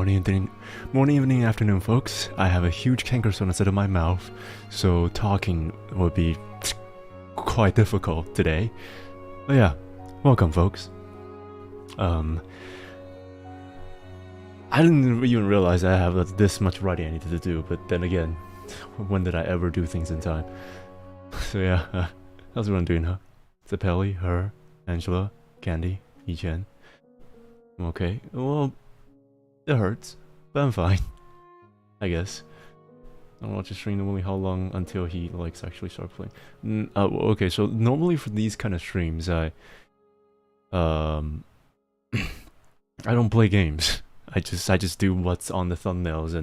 Morning, evening, afternoon, folks. I have a huge canker sore instead of my mouth, so talking would be quite difficult today. But yeah, welcome, folks. I didn't even realize I have this much writing I needed to do, but then again, when did I ever do things in time? So yeah, how's everyone doing, huh? Zapelli, her, Angela, Candy, Yichen. I'm okay. Well, it hurts, but I'm fine, I guess. I'll watch the stream normally how long until he likes actually start playing. Okay, so normally for these kind of streams, I don't play games. I just do what's on the thumbnails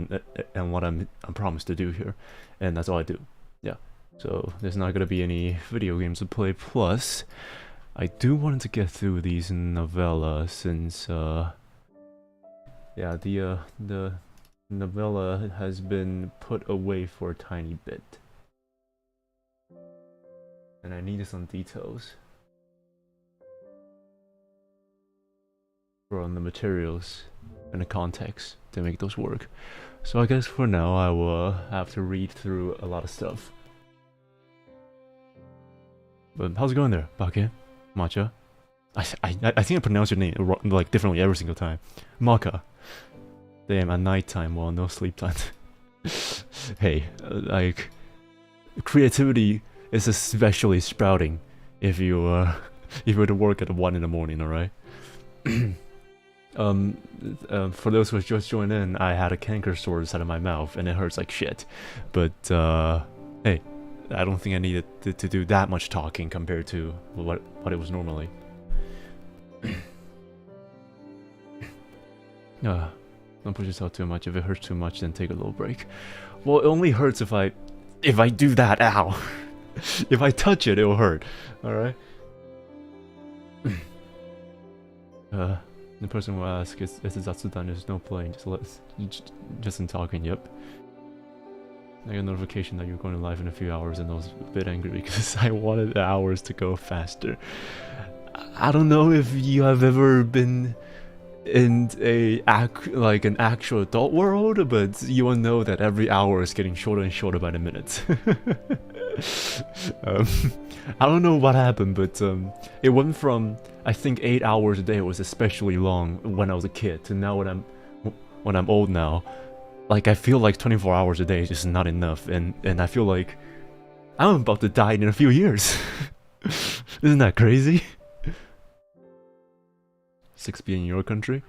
and what I'm promised to do here, and that's all I do. Yeah. So there's not gonna be any video games to play. Plus, I do want to get through these novella since yeah, the novella has been put away for a tiny bit, and I needed some details on the materials and the context to make those work. So I guess for now I will have to read through a lot of stuff. But how's it going there, Bake? Matcha? I think I pronounce your name like differently every single time. Maka. Damn, at nighttime, well, no sleep time. Hey, like, creativity is especially sprouting if you were to work at 1 in the morning, alright? For those who just joined in, I had a canker sore inside of my mouth and it hurts like shit. But, hey, I don't think I needed to do that much talking compared to what it was normally. Don't push yourself too much. If it hurts too much, then take a little break. Well, it only hurts if I do that. Ow! If I touch it, it'll hurt. All right. The person will ask, "Is it Zatsudan? There's no playing. Just in talking." Yep. I got a notification that you're going live in a few hours, and I was a bit angry because I wanted the hours to go faster. I don't know if you have ever been in an actual adult world, but you will know that every hour is getting shorter and shorter by the minute. I don't know what happened, but it went from, I think, 8 hours a day was especially long when I was a kid to now when I'm old now. Like, I feel like 24 hours a day is just not enough, and I feel like I'm about to die in a few years. Isn't that crazy? 6 p.m. in your country?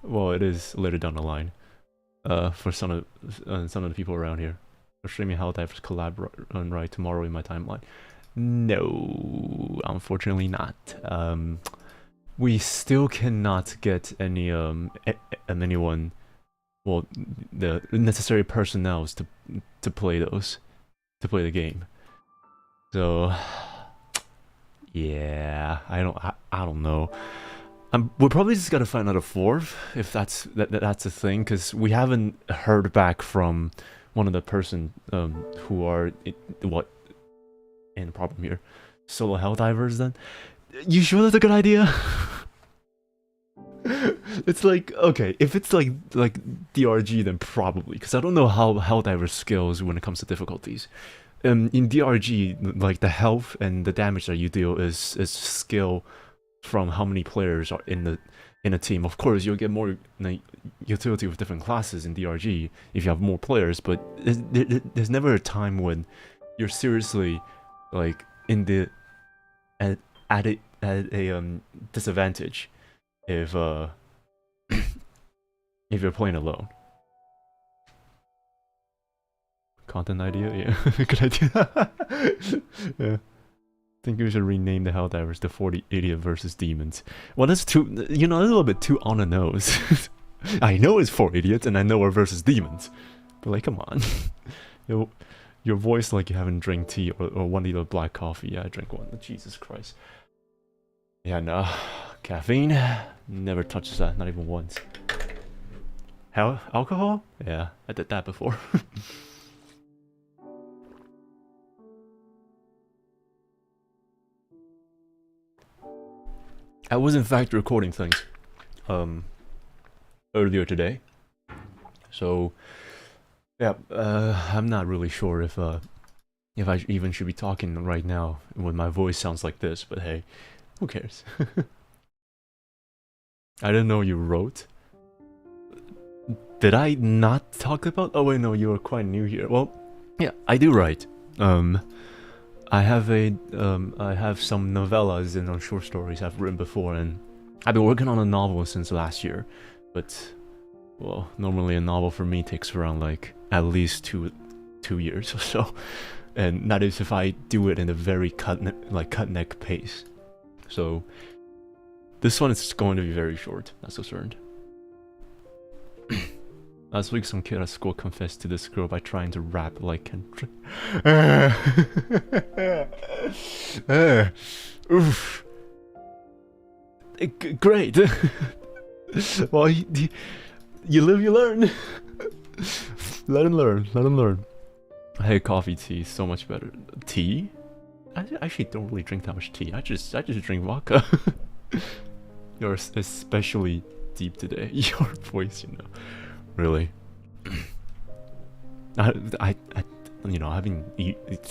Well, it is later down the line. For some of the people around here. We're streaming HighTideSha collab right tomorrow in my timeline. No, unfortunately not. We still cannot get any anyone, well, the necessary personnel to play the game. So yeah, I don't know. We're probably just gotta find out a fourth, if that's a thing, because we haven't heard back from one of the person who are what in the problem here. Solo Helldivers then? You sure that's a good idea? It's like, okay, if it's like DRG, then probably, because I don't know how Helldivers scales when it comes to difficulties. In DRG, like the health and the damage that you deal is skill from how many players are in a team. Of course, you'll get more utility with different classes in DRG if you have more players, but there's never a time when you're seriously like in the at a disadvantage if if you're playing alone. Content idea, yeah, good idea. Yeah. I think we should rename the Helldivers to 40 Idiot versus Demons. Well, that's too, you know, that's a little bit too on the nose. I know it's 4 idiots and I know we're versus demons, but like, come on. Your voice like you haven't drank tea or 1 liter of black coffee. Yeah, I drank one. Jesus Christ. Yeah, no. Caffeine? Never touches that, not even once. Alcohol? Yeah, I did that before. I was in fact recording things earlier today, So yeah, I'm not really sure if I even should be talking right now when my voice sounds like this, but hey, who cares? I didn't know you wrote. Did I not talk about? Oh wait, no, you are quite new here. Well, yeah, I do write. I have some novellas and short stories I've written before, and I've been working on a novel since last year. But well, normally a novel for me takes around like at least two years or so, and that is if I do it in a very cut neck pace. So this one is going to be very short. That's concerned. Last week, some kid at school confessed to this girl by trying to rap like Kendrick. Oof. Great. Well, you live, you learn. Let him learn. Let him learn. Hey, coffee, tea, so much better. Tea? I actually don't really drink that much tea. I just drink vodka. You're especially deep today. Your voice, you know. Really. I you know, I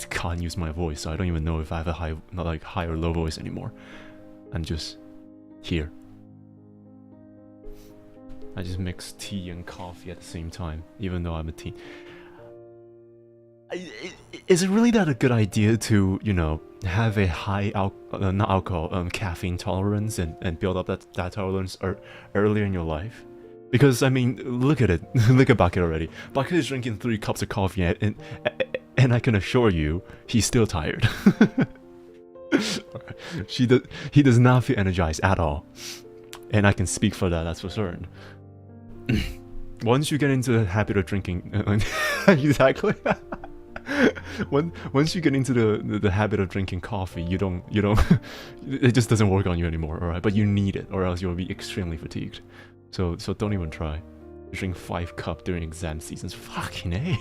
can't use my voice, so I don't even know if I have a high or low voice anymore. I'm just here. I just mix tea and coffee at the same time, even though I'm a tea. Is it really that a good idea to, you know, have a high not alcohol, caffeine tolerance and build up that tolerance earlier in your life? Because, I mean, look at it. Look at Bucket already. Bucket is drinking 3 cups of coffee, and I can assure you, he's still tired. He does not feel energized at all. And I can speak for that, that's for certain. Once you get into the habit of drinking... exactly. Once you get into the habit of drinking coffee, you don't it just doesn't work on you anymore, alright? But you need it, or else you'll be extremely fatigued. So don't even try. Drink 5 cups during exam seasons. Fucking A.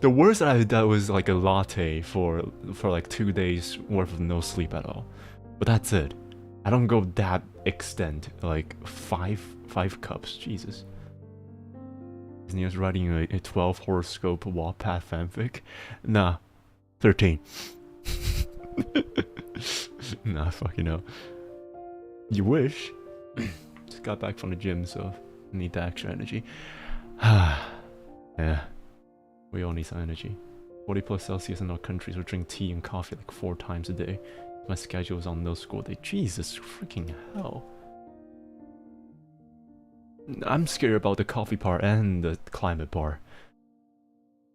The worst that I did was like a latte for like 2 days worth of no sleep at all. But that's it. I don't go that extent. Like 5 cups. Jesus. Is Nious writing a 12 horoscope Wattpad fanfic? Nah. 13. Nah, fucking no. You wish. Just got back from the gym, so need that extra energy. Yeah, we all need some energy. 40 plus Celsius in our countries will drink tea and coffee like 4 times a day. My schedule is on no school day. Jesus freaking hell. I'm scared about the coffee part and the climate part.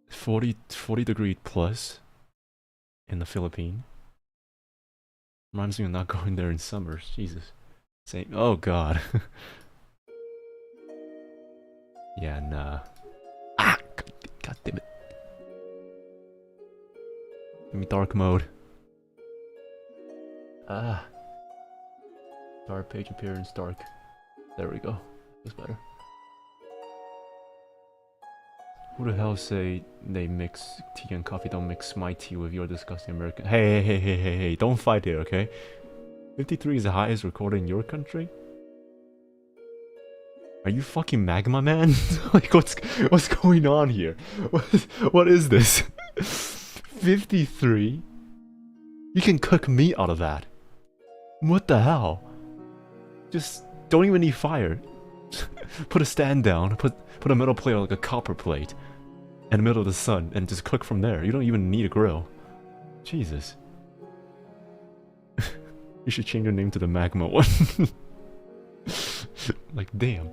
40 degree plus in the Philippines. Reminds me of not going there in summers. Jesus. Same. Oh god. Yeah, nah. Ah! God damn it. Give me dark mode. Ah. Dark page appearance, dark. There we go. That's better. Who the hell say they mix tea and coffee? Don't mix my tea with your disgusting American. Hey, don't fight here, okay? 53 is the highest recorded in your country? Are you fucking magma, man? Like, what's going on here? What is this? 53? You can cook meat out of that. What the hell? Just don't even need fire. Put a stand down, put a metal plate like a copper plate in the middle of the sun and just cook from there. You don't even need a grill. Jesus. You should change your name to the magma one. Like, damn.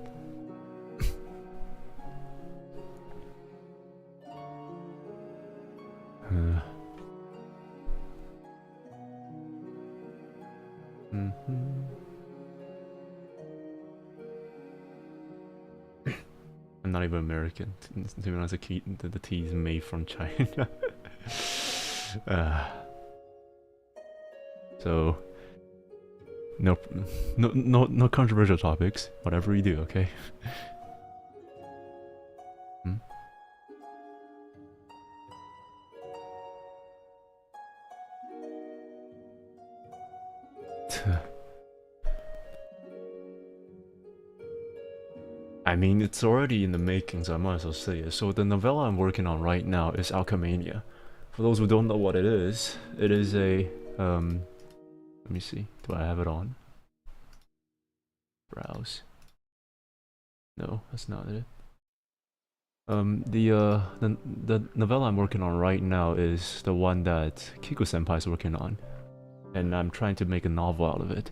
I'm not even American. To be honest, the tea is made from China. So no controversial topics. Whatever you do, okay? I mean, it's already in the making, so I might as well say it. So the novella I'm working on right now is Alchemania. For those who don't know what it is a, let me see, do I have it on? Browse. No, that's not it. The novella I'm working on right now is the one that Kiku-senpai is working on. And I'm trying to make a novel out of it.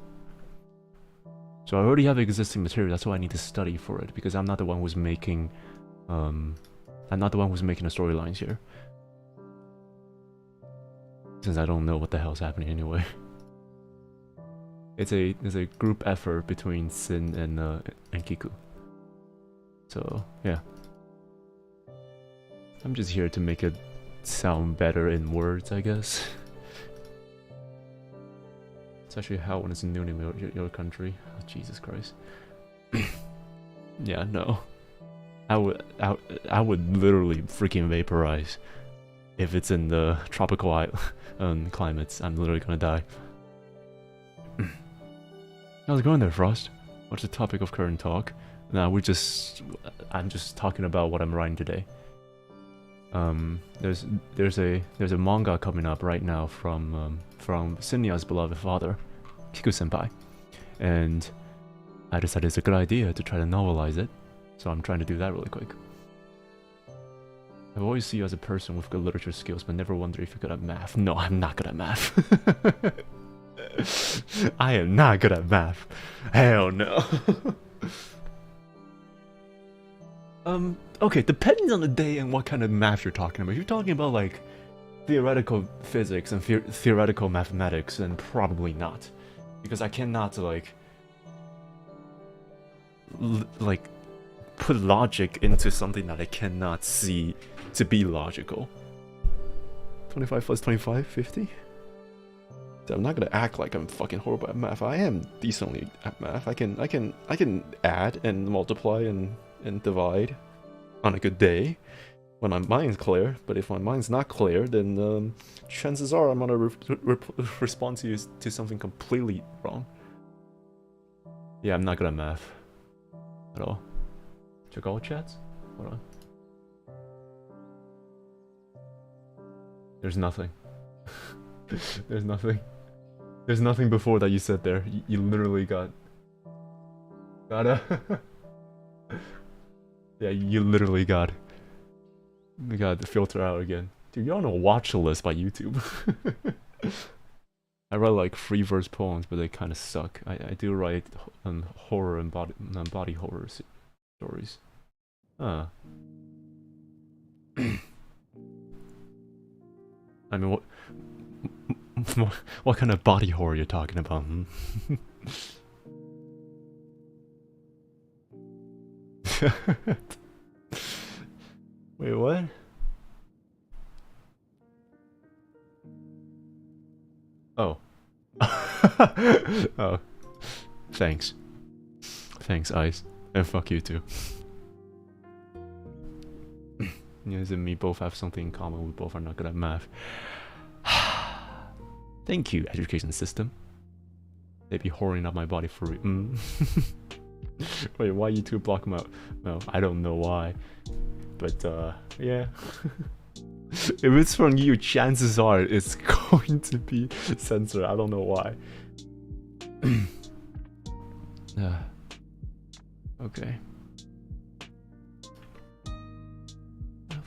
So I already have existing material, that's why I need to study for it, because I'm not the one who's making, I'm not the one who's making the storylines here. Since I don't know what the hell's happening anyway. It's a group effort between Sin and Kiku. So, yeah. I'm just here to make it sound better in words, I guess. It's actually how when it's new in your country. Oh, Jesus Christ. Yeah, no. I would literally freaking vaporize if it's in the tropical climates. I'm literally gonna die. How's it going there, Frost? What's the topic of current talk? Nah, I'm just talking about what I'm writing today. There's a manga coming up right now from Cinnia's beloved father, Kiku-senpai, and I decided it's a good idea to try to novelize it, so I'm trying to do that really quick. I've always seen you as a person with good literature skills, but never wondered if you're good at math. No, I'm not good at math. I am not good at math. Hell no. Okay, depending on the day and what kind of math you're talking about. If you're talking about, like, theoretical physics and theoretical mathematics, then probably not. Because I cannot, like, put logic into something that I cannot see to be logical. 25 plus 25, 50? So I'm not gonna act like I'm fucking horrible at math. I am decently at math. I can add and multiply and divide on a good day when my mind's clear. But if my mind's not clear, then chances are I'm gonna respond to something completely wrong. Yeah, I'm not good at math at all. Check all chats. Hold on. There's nothing. There's nothing. There's nothing before that you said there. You literally gotta. Yeah, you literally got to filter out again. Dude, you're on a watch list by YouTube. I write like free verse poems, but they kind of suck. I do write horror and body horror stories. Huh. I mean, what kind of body horror are you talking about? Hmm? Wait, what? Oh. Oh. Thanks. Thanks, Ice. And fuck you too. Nious and me both have something in common. We both are not good at math. Thank you, education system. They be whoring up my body for Wait, why you two block them out? No, I don't know why. But, yeah. If it's from you, chances are it's going to be censored. I don't know why. Okay.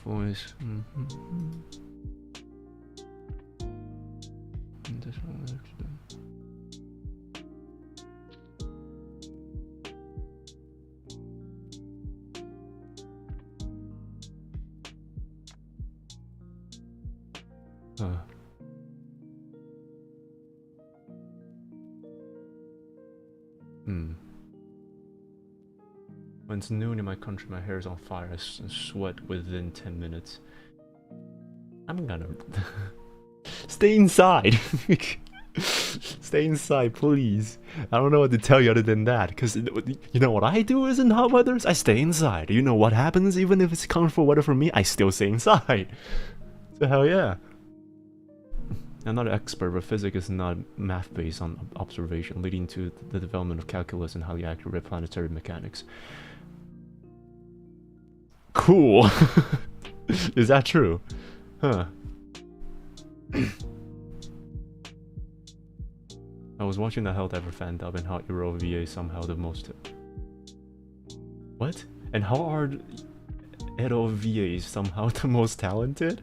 Voice. When it's noon in my country, my hair is on fire. I sweat within 10 minutes. I'm gonna stay inside. Stay inside, please. I don't know what to tell you other than that. Because you know what I do is in hot weathers? I stay inside. You know what happens even if it's comfortable weather for me? I still stay inside. So hell yeah. I'm not an expert, but physics is not math based on observation, leading to the development of calculus and highly accurate planetary mechanics. Cool. Is that true? Huh. I was watching the ALTYR fan dub and how Hero VA somehow the most. What? And how are Hero VAs somehow the most talented?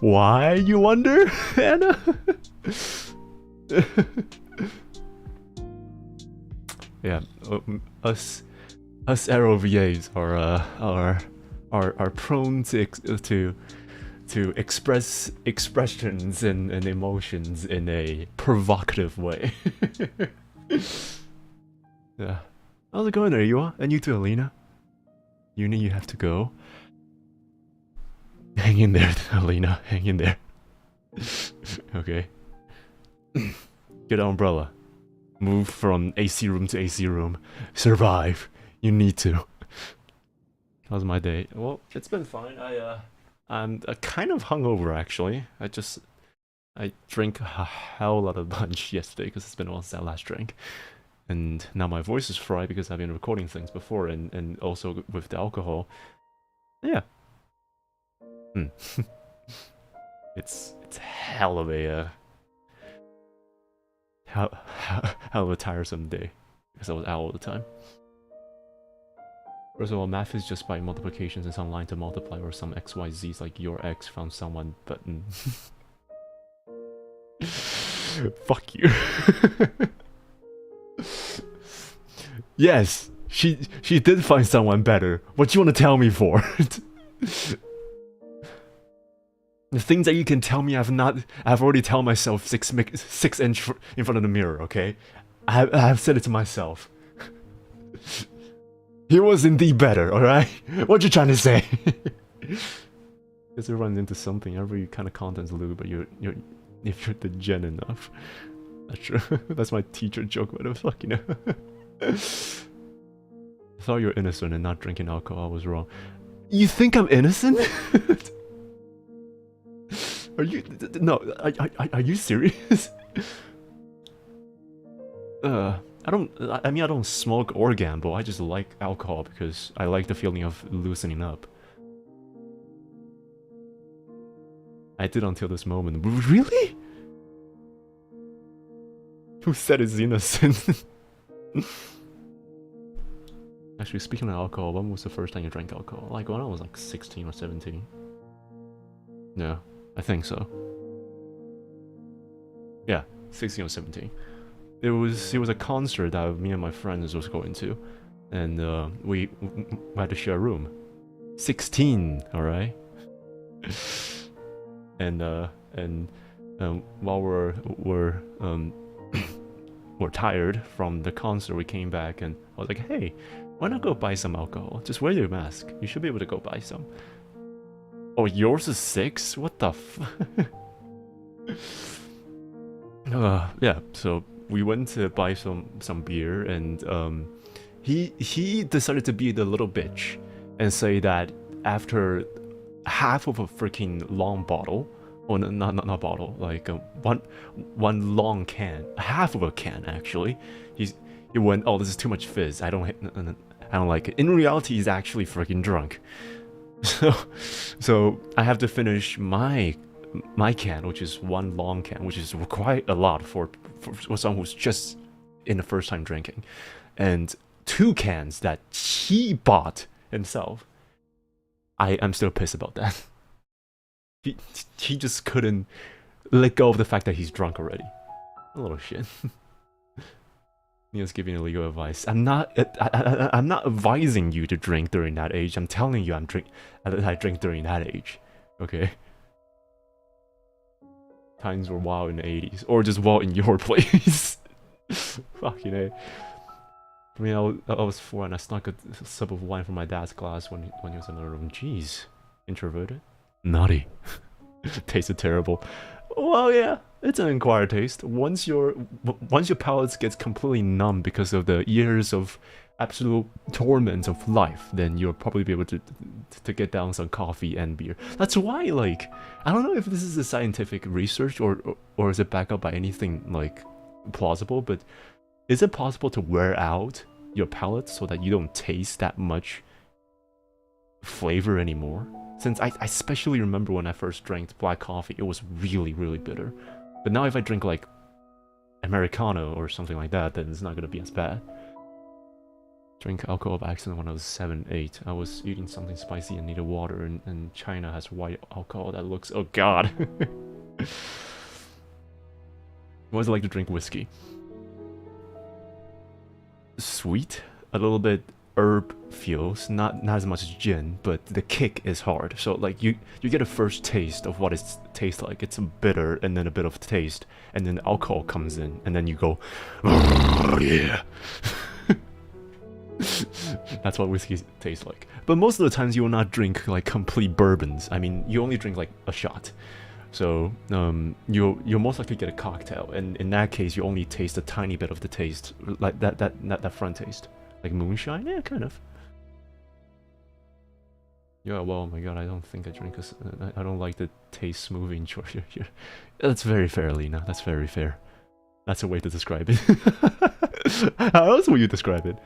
Why, you wonder, Anna? Yeah, us Hero VAs are prone to express expressions and emotions in a provocative way. Yeah. How's it going there, you are? And you too, Alina? Uni, you have to go. Hang in there, Alina. Hang in there. Okay. Get an umbrella. Move from AC room to AC room. Survive. You need to. How's my day? Well, it's been fine. I'm kind of hungover actually. I drank a hell lot of lunch yesterday because it's been a while since I last drank. And now my voice is fried because I've been recording things before and also with the alcohol. Yeah. It's hell of a hell of a tiresome day because I was out all the time. First of all, math is just by multiplications and some line to multiply or some XYZs like your X found someone button. Fuck you. Yes, she did find someone better. What you want to tell me for? The things that you can tell me I've already told myself 6 inch in front of the mirror, okay? I've said it to myself. He was indeed better, alright? What you trying to say? Because it runs into something, every kind of content's lube, but if you're degen enough. That's true. That's my teacher joke, but fuck, you know. I thought you were innocent and not drinking alcohol was wrong. You think I'm innocent? Are you... No, are you serious? I mean, I don't smoke or gamble, I just like alcohol because I like the feeling of loosening up. I did until this moment. Really? Who said it's innocent? Actually, speaking of alcohol, when was the first time you drank alcohol? Like when I was like 16 or 17. No, I think so. Yeah, 16 or 17. It was a concert that me and my friends was going to, and we had to share a room. 16, all right. And while we're tired from the concert, we came back and I was like, hey, why not go buy some alcohol? Just wear your mask. You should be able to go buy some. Oh, yours is 6? What the f... yeah, so we went to buy some beer, and he decided to be the little bitch and say that after half of a freaking long bottle, or not bottle, like one long can, half of a can actually, he went, oh, this is too much fizz. I don't like it. In reality, he's actually freaking drunk. So I have to finish my can, which is one long can, which is quite a lot for someone who's just in the first time drinking, and 2 cans that he bought himself. I'm still pissed about that. He just couldn't let go of the fact that he's drunk already. A little shit. Nious giving illegal advice. I'm not advising you to drink during that age. I'm telling you I drink during that age. Okay. Times were wild in the 80s, or just wild in your place. Fucking A. I mean, I was 4 and I snuck a sip of wine from my dad's glass when he was in the room. Jeez. Introverted? Naughty. Tasted terrible. Well, yeah, it's an acquired taste. Once your palate gets completely numb because of the years of absolute torment of life, then you'll probably be able to get down some coffee and beer. That's why, like, I don't know if this is a scientific research or is it backed up by anything like plausible, but is it possible to wear out your palate so that you don't taste that much flavor anymore. Since I especially remember when I first drank black coffee, it was really, really bitter. But now if I drink like Americano or something like that, then it's not gonna be as bad. Drink alcohol by accident when I was 7, 8. I was eating something spicy and needed water, and China has white alcohol that looks... Oh god! What is it like to drink whiskey? Sweet, a little bit herb feels, not as much as gin, but the kick is hard. So like you get a first taste of what it tastes like. It's a bitter and then a bit of taste, and then the alcohol comes in, and then you go, oh yeah. That's what whiskey tastes like. But most of the times you will not drink like complete bourbons. I mean, you only drink like a shot. So you'll most likely get a cocktail, and in that case you only taste a tiny bit of the taste, like that front taste, like moonshine. Yeah, kind of. Yeah, well, oh my god, I don't think I drink I don't like the taste smoothing choice here. That's very fair, Lena. That's very fair. That's a way to describe it. How else would you describe it?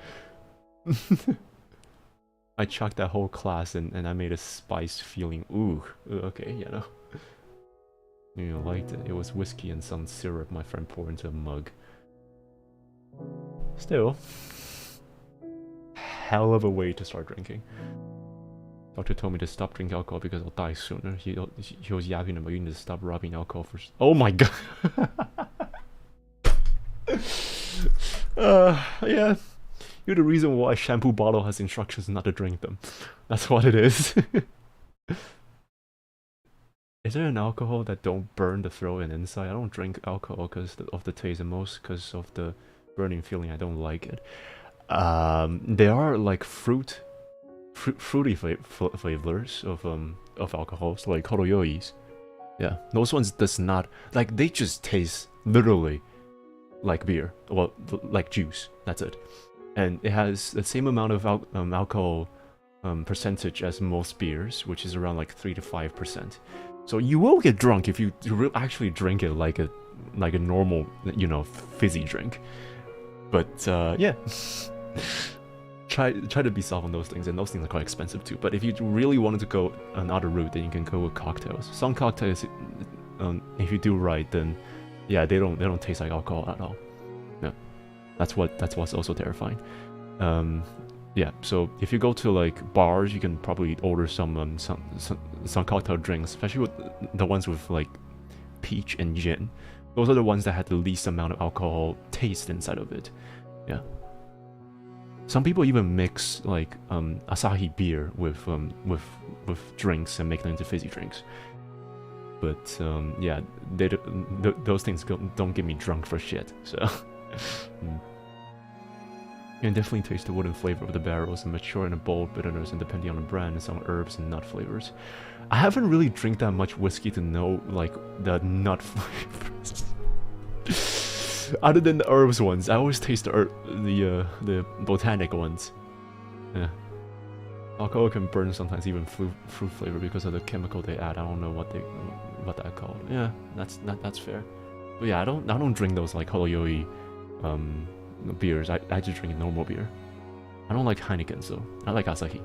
I chucked that whole class and I made a spiced feeling. Ooh, okay, you know. You liked it. It was whiskey and some syrup my friend poured into a mug. Still, hell of a way to start drinking. Doctor told me to stop drinking alcohol because I'll die sooner. He was yapping about you need to stop rubbing alcohol for... Oh my god! Yeah. You're the reason why a shampoo bottle has instructions not to drink them. That's what it is. Is there an alcohol that don't burn the throat and inside? I don't drink alcohol because of the taste, and most because of the burning feeling. I don't like it. There are like fruity flavors of alcohols, like horoyois. Yeah, those ones does not, like, they just taste literally like beer, well, like juice. That's it, and it has the same amount of alcohol percentage as most beers, which is around like 3 to 5%. So you will get drunk if you actually drink it like a normal, you know, fizzy drink. But yeah. Try to be soft on those things, and those things are quite expensive too. But if you really wanted to go another route, then you can go with cocktails. Some cocktails, if you do right, then yeah, they don't taste like alcohol at all. Yeah, that's what's also terrifying. Yeah, so if you go to like bars, you can probably order some cocktail drinks, especially with the ones with like peach and gin. Those are the ones that had the least amount of alcohol taste inside of it. Yeah. Some people even mix like Asahi beer with drinks and make them into fizzy drinks. But yeah, those things don't get me drunk for shit. So you can definitely taste the wooden flavor of the barrels and mature in a bold bitterness, and depending on the brand, and some herbs and nut flavors. I haven't really drank that much whiskey to know like the nut flavors. Other than the herbs ones, I always taste the botanic ones. Yeah. Alcohol can burn sometimes, even fruit flavor, because of the chemical they add. I don't know what that called. Yeah, that's fair. But yeah, I don't drink those like horoyoi beers. I just drink normal beer. I don't like Heineken, so I like Asahi.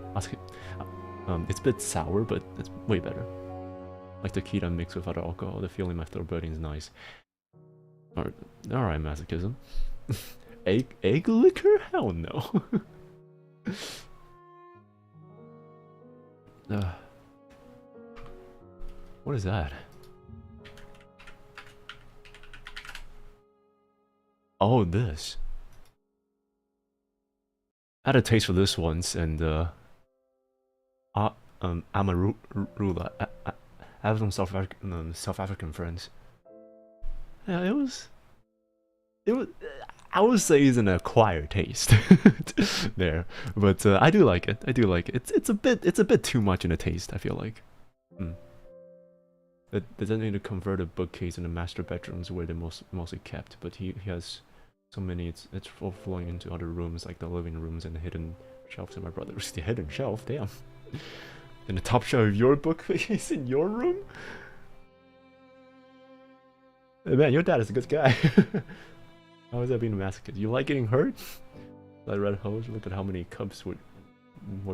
It's a bit sour, but it's way better. Like tequila mixed with other alcohol. The feeling in my throat burning is nice. Alright, masochism. egg liquor? Hell no. What is that? Oh, this. I had a taste for this once, and Amarula. I have some South African friends. Yeah, it was. I would say it's an acquired taste there, but I do like it. It's a bit too much in a taste, I feel like. It doesn't need to convert a bookcase in the master bedrooms where they're mostly kept, but he has so many. It's overflowing into other rooms like the living rooms and the hidden shelves. And my brother's the hidden shelf. Damn. And the top shelf of your bookcase in your room. Hey man, your dad is a good guy. How is that being a masochist? You like getting hurt? That red hose? Look at how many cups would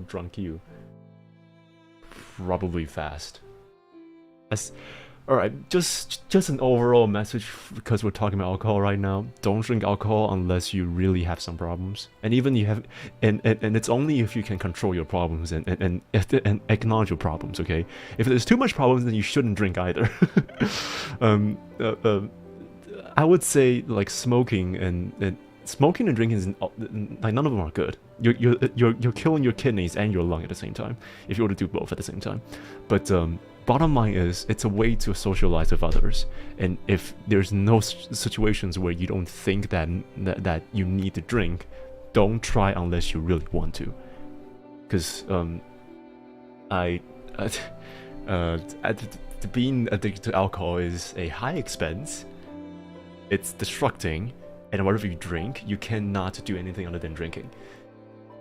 drunk you. probably fast. Alright, just an overall message, because we're talking about alcohol right now. Don't drink alcohol unless you really have some problems. And even you have, and it's only if you can control your problems and acknowledge your problems, okay? If there's too much problems, then you shouldn't drink either. I would say, like, smoking and drinking is, like, none of them are good. You're killing your kidneys and your lung at the same time, if you were to do both at the same time. But bottom line is, it's a way to socialize with others, and if there's no situations where you don't think that you need to drink, don't try unless you really want to. Because being addicted to alcohol is a high expense. It's destructing, and whatever you drink, you cannot do anything other than drinking.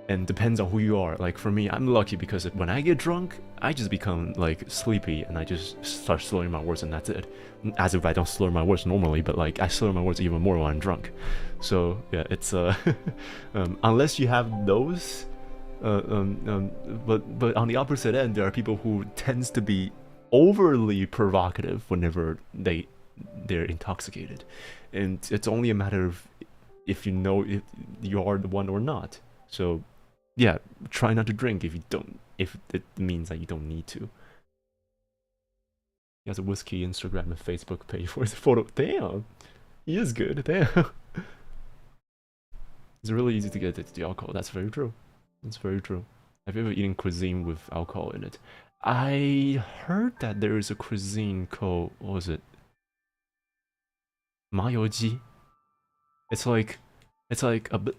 And depends on who you are. Like, for me, I'm lucky because when I get drunk, I just become, like, sleepy, and I just start slurring my words, and that's it. As if I don't slur my words normally, but, like, I slur my words even more when I'm drunk. So yeah, it's unless you have those, but on the opposite end, there are people who tends to be overly provocative whenever they're intoxicated, and it's only a matter of if you know if you are the one or not. So yeah, try not to drink if it means that you don't need to. He has a whiskey Instagram and Facebook page for his photo. Damn, he is good. Damn. It's really easy to get addicted to alcohol. That's very true. That's very true. Have you ever eaten cuisine with alcohol in it? I heard that there is a cuisine called, what was it? Mayoji. It's like a bit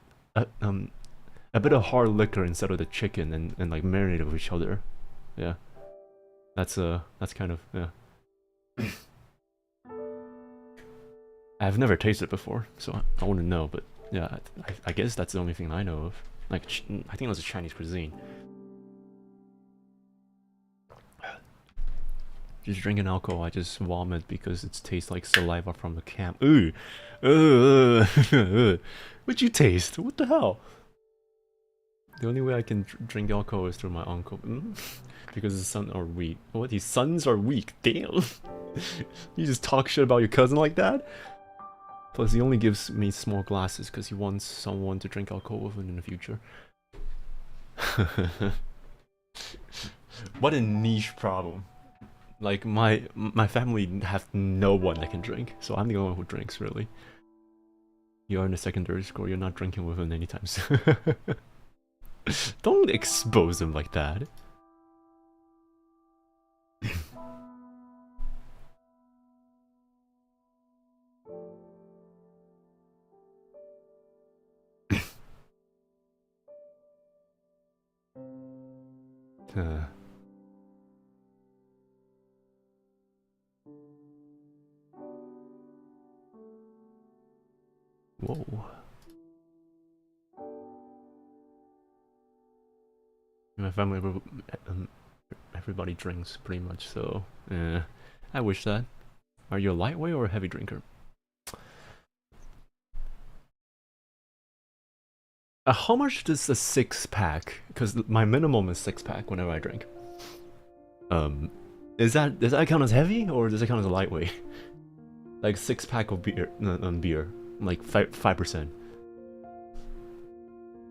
of hard liquor instead of the chicken, and like marinated with each other. Yeah, that's kind of, yeah. I've never tasted it before, so I wouldn't know. But yeah, I guess that's the only thing I know of. Like, I think it was a Chinese cuisine. Just drinking alcohol, I just vomit because it tastes like saliva from the camp. Ooh, what'd you taste? What the hell? The only way I can drink alcohol is through my uncle. Because his sons are weak. What? His sons are weak? Damn. You just talk shit about your cousin like that? Plus, he only gives me small glasses because he wants someone to drink alcohol with him in the future. What a niche problem. Like, my family have no one that can drink, so I'm the only one who drinks, really. You are in the secondary school, you're not drinking with him anytime soon. Don't expose him like that. Whoa. My family, everybody drinks pretty much, so yeah. I wish that. Are you a lightweight or a heavy drinker? How much does a 6-pack? Because my minimum is 6-pack whenever I drink. Does that count as heavy or does it count as a lightweight? Like 6-pack of beer, beer, like 5%.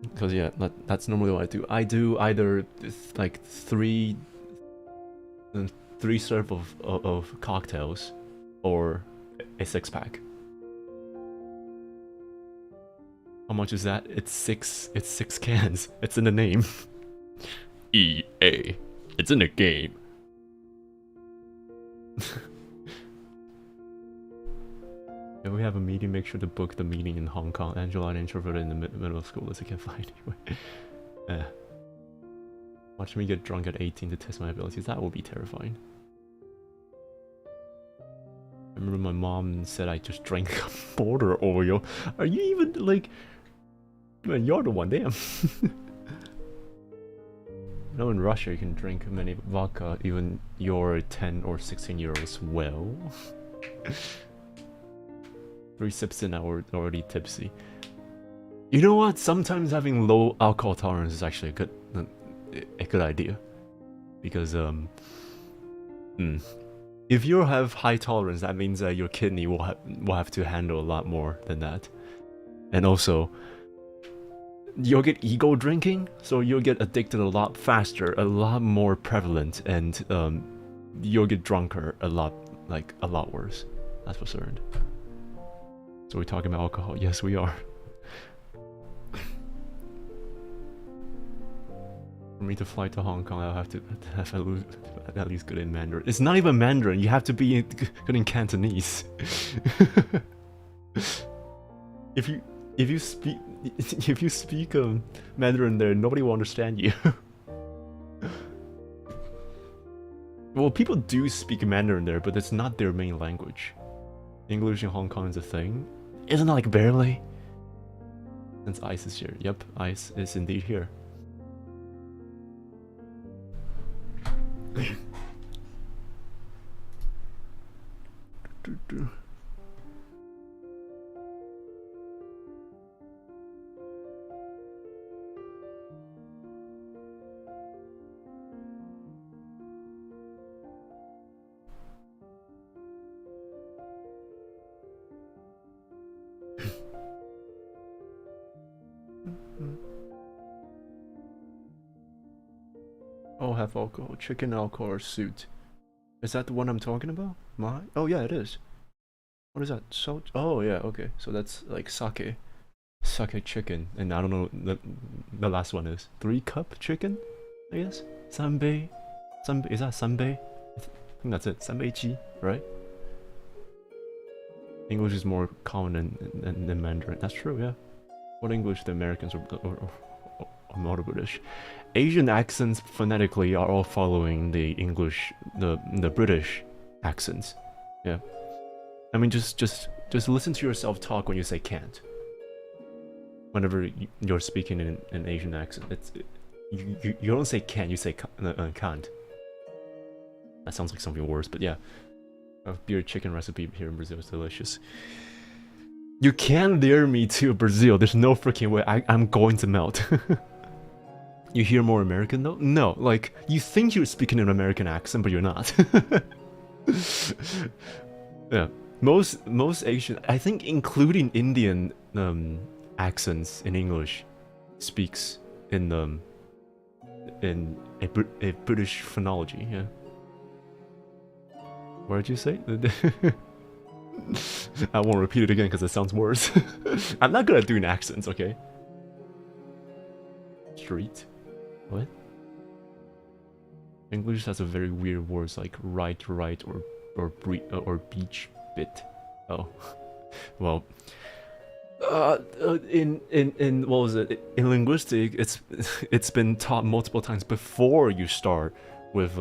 Because yeah, that's normally what I do. I do either like three serve of cocktails, or a 6-pack. How much is that? It's 6 cans. It's in the name. EA. It's in the game. If we have a meeting, make sure to book the meeting in Hong Kong. Angela and introverted in the middle of school as I can find anyway. Watch me get drunk at 18 to test my abilities. That would be terrifying. I remember my mom said I just drank border Oreo. Are you even like... Man, you're the one, damn. You know, in Russia you can drink many vodka, even you're 10 or 16-year-olds well. 3 sips in, I'm already tipsy. You know what? Sometimes having low alcohol tolerance is actually a good idea. because if you have high tolerance, that means that your kidney will have to handle a lot more than that. And also, you'll get ego drinking, so you'll get addicted a lot faster, a lot more prevalent, and you'll get drunker a lot worse. That's for certain. So we're talking about alcohol? Yes, we are. For me to fly to Hong Kong, I'll have to have at least good in Mandarin. It's not even Mandarin. You have to be good in Cantonese. If you speak Mandarin there, nobody will understand you. Well, people do speak Mandarin there, but it's not their main language. English in Hong Kong is a thing. Isn't it like barely? Since Ice is here. Yep, Ice is indeed here. Oh, have alcohol, chicken alcohol or suit. Is that the one I'm talking about? Oh yeah, it is. What is that? Salt? Oh yeah, okay. So that's like sake chicken, and I don't know the last one is 3-cup chicken, I guess. Sanbei, is that sanbei? I think that's it. Sanbei-ji, right? English is more common than Mandarin. That's true, yeah. What English the Americans or more British? Asian accents phonetically are all following the English, the British accents. Yeah. I mean, just listen to yourself talk when you say can't. Whenever you're speaking in an Asian accent, you don't say can't, you say can't. That sounds like something worse, but yeah. A beer chicken recipe here in Brazil is delicious. You can dare me to Brazil. There's no freaking way. I'm going to melt. You hear more American though? No, like, you think you're speaking an American accent, but you're not. Yeah, most Asian, I think including Indian accents in English, speaks in a British phonology, yeah. What did you say? I won't repeat it again because it sounds worse. I'm not good at doing accents, okay? Street? What? English has a very weird words like right, or beach bit. Oh, well. In what was it? In linguistic, it's been taught multiple times before you start with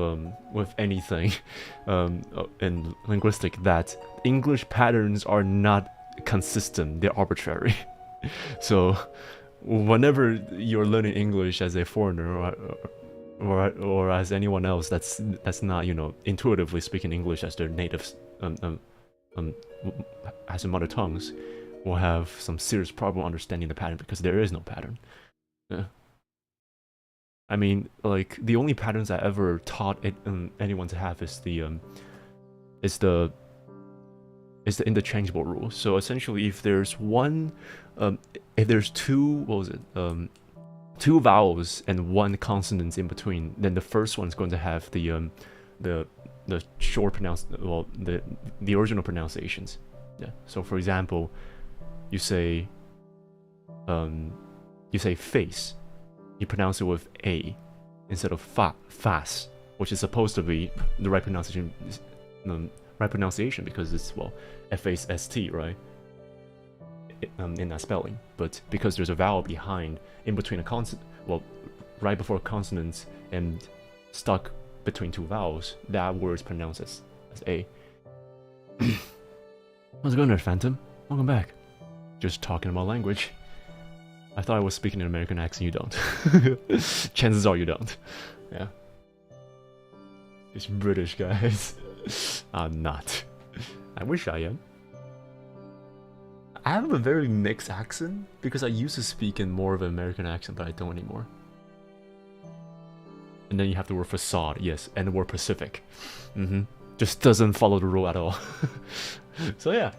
anything in linguistic that English patterns are not consistent, they're arbitrary. So whenever you're learning English as a foreigner or as anyone else that's not, you know, intuitively speaking English as their native as their mother tongues, will have some serious problem understanding the pattern because there is no pattern. Yeah. I mean, like, the only patterns I ever taught anyone to have is the interchangeable rule. So essentially, if there's two vowels and one consonant in between, then the first one's going to have the short the original pronunciations. Yeah. So for example, you say face. You pronounce it with a instead of fas, which is supposed to be the right pronunciation. Because it's, well, F-A-S-T, right? In that spelling, but because there's a vowel behind, in between a consonant, well, right before consonants and stuck between two vowels, that word is pronounced as a. How's it going there, Phantom? Welcome back. Just talking about language. I thought I was speaking an American accent. You don't. Chances are you don't. Yeah. These British guys. I'm not. I wish I am. I have a very mixed accent because I used to speak in more of an American accent, but I don't anymore. and then you have the word facade, yes, and the word Pacific. Just doesn't follow the rule at all. So yeah,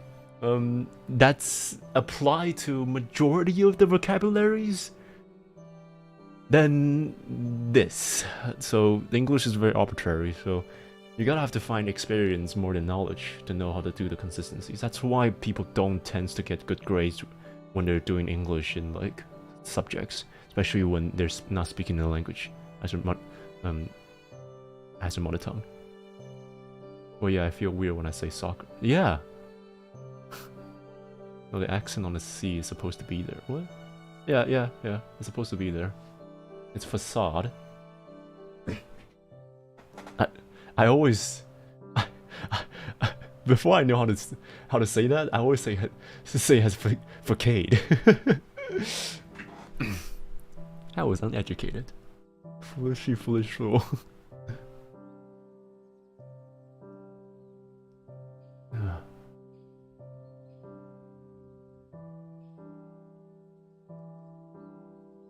that's applied to majority of the vocabularies. Then this. So the English is very arbitrary, so you gotta have to find experience more than knowledge to know how to do the consistencies. That's why people don't tend to get good grades when they're doing English in like subjects, especially when they're not speaking the language as their mother tongue. Well, yeah, I feel weird when I say soccer. Yeah. No, the accent on the C is supposed to be there. What? Yeah. It's supposed to be there. It's facade. I always before I know how to say that, I always say it as facade. I was uneducated. Foolish fool.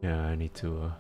Yeah, I need to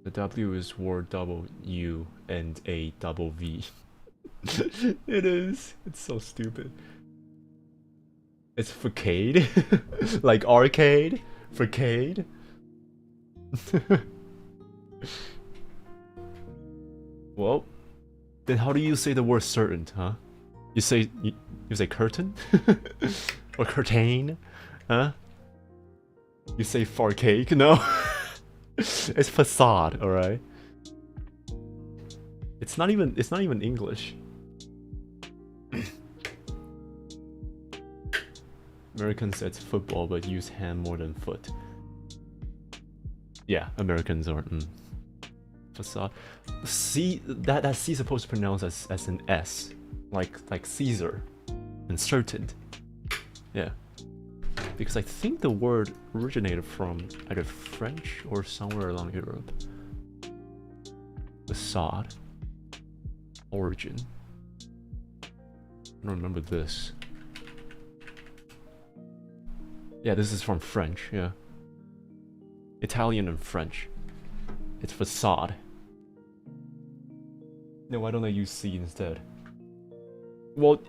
The W is word double U and a double V. It is. It's so stupid. It's facade. Like arcade. Facade. Well, then how do you say the word certain, huh? You say curtain? Or curtain? Huh? You say far cake? No. It's facade, alright? It's not even English. Americans said football but use hand more than foot. Yeah, Americans are facade. C, that C is supposed to pronounce as an S. Like Caesar and certain. Yeah. Because I think the word originated from either French or somewhere along Europe. Facade. Origin. I don't remember this. Yeah, this is from French, yeah. Italian and French. It's facade. No, why don't I use C instead? Well,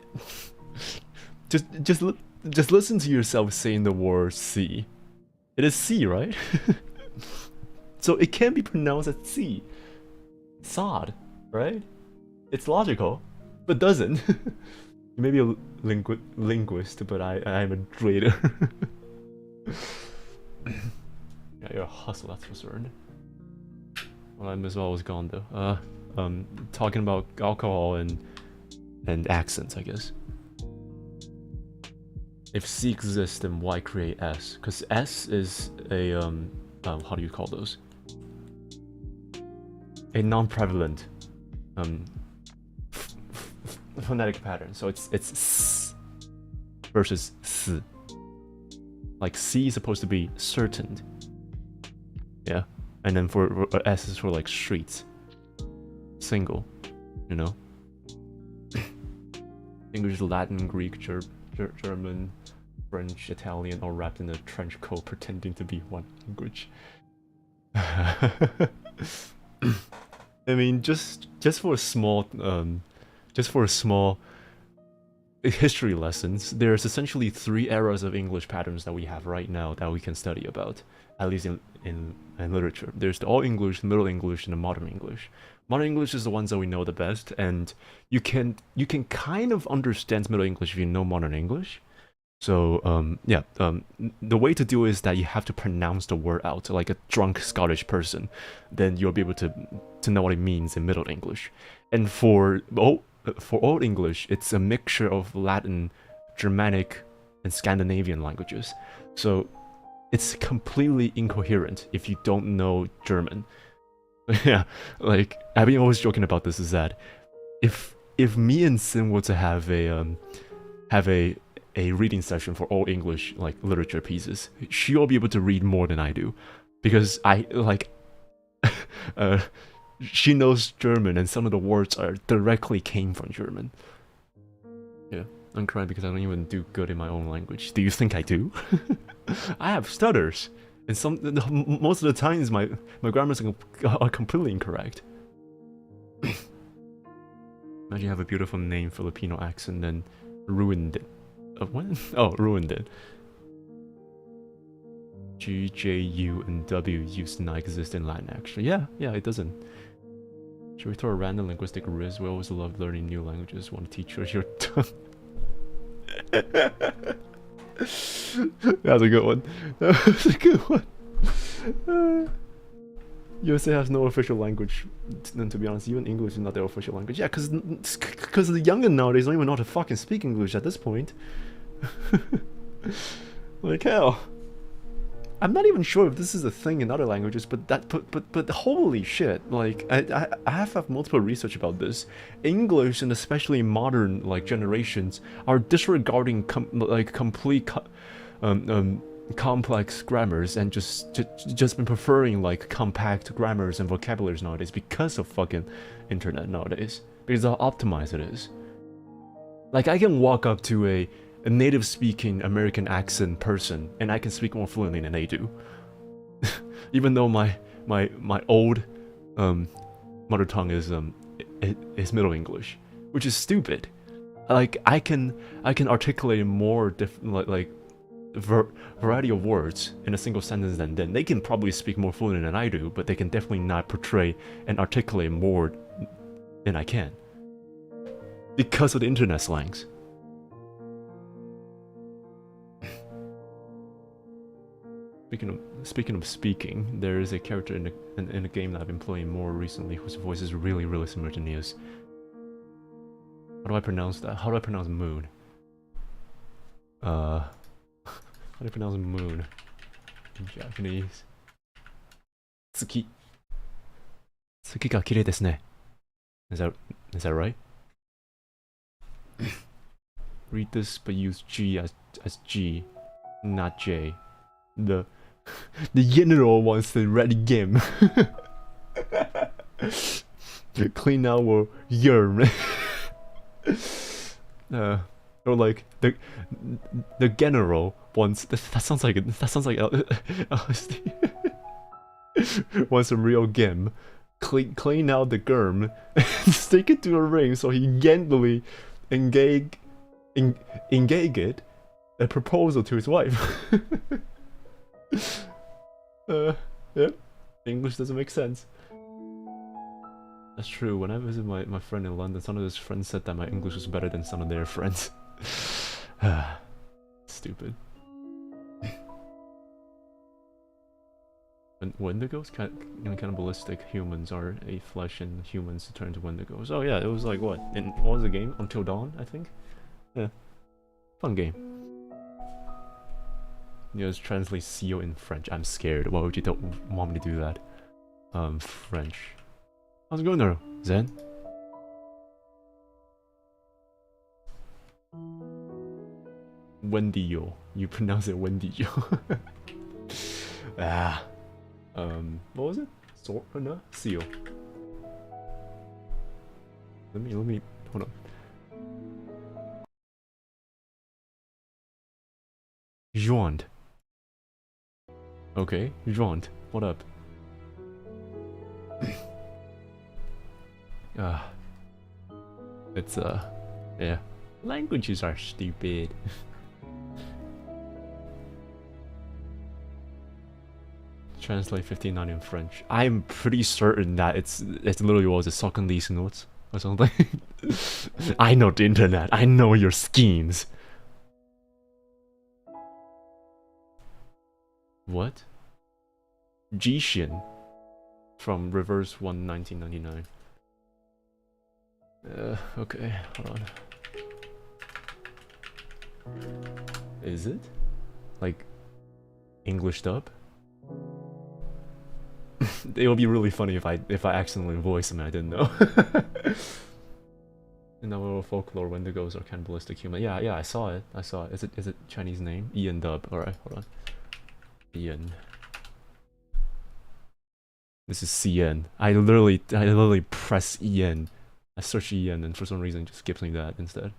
just listen to yourself saying the word C. It is C, right? So it can be pronounced as C. Sod, right? It's logical, but doesn't. You may be a linguist, but I'm a trader. Yeah, you're a hustle, that's for certain. Well, I as well was gone though. Talking about alcohol and accents, I guess. If C exists, then why create S? Because S is a how do you call those? A non-prevalent phonetic pattern. So it's S versus S. Like C is supposed to be certain. Yeah, and then for S is for like streets, single, you know. English, Latin, Greek, German, French, Italian, all wrapped in a trench coat, pretending to be one language. I mean, just for a small history lessons, there's essentially 3 eras of English patterns that we have right now that we can study about, at least in literature. There's the Old English, the Middle English, and the Modern English. Modern English is the ones that we know the best, and you can kind of understand Middle English if you know Modern English. So the way to do it is that you have to pronounce the word out like a drunk Scottish person. Then you'll be able to know what it means in Middle English. And for Old English, it's a mixture of Latin, Germanic, and Scandinavian languages. So it's completely incoherent if you don't know German. Yeah, like I've been always joking about this, is that if me and Sin were to have a reading session for all English like literature pieces, she'll be able to read more than I do, because I like she knows German and some of the words are directly came from German. Yeah, I'm crying because I don't even do good in my own language. Do you think I do? I have stutters, and most of the times my grammars are completely incorrect. Imagine you have a beautiful name, Filipino accent, then ruined it. What? Oh, ruined it. G, J, U, and W used to not exist in Latin, actually. Yeah, it doesn't. Should we throw a random linguistic riz? We always love learning new languages. Want to teach us your tongue? That's a good one. That's a good one. USA has no official language, and to be honest, even English is not their official language. Yeah, because the younger nowadays don't even know how to fucking speak English at this point. Like hell. I'm not even sure if this is a thing in other languages, but holy shit! Like I have multiple research about this. English, and especially modern like generations, are disregarding complete complex grammars and just been preferring like compact grammars and vocabularies nowadays because of fucking internet nowadays, because how optimized it is. Like I can walk up to a native speaking American accent person and I can speak more fluently than they do. Even though my old mother tongue is Middle English, which is stupid. Like I can articulate more different like variety of words in a single sentence than them. They can probably speak more fluently than I do, but they can definitely not portray and articulate more than I can because of the internet slangs. Speaking of speaking, there is a character in a game that I've been playing more recently whose voice is really similar to Nious. How do I pronounce that? How do I pronounce moon? How do I pronounce moon in Japanese? Tsuki. Tsuki ga kirei desu ne. Is that right? Read this but use G as G, not J. The general wants the red game. Clean our urn. Or like the general wants that sounds like wants a real game. Clean out the germ, stick it to a ring so he gently engage it a proposal to his wife. Yeah, English doesn't make sense. That's true. When I visited my friend in London, some of his friends said that my English was better than some of their friends. Stupid. And Wendigos? Cannibalistic humans are a flesh and humans turn to Wendigos. Oh yeah, it was like what? What was the game? Until Dawn, I think? Yeah. Fun game. Just translate seal in French. I'm scared. Why would you want me to do that? French. How's it going there, Zen? Wendigo. You pronounce it Wendigo. What was it? Sword? No? Seal. Let me hold on. Joined. Okay, joined. What up? It's yeah. Languages are stupid. Translate 59 in French. I'm pretty certain that it's literally was a second these notes or something. I know the internet. I know your schemes. What? Jishin from Reverse 1 1999. Okay, hold on. Is it? Like English dub? It would be really funny if I accidentally voiced him and I didn't know. In our folklore, Wendigos are cannibalistic human. Yeah, I saw it. Is it Chinese name? Ian dub. Alright, hold on. Ian. This is CN. I literally press EN. I search EN and for some reason it just gives me that instead.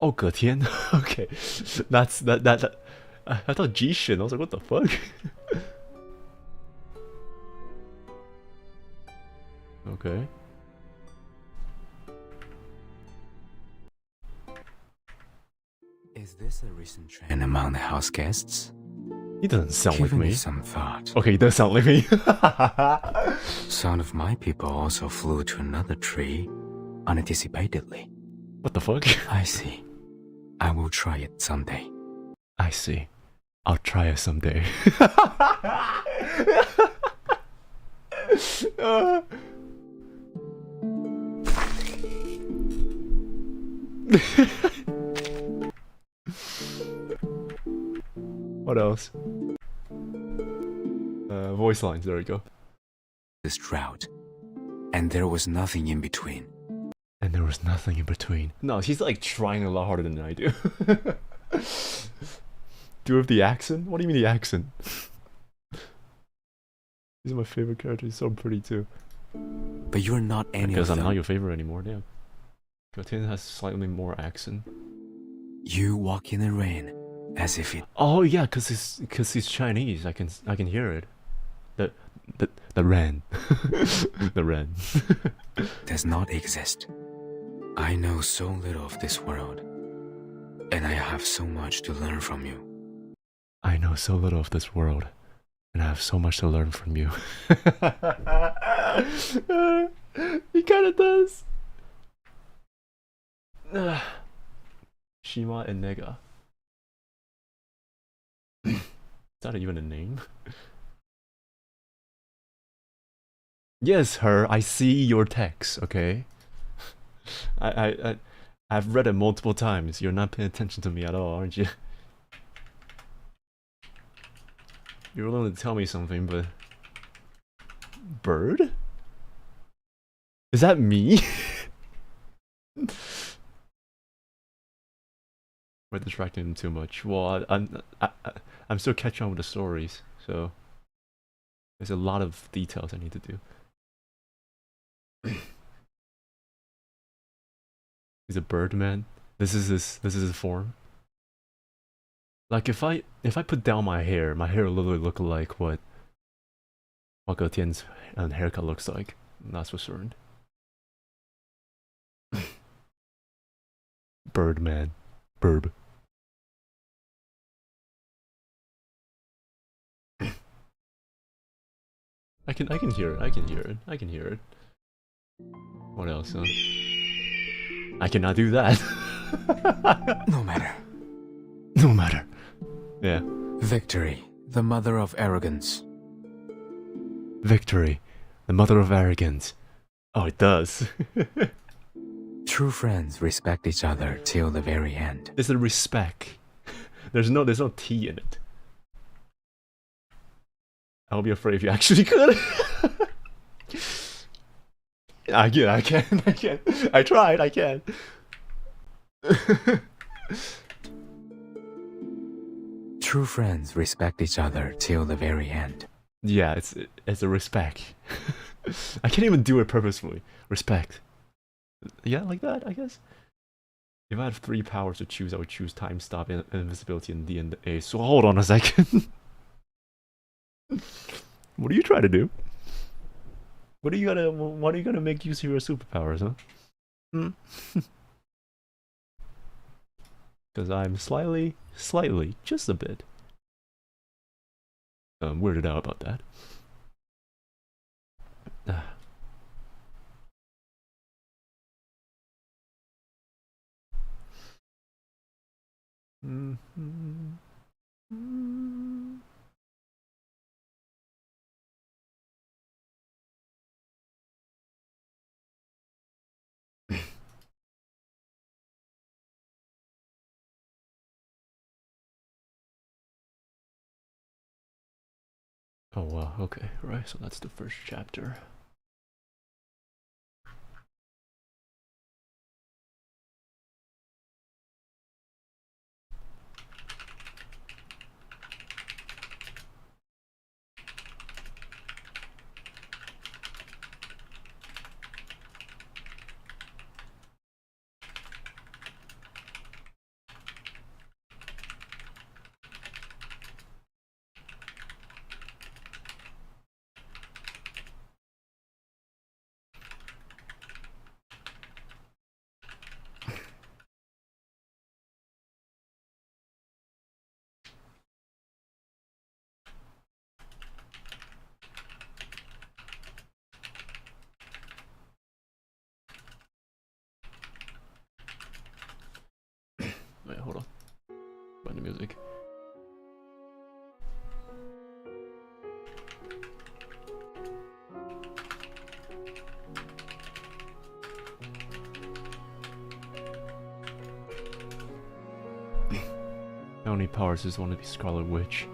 Oh, 隔天. Okay. That's that I thought G-Shin. I was like, what the fuck? Okay. Is this a recent trend among the house guests? He doesn't sound like me. Some thought. Okay, he does sound like me. Some of my people also flew to another tree unanticipatedly. What the fuck? I see. I will try it someday. I see. I'll try it someday. What else? Voice lines, there we go. This drought. And there was nothing in between. And there was nothing in between. No, he's like trying a lot harder than I do. Do you have the accent? What do you mean the accent? He's my favorite character, he's so pretty too. But you're not any of them. Because I'm not your favorite anymore, damn. Goten has slightly more accent. You walk in the rain, as if it... Oh yeah, cause he's Chinese, I can hear it. The rain. The rain. does not exist. I know so little of this world, and I have so much to learn from you. I know so little of this world, and I have so much to learn from you. He kinda does. Shima and Nega. Is that even a name? Yes, her. I see your text. Okay. I've read it multiple times. You're not paying attention to me at all, aren't you? You're willing to tell me something, but bird? Is that me? We're distracting him too much. Well, I'm still catching on with the stories, so there's a lot of details I need to do. He's a bird man. This is his form. Like if I put down my hair will literally look like what Getien's haircut looks like. That's for certain. Bird man. Burb. I can hear it. I can hear it. What else, huh? I cannot do that. No matter. No matter. Yeah. Victory, the mother of arrogance. Victory, the mother of arrogance. Oh, it does. True friends respect each other till the very end. It's a respect. There's no T in it. I'll be afraid if you actually could. I can. I tried, I can. True friends respect each other till the very end. Yeah, it's a respect. I can't even do it purposefully. Respect. Yeah, like that, I guess. If I had 3 powers to choose, I would choose time stop, invisibility, and D and A. So hold on a second. What are you trying to do? What are you gonna make use of your superpowers, huh? Because I'm slightly, just a bit weirded out about that. Oh wow, okay, right, so that's the first chapter. Wait, hold on. Find the music. How many powers does one to be Scarlet Witch?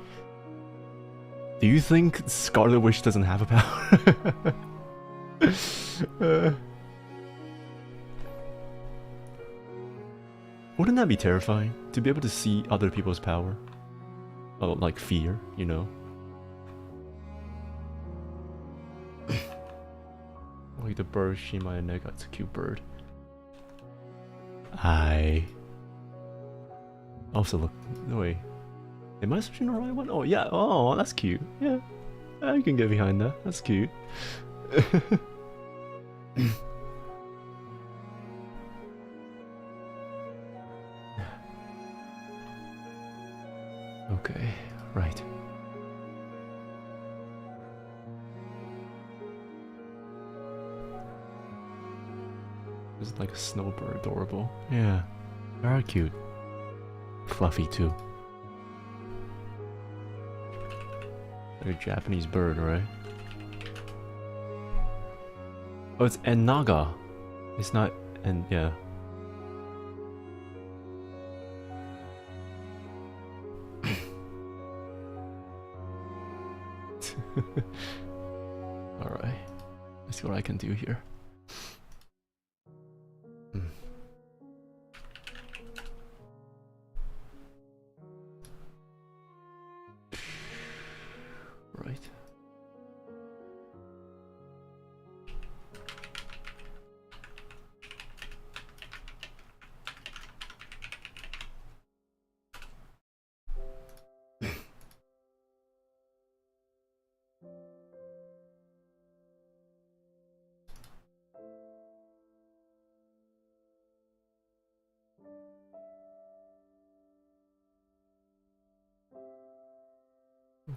Do you think Scarlet Witch doesn't have a power? Wouldn't that be terrifying? To be able to see other people's power? Oh, like fear, you know? Like the bird, Shima and Nega, it's a cute bird. I also look, no way. Am I searching the right one? Oh yeah, oh that's cute. Yeah, I can get behind that, that's cute. Okay, right. It's like a snowbird, adorable. Yeah, very cute. Fluffy too. Like a Japanese bird, right? Oh, it's Enaga. It's not, and yeah. Alright. Let's see what I can do here. Right.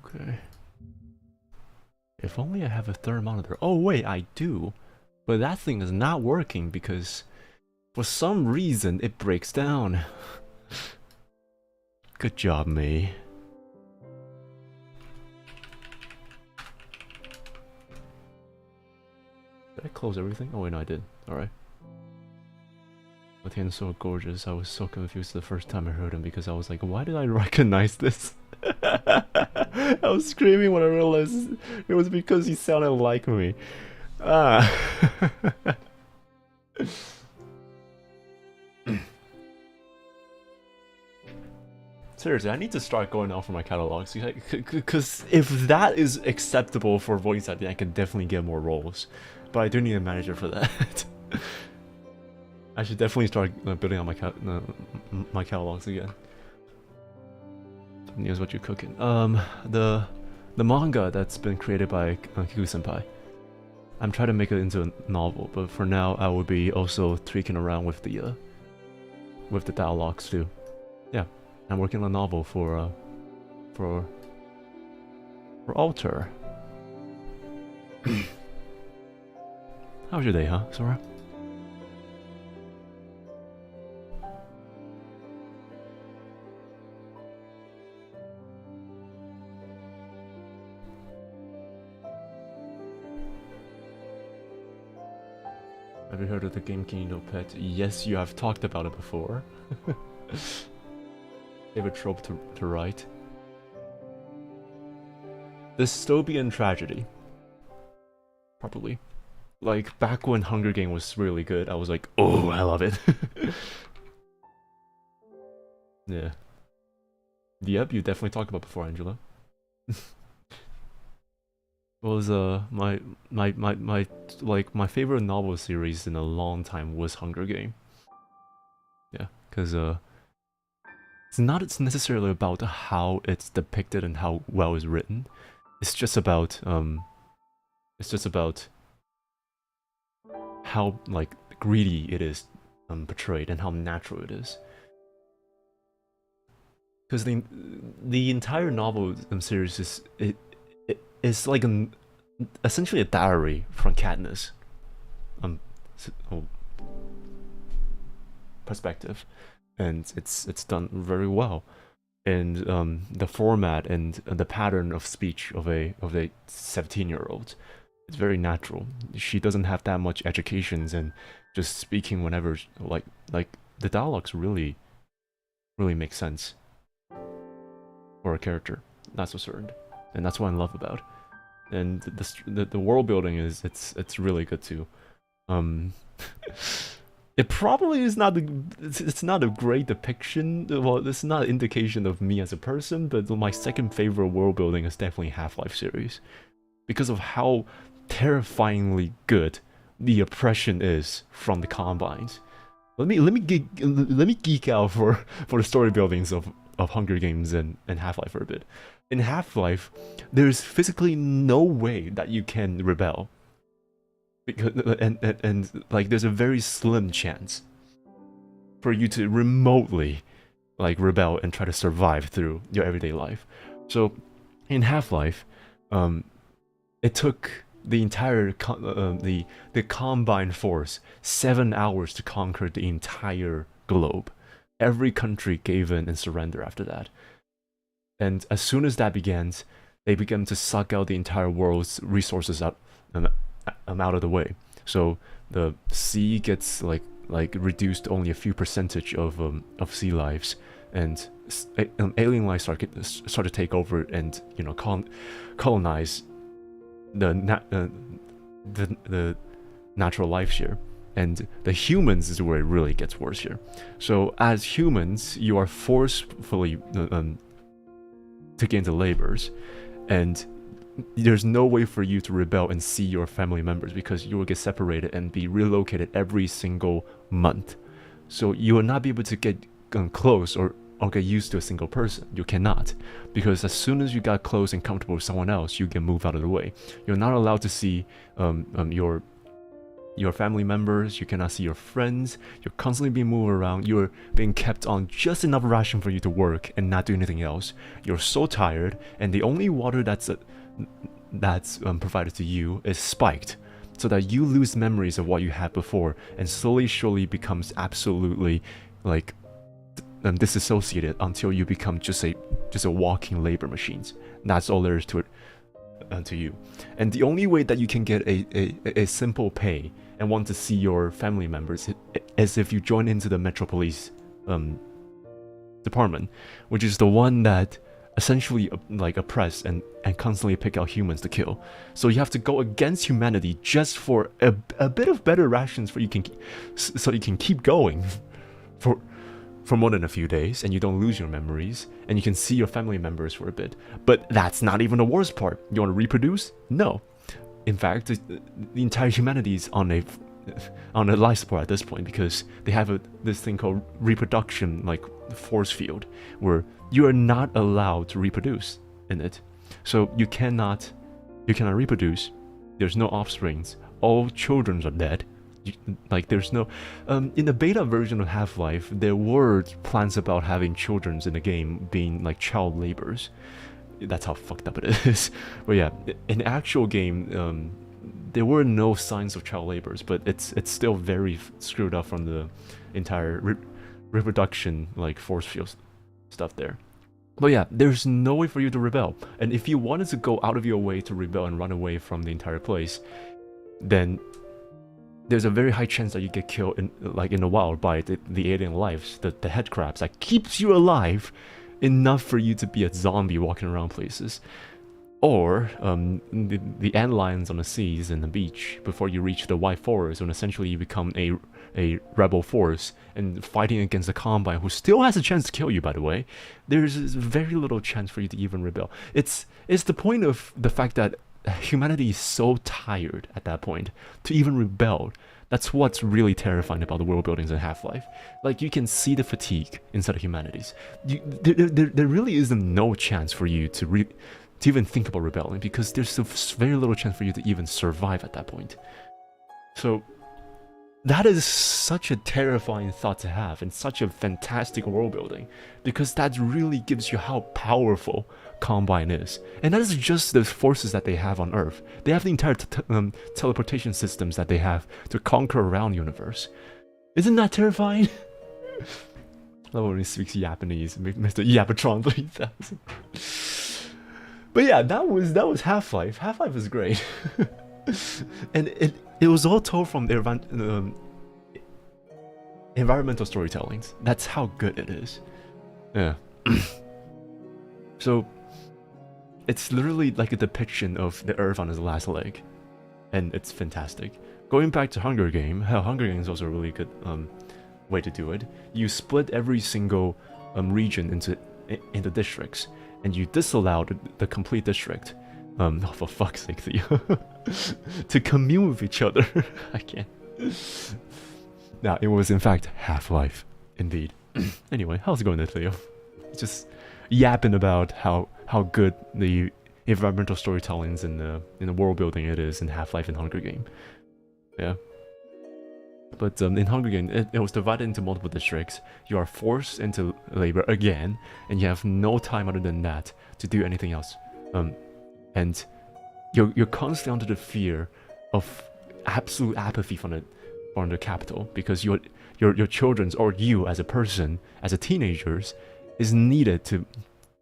Okay. If only I have a third monitor. Oh wait, I do. But that thing is not working because for some reason it breaks down. Good job, me. Did I close everything? Oh wait, no I did. Alright. But he's so gorgeous. I was so confused the first time I heard him because I was like, why did I recognize this? I was screaming when I realized it was because he sounded like me. Ah. Seriously, I need to start going out for my catalogs because if that is acceptable for voice acting, I can definitely get more roles. But I do need a manager for that. I should definitely start building on my catalogs again. Nious, what you cooking? The manga that's been created by Kiku-senpai. I'm trying to make it into a novel, but for now I will be also tweaking around with the dialogues too. Yeah, I'm working on a novel for ALTYR. How was your day, huh, Sora? Have you heard of the game Kingdom Pet? Yes, you have talked about it before. Favorite trope to write? dystopian tragedy. Probably. Like, back when Hunger Game was really good, I was like, oh, I love it. Yeah. Yep, you definitely talked about before, Angela. Was my favorite novel series in a long time was Hunger Game. Yeah, because it's not necessarily about how it's depicted and how well it's written. It's just about how like greedy it is portrayed and how natural it is. Because the entire novel series is like essentially a diary from Katniss perspective, and it's done very well. And the format and the pattern of speech of a 17-year-old, it's very natural. She doesn't have that much educations and just speaking whenever like the dialogues really make sense for a character. That's for certain, and that's what I love about. And the world building is it's really good too. It probably is not it's not a great depiction. Well, it's not an indication of me as a person, but my second favorite world building is definitely Half-Life series, because of how terrifyingly good the oppression is from the Combines. Let me geek out for the story buildings of Hunger Games and Half-Life for a bit. In Half-Life, there's physically no way that you can rebel. Because and like there's a very slim chance for you to remotely like rebel and try to survive through your everyday life. So in Half-Life, it took the entire the Combined force 7 hours to conquer the entire globe. Every country gave in and surrendered after that. And as soon as that begins, they began to suck out the entire world's resources out of the way. So the sea gets like reduced only a few percentage of sea lives, and alien life start to take over and colonize the natural life here. And the humans is where it really gets worse here. So as humans, you are forcefully taken into labors, and there's no way for you to rebel and see your family members, because you will get separated and be relocated every single month. So you will not be able to get close or get used to a single person. You cannot, because as soon as you got close and comfortable with someone else, you get moved out of the way. You're not allowed to see your family members. You cannot see your friends. You're constantly being moved around. You're being kept on just enough ration for you to work and not do anything else. You're so tired, and the only water that's provided to you is spiked, so that you lose memories of what you had before, and slowly, surely becomes absolutely like disassociated until you become just a walking labor machines. That's all there is to it, to you. And the only way that you can get a simple pay and want to see your family members is if you join into the Metro Police department, which is the one that essentially like oppress and constantly pick out humans to kill. So you have to go against humanity just for a bit of better rations so you can keep going for more than a few days, and you don't lose your memories, and you can see your family members for a bit. But that's not even the worst part. You want to reproduce? No. In fact, the entire humanity is on a life support at this point, because they have this thing called reproduction, like force field, where you are not allowed to reproduce in it. So you cannot reproduce. There's no offsprings. All children are dead. Like there's no in the beta version of Half-Life, there were plans about having children in the game being like child laborers. That's how fucked up it is. But yeah, in the actual game, there were no signs of child laborers, but it's still very screwed up from the entire reproduction like force field stuff there. But yeah, there's no way for you to rebel, and if you wanted to go out of your way to rebel and run away from the entire place, then there's a very high chance that you get killed in the wild by the alien lives, the head crabs that keeps you alive enough for you to be a zombie walking around places. Or the antlions on the seas and the beach before you reach the white forest, when essentially you become a rebel force and fighting against the Combine, who still has a chance to kill you, by the way. There's very little chance for you to even rebel. It's the point of the fact that humanity is so tired at that point to even rebel. That's what's really terrifying about the world buildings in Half-Life. Like, you can see the fatigue inside of humanities. There really isn't no chance for you to even think about rebelling, because there's so very little chance for you to even survive at that point. So that is such a terrifying thought to have, and such a fantastic world building, because that really gives you how powerful Combine is. And that is just the forces that they have on Earth. They have the entire teleportation systems that they have to conquer around the universe. Isn't that terrifying? I love when he speaks Japanese, Mr. Yapatron 3000. But yeah, that was Half-Life. Half-Life is great. And it was all told from environmental storytellings. That's how good it is. Yeah. So it's literally like a depiction of the Earth on its last leg, and it's fantastic. Going back to Hunger Games, Hunger Games is also a really good way to do it. You split every single region into districts, and you disallow the complete district. Oh, for fuck's sake, Theo. To commune with each other. I can't. Now, it was in fact Half-Life, indeed. Anyway, how's it going there, Theo? Just yapping about how good the environmental storytellings in the world building it is in Half-Life and Hunger Game. Yeah. But in Hunger Game, it was divided into multiple districts. You are forced into labor again, and you have no time other than that to do anything else. And you're constantly under the fear of absolute apathy from the capital, because your children's, or you as a person, as a teenagers, is needed to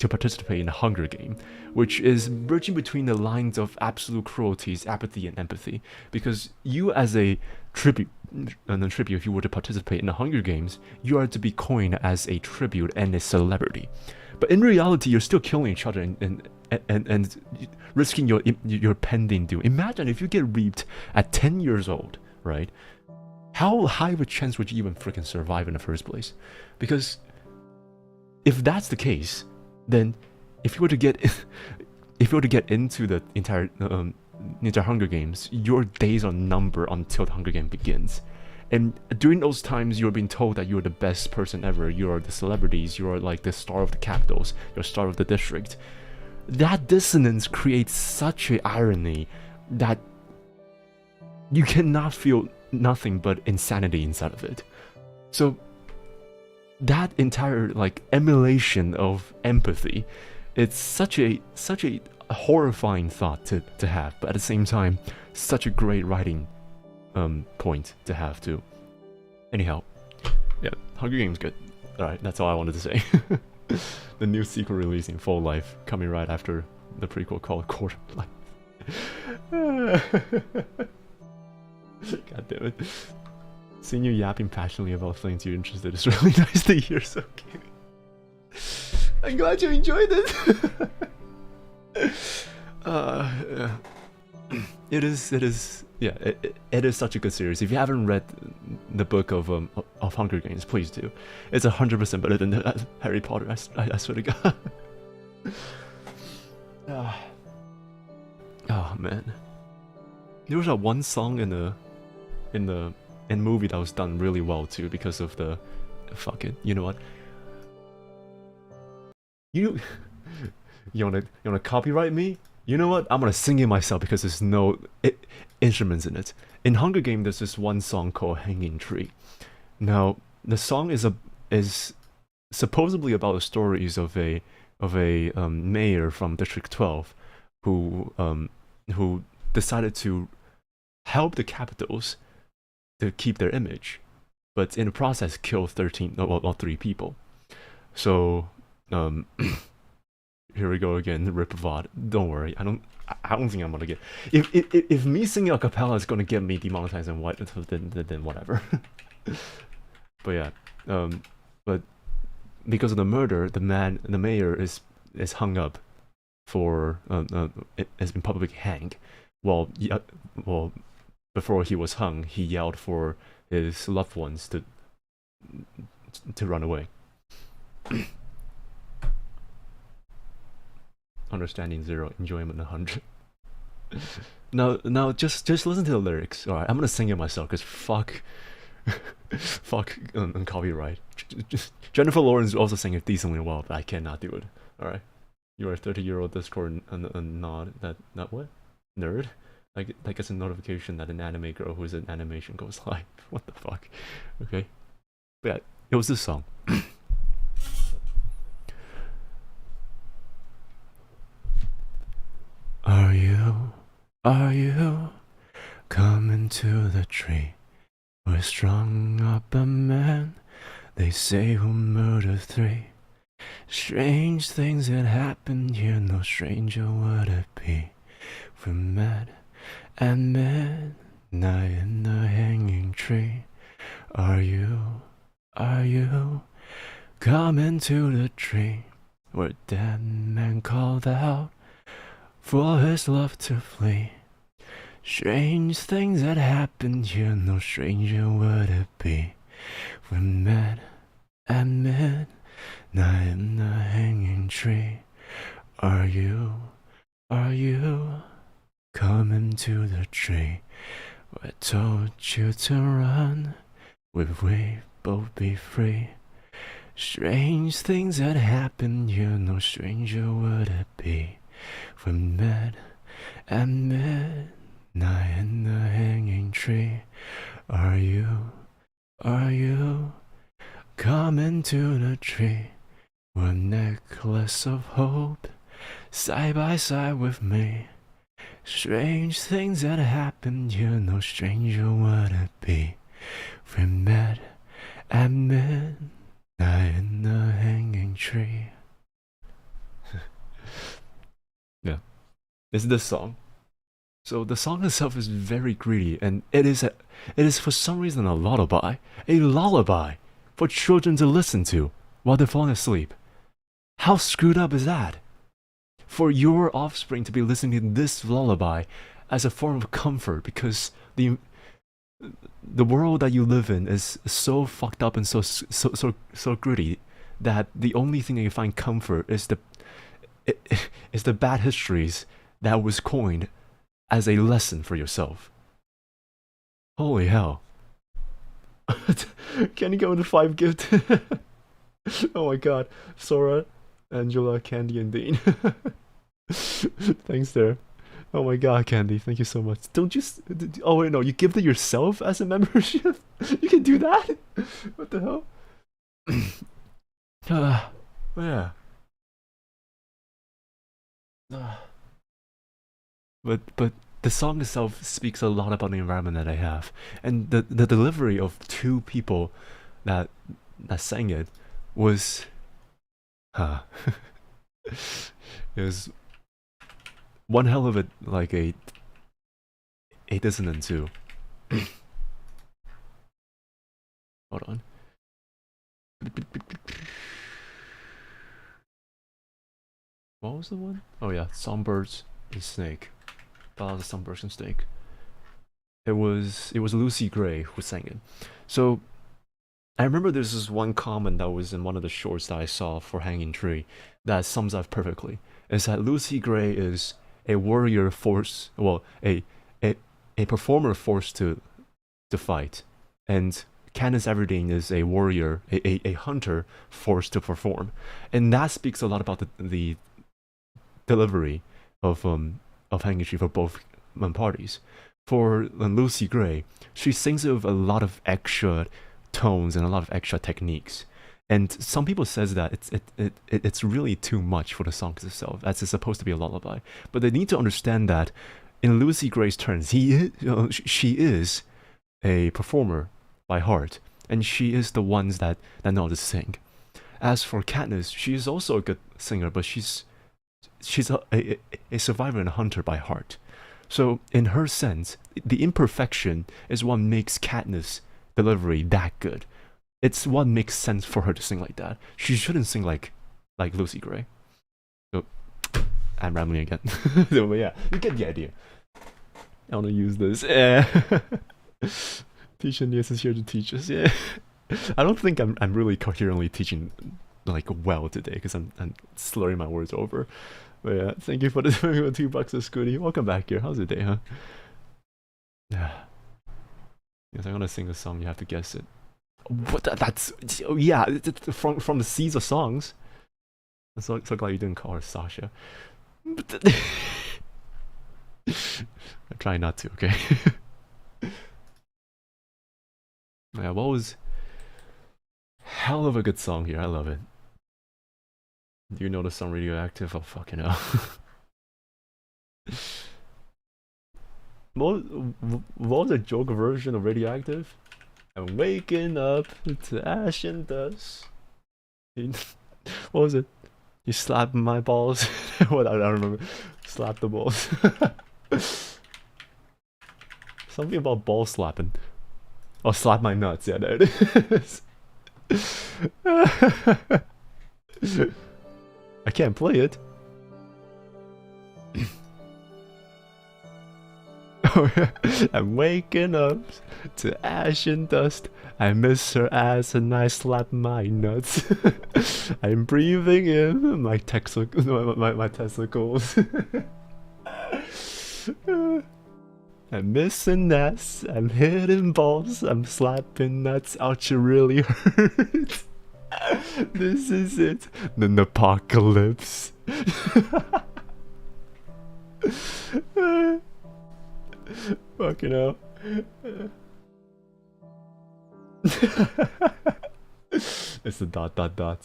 participate in the Hunger Game, which is bridging between the lines of absolute cruelties, apathy, and empathy. Because you, as a tribute, if you were to participate in the Hunger Games, you are to be coined as a tribute and a celebrity. But in reality, you're still killing each other and risking your pending doom. Imagine if you get reaped at 10 years old, right? How high of a chance would you even freaking survive in the first place? Because if that's the case, then if you were to get into the entire Hunger Games, your days are numbered until the Hunger Game begins. And during those times, you're being told that you're the best person ever. You are the celebrities. You are like the star of the capitals. You're star of the district. That dissonance creates such an irony that you cannot feel nothing but insanity inside of it. So that entire like emulation of empathy, it's such a horrifying thought to have, but at the same time, such a great writing point to have too. Anyhow, yeah, Hunger Games good. Alright, that's all I wanted to say. The new sequel release in full life, coming right after the prequel called Quarter Life. God damn it. Seeing you yapping passionately about things you're interested in is really nice to hear, so cute. I'm glad you enjoyed it. Yeah. It is such a good series. If you haven't read the book of Hunger Games, please do. It's 100% better than Harry Potter. I swear to God. Oh man, there was that one song in the movie that was done really well too, because of the fuck it. You know what? You wanna copyright me? You know what? I'm gonna sing it myself because there's no instruments in it. In Hunger Games, there's this one song called "Hanging Tree." Now, the song is supposedly about the stories of a mayor from District 12 who decided to help the capitals to keep their image, but in the process killed 3 people. So here we go again, rip VOD. Don't worry, I don't think I'm gonna get. If me singing a cappella is gonna get me demonetized and what, then whatever. But yeah, but because of the murder, the mayor is hung up for has been publicly hanged. Well, before he was hung, he yelled for his loved ones to run away. Understanding 0, enjoyment 100. Now, just listen to the lyrics. All right, I'm gonna sing it myself because fuck copyright. Jennifer Lawrence also sang it decently well, but I cannot do it. All right, you're a 30-year-old Discord and not what nerd. Like it's a notification that an anime girl who's in animation goes live. What the fuck? Okay, but yeah, it was this song. Are you coming to the tree? We're strung up a man, they say, who murdered 3. Strange things that happen here, no stranger would it be. We're mad at midnight in the hanging tree. Are you coming to the tree? Where that man called out for his love to flee. Strange things that happen here, no stranger would it be. We're met at midnight in the hanging tree. Are you coming to the tree? I told you to run, would we both be free? Strange things that happen here, no stranger would it be. We're met at midnight in the hanging tree. Are you coming to the tree? We're a necklace of hope, side by side with me. Strange things that happen here, no stranger would it be. We're met at midnight in the hanging tree. Yeah, it's this song. So the song itself is very greedy, and it is for some reason a lullaby for children to listen to while they're falling asleep. How screwed up is that? For your offspring to be listening to this lullaby as a form of comfort, because the world that you live in is so fucked up and so gritty that the only thing that you find comfort is the bad histories that was coined as a lesson for yourself. Holy hell. Can you go into 5 gift? Oh my god. Sora, Angela, Candy, and Dean. Thanks there. Oh my god, Candy, thank you so much. Don't you... Oh wait, no, you gifted yourself as a membership? You can do that? What the hell? Yeah. But the song itself speaks a lot about the environment that I have, and the delivery of 2 people that sang it was, it was one hell of it, like a dissonant too. Hold on. What was the one? Oh yeah, Songbirds and Snake. Ballad of Songbirds and Snake. It was Lucy Gray who sang it. So I remember there's this one comment that was in one of the shorts that I saw for Hanging Tree that sums up perfectly. It's that Lucy Gray is a warrior forced, well, a performer forced to fight, and Katniss Everdeen is a warrior, a hunter forced to perform, and that speaks a lot about the delivery of Hanging Tree for both parties. For Lucy Gray, she sings with a lot of extra tones and a lot of extra techniques, and some people says that it's really too much for the song itself, as it's supposed to be a lullaby. But they need to understand that in Lucy Gray's terms, she is a performer by heart, and she is the ones that know how to sing. As for Katniss, she is also a good singer, but she's a survivor and a hunter by heart. So in her sense, the imperfection is what makes Katniss' delivery that good. It's what makes sense for her to sing like that. She shouldn't sing like Lucy Gray. So I'm rambling again. But yeah, you get the idea. I want to use this. Yeah. Teacher Nious is here to teach us. Yeah. I don't think I'm really coherently teaching like well today because I'm slurring my words over. But yeah, thank you for the $2 of Scooty. Welcome back here. How's your day, huh? Yeah. Yes, I'm gonna sing a song. You have to guess it. What? That's oh, yeah. It's from the seas of songs. I'm so glad you didn't call her Sasha. But I'm trying not to. Okay. Yeah. What was? Hell of a good song here. I love it. Do you know the song Radioactive? Oh fucking hell. What was a joke version of Radioactive? I'm waking up to ash and dust. What was it? You slap my balls? What? I don't remember. Slap the balls. Something about ball slapping. Oh, slap my nuts. Yeah, there it is. I can't play it. Oh, yeah. I'm waking up to ash and dust. I miss her ass and I slap my nuts. I'm breathing in my my testicles. I'm missing ass, I'm hitting balls, I'm slapping nuts, ouch, it really hurts. This is it, the apocalypse. Fucking hell. It's the ...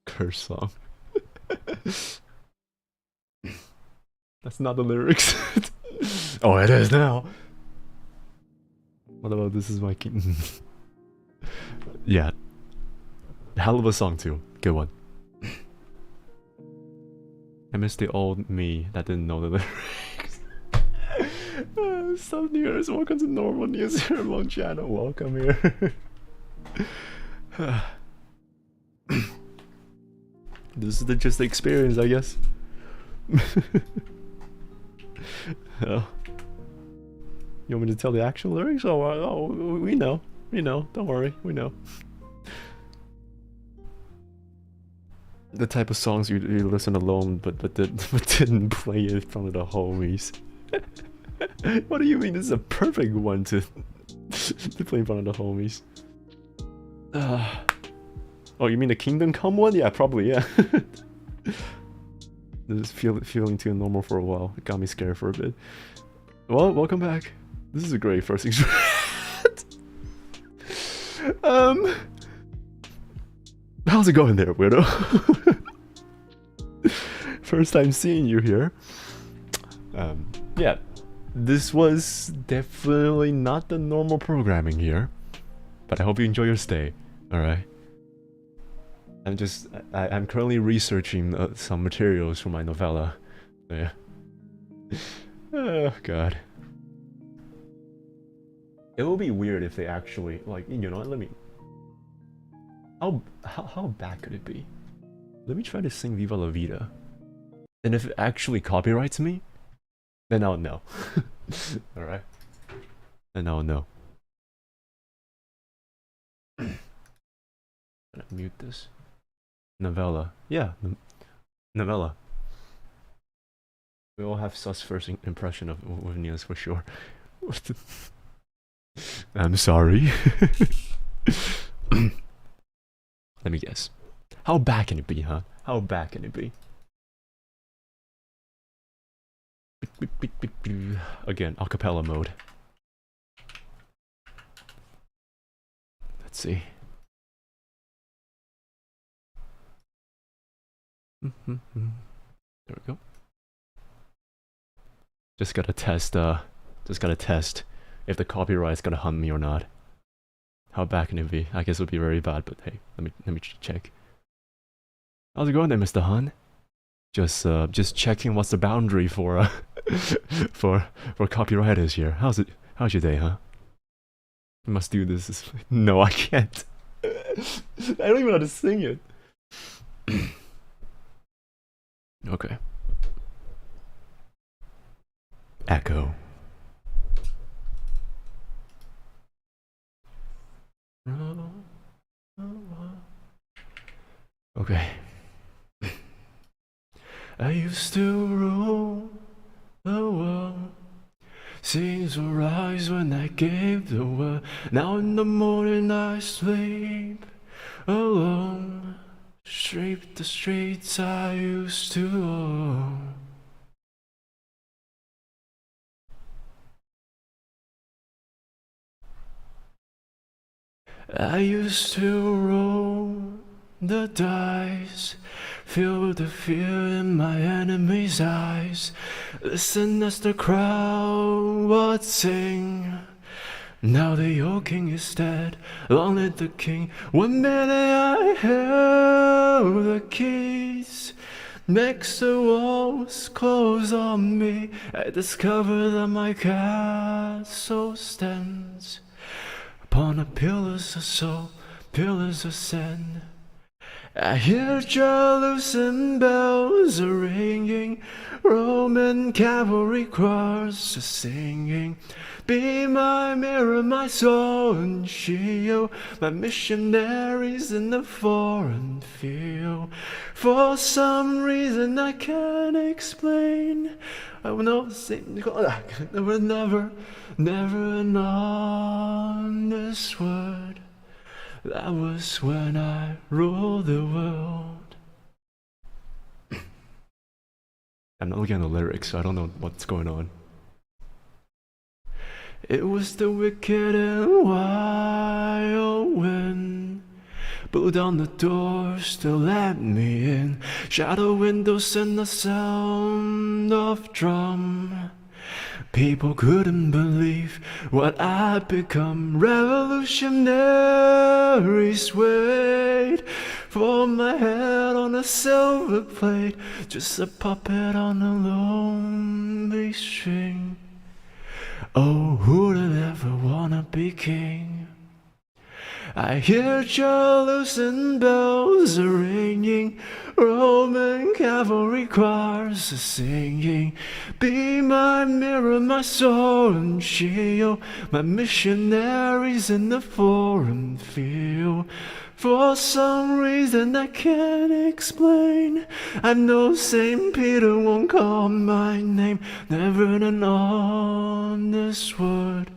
curse song. That's not the lyrics. Oh, it is now. What about This Is My King? Yeah. Hell of a song too. Good one. I miss the old me that didn't know the lyrics. Some Nious, welcome to normal Nious Heiramond channel. Welcome here. This is just the experience, I guess. Oh. You want me to tell the actual lyrics? Oh, we know. We know. Don't worry. We know. The type of songs you listen alone, but didn't play it in front of the homies. What do you mean? This is a perfect one to play in front of the homies. Oh, you mean the Kingdom Come one? Yeah, probably. Yeah. This is feeling too normal for a while. It got me scared for a bit. Well, welcome back. This is a great first experience. How's it going there, weirdo? First time seeing you here. Yeah, this was definitely not the normal programming here, but I hope you enjoy your stay. All right. I'm currently researching some materials for my novella. Yeah. Oh god. It will be weird if they actually, like, you know, let me... How bad could it be? Let me try to sing Viva La Vida. And if it actually copyrights me, then I'll know. Alright? Then I'll know. I'm gonna mute this. Novella. Yeah, Novella. We all have sus first impression of Nious for sure. I'm sorry. Let me guess. How bad can it be, huh? How bad can it be? Again, acapella mode. Let's see. There we go. Just gotta test if the copyright's gonna hunt me or not. How bad can it be? I guess it would be very bad, but hey, let me check. How's it going there, Mr. Han? Just checking what's the boundary for for copyright is here. How's your day, huh? I must do this. No, I can't. I don't even know how to sing it. Okay. Echo. Okay. I used to rule the world. Seems to rise when I gave the word. Now in the morning I sleep alone. Street the streets I used to own. I used to roll the dice, feel the fear in my enemy's eyes. Listen as the crowd would sing. Now the old king is dead, long live the king. One minute I held the keys, next the walls close on me. I discover that my castle stands upon the pillars of soul, pillars of sand. I hear Jerusalem bells are ringing, Roman cavalry choirs are singing. Be my mirror, my soul and shield, my missionaries in the foreign field. For some reason I can't explain, I will not sing, never an honest word. That was when I ruled the world. I'm not looking at the lyrics, so I don't know what's going on. It was the wicked and wild wind blew down the doors to let me in. Shadow windows and the sound of drum. People couldn't believe what I'd become. Revolutionaries wait for my head on a silver plate, just a puppet on a lonely string. Oh, who'd ever wanna be king? I hear Jerusalem bells are ringing, Roman cavalry choirs are singing. Be my mirror, my sword and shield, my missionaries in the foreign field. For some reason I can't explain, I know St. Peter won't call my name. Never an honest word.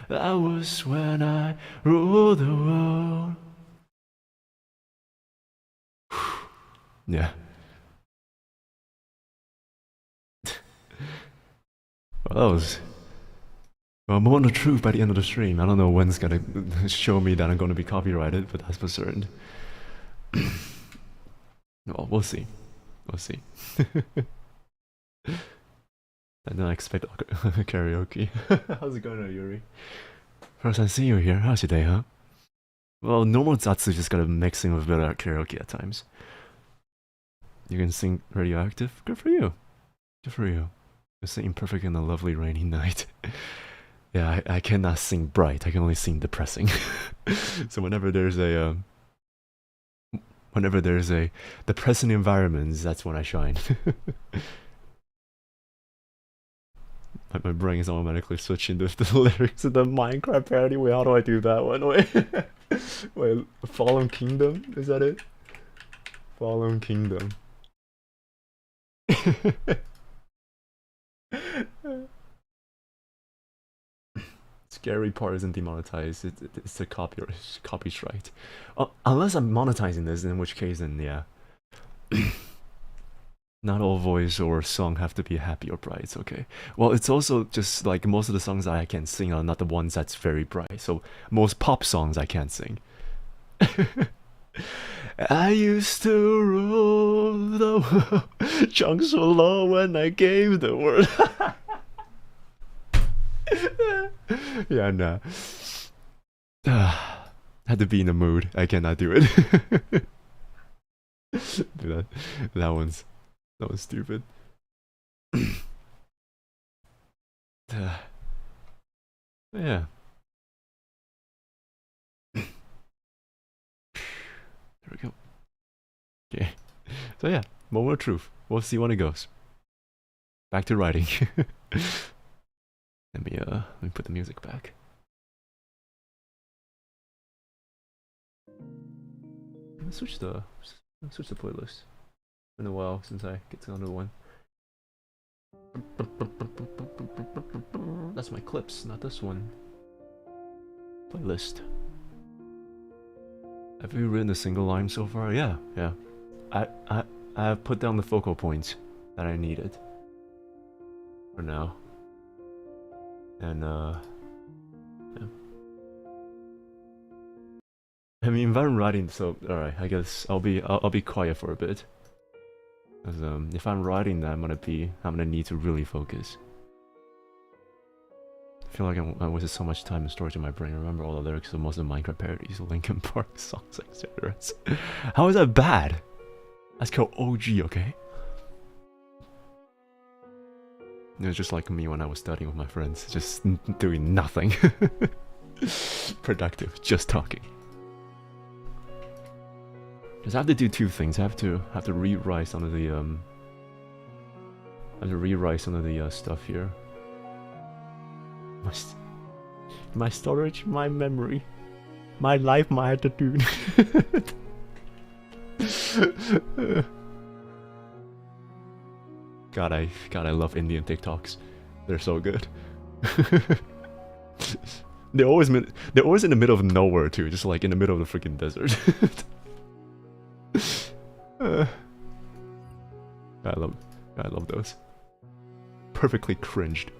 That was when I ruled the world. Yeah. Well, that was a moment of truth by the end of the stream. I don't know when's gonna show me that I'm gonna be copyrighted, but that's for certain. Well, we'll see. We'll see. I didn't expect karaoke. How's it going, Yuri? First time seeing you here. How's your day, huh? Well, normal Zatsu just got a mixing with a bit of karaoke at times. You can sing Radioactive? Good for you. Good for you. You're singing perfect in a lovely rainy night. Yeah, I cannot sing bright. I can only sing depressing. So whenever there's a depressing environment, that's when I shine. My brain is automatically switching to the lyrics of the Minecraft parody. Wait, how do I do that one? Wait, Fallen Kingdom? Is that it? Fallen Kingdom. Scary part isn't demonetized. It's a copy strike. Unless I'm monetizing this, in which case, then yeah. Not all voice or song have to be happy or bright. It's okay. Well, it's also just like most of the songs that I can sing are not the ones that's very bright. So most pop songs I can't sing. I used to rule the world. Chunks were low when I gave the word. Yeah, nah. Had to be in the mood. I cannot do it. Dude, that was stupid. Yeah. There we go. Okay. So yeah, Moment of truth. We'll see when it goes. Back to writing. Let me put the music back. Let's switch the playlist. It's been a while since I get to another one. That's my clips, not this one. Playlist. Have you written a single line so far? Yeah. I have put down the focal points that I needed for now. And yeah. I mean, if I'm writing, so alright, I guess I'll be quiet for a bit. Cause if I'm writing that, I'm gonna need to really focus. I feel like I wasted so much time and storage in my brain. I remember all the lyrics of most of the Minecraft parodies, Linkin Park songs, etc. How is that bad? That's called OG, okay? It was just like me when I was studying with my friends, just doing nothing. Productive, just talking. Because I have to do two things. I have to rewrite some of the stuff here. My storage, my memory, my life, my attitude. God, I love Indian TikToks. They're so good. they're always in the middle of nowhere too, just like in the middle of the freaking desert. I love those. Perfectly cringed.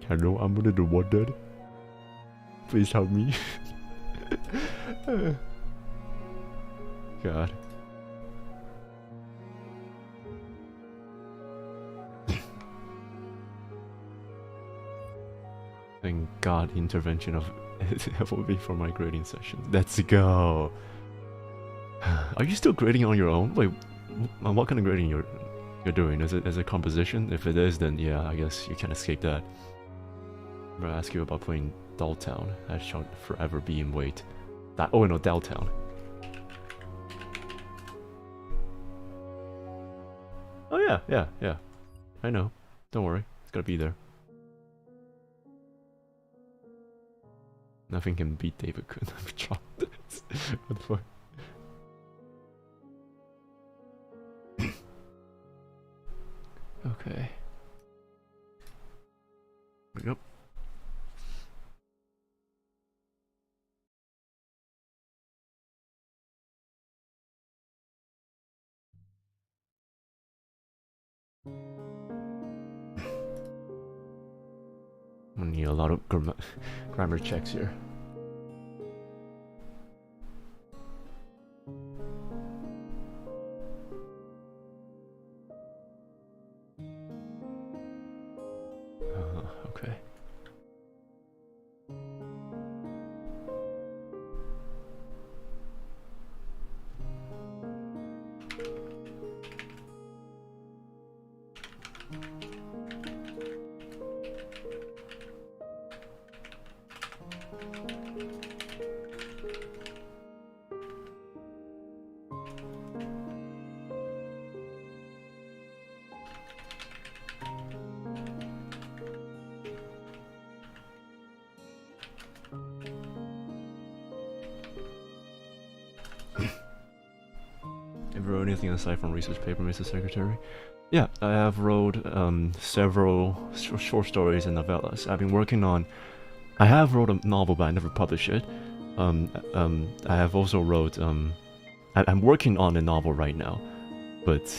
Hello, I'm under the water. Please help me. God. Thank God, intervention of FOV for my grading session. Let's go. Are you still grading on your own? Wait, what kind of grading you're doing? Is it as a composition? If it is, then yeah, I guess you can't escape that. I'm gonna ask you about playing Dolltown. That shall forever be in wait. Oh no, Dolltown. Oh yeah. I know. Don't worry, it's gotta be there. Nothing can beat David Kuhn. I've dropped this. What the fuck? Okay. There we go. I'm gonna need a lot of grammar checks here. Okay. Wrote anything aside from research paper, Mr. Secretary? Yeah, I have wrote several short stories and novellas. I've been working on. I have wrote a novel, but I never published it. I have also wrote. I'm working on a novel right now, but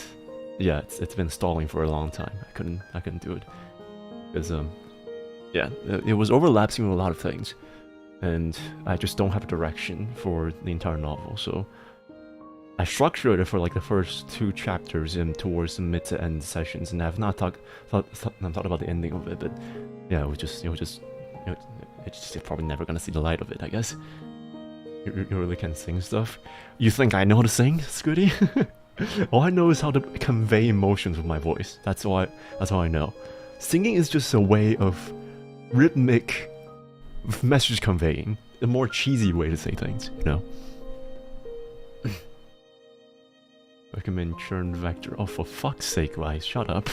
yeah, it's been stalling for a long time. I couldn't do it because yeah, it was overlapping with a lot of things, and I just don't have a direction for the entire novel. So I structured it for like the first 2 chapters and towards the mid to end sessions, and I've not thought about the ending of it. But yeah, it's probably never gonna see the light of it, I guess. You really can sing stuff. You think I know how to sing, Scooty? All I know is how to convey emotions with my voice. That's all I know. Singing is just a way of rhythmic message conveying. a more cheesy way to say things, you know. Recommend churn vector. Oh, for fuck's sake, guys, shut up.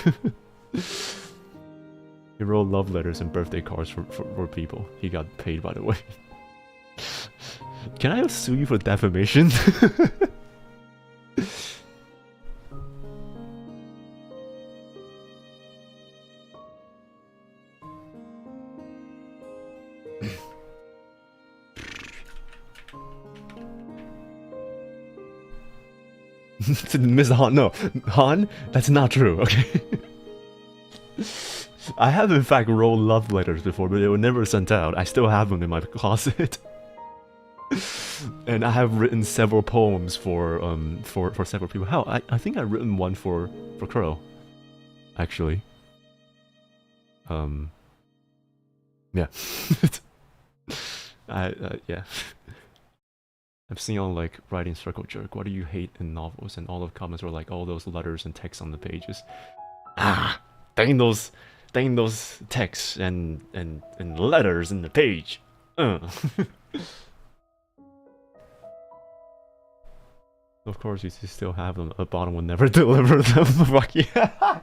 He wrote love letters and birthday cards for people. He got paid, by the way. Can I sue you for defamation? Mr. Han, no. Han, that's not true, okay? I have in fact wrote love letters before, but they were never sent out. I still have them in my closet. And I have written several poems for several people. Hell, I think I've written one for Crow, actually. Yeah. Yeah. I've seen on like writing circle jerk. What do you hate in novels? And all the comments were like all those letters and texts on the pages. Ah, dang those texts and letters in the page. Of course, you still have them. A bottom will never deliver them. Fuck yeah.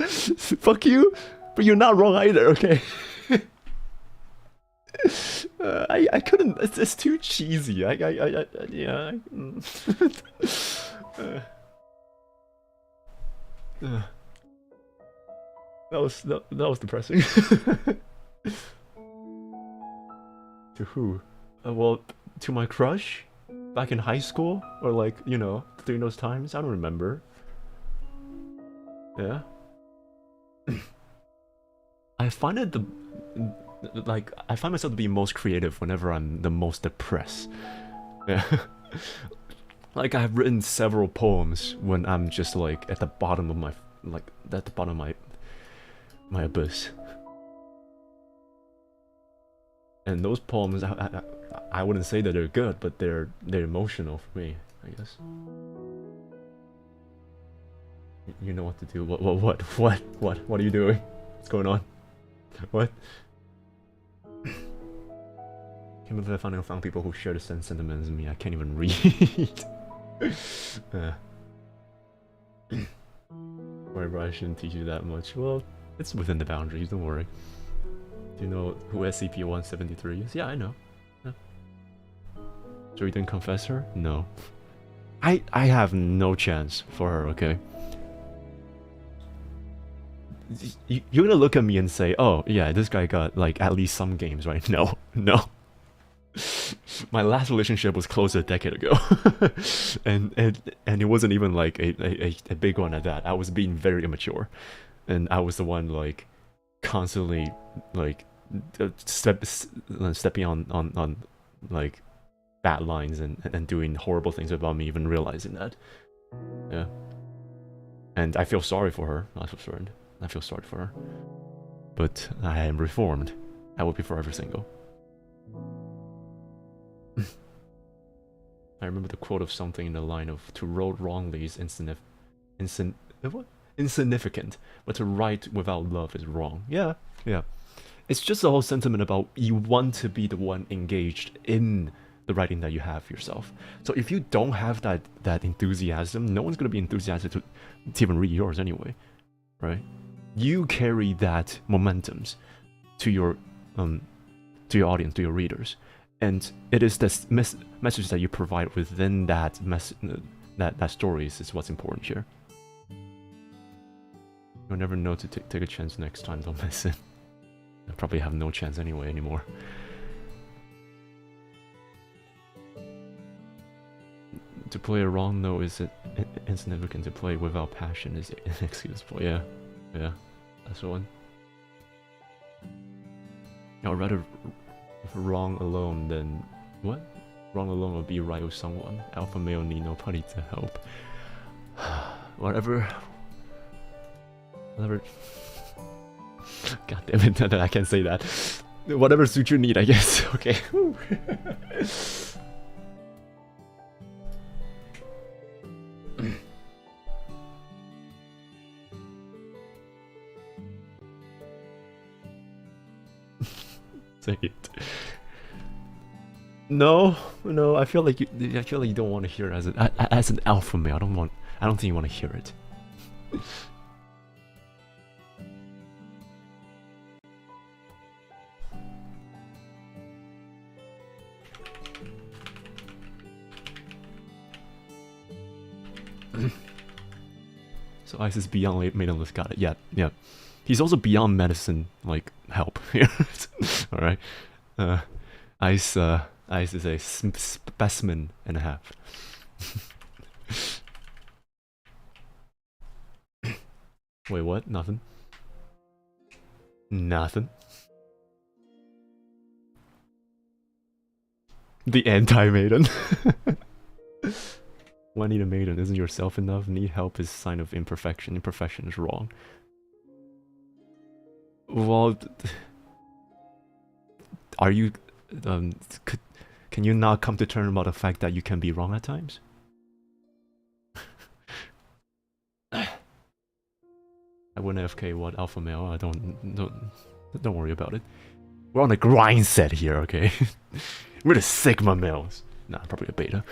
Fuck you, but you're not wrong either. Okay. I couldn't. It's too cheesy. Yeah. That was depressing. To who? Well, to my crush back in high school, or like, you know, during those times. I don't remember. Yeah. I find it I find myself to be most creative whenever I'm the most depressed. Yeah. Like I've written several poems when I'm just like at the bottom of my my abyss. And those poems, I wouldn't say that they're good, but they're emotional for me, I guess. You know what to do. What are you doing? What's going on? What? Can't believe I finally found people who share the same sentiments as me. I can't even read. Whatever, I shouldn't teach you that much. Well, it's within the boundaries, don't worry. Do you know who SCP-173 is? Yeah, I know. Yeah. So you didn't confess her? No. I have no chance for her, okay? You're gonna look at me and say, oh, yeah, this guy got, like, at least some games, right? No. No. My last relationship was close to a decade ago. and it wasn't even, like, a big one at that. I was being very immature. And I was the one, like, constantly, like, stepping on like, bad lines and doing horrible things without me even realizing that. Yeah. And I feel sorry for her. I feel sorry for her. But I am reformed. I will be forever single. I remember the quote of something in the line of, to write wrongly is insignificant, but to write without love is wrong. Yeah, yeah. It's just the whole sentiment about you want to be the one engaged in the writing that you have yourself. So if you don't have that enthusiasm, no one's gonna be enthusiastic to even read yours anyway, right? You carry that momentums to your audience, to your readers, and it is this message that you provide within that that stories is what's important here. You'll never know to take a chance next time. Don't mess it. I probably have no chance anyway anymore. To play a wrong note is insignificant. To play without passion is inexcusable. Yeah, yeah, that's the one. I'd rather wrong alone than what? Wrong alone would be right with someone. Alpha male need nobody to help. Whatever. God damn it! I can't say that. Whatever suit your need, I guess. Okay. Say it. No, no. I feel like you don't want to hear it as an alpha male. I don't think you want to hear it. So Ice is beyond maidenless. Got it. Yeah, yeah. He's also beyond medicine, like help here. All right. Ice is a specimen and a half. Wait, what? Nothing. Nothing. The anti-maiden. Why need a maiden? Isn't yourself enough? Need help is sign of imperfection. Imperfection is wrong. Well, are you... can you not come to terms about the fact that you can be wrong at times? I wouldn't FK what alpha male. Don't worry about it. We're on a grind set here, okay? We're the sigma males. Nah, probably a beta.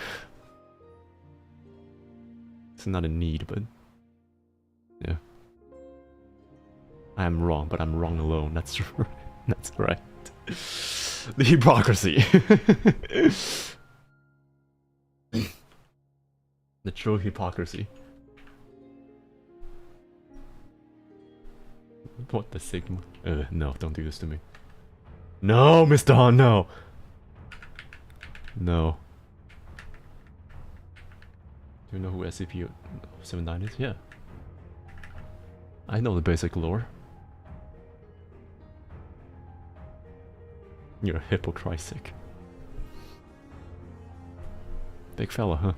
It's not a need, but yeah. I am wrong, but I'm wrong alone. That's that's right. The hypocrisy. The true hypocrisy. What the sigma? No, don't do this to me. No, Mr. Han, no. No. Do you know who SCP-79 is? Yeah. I know the basic lore. You're hypocrisic. Big fella, huh?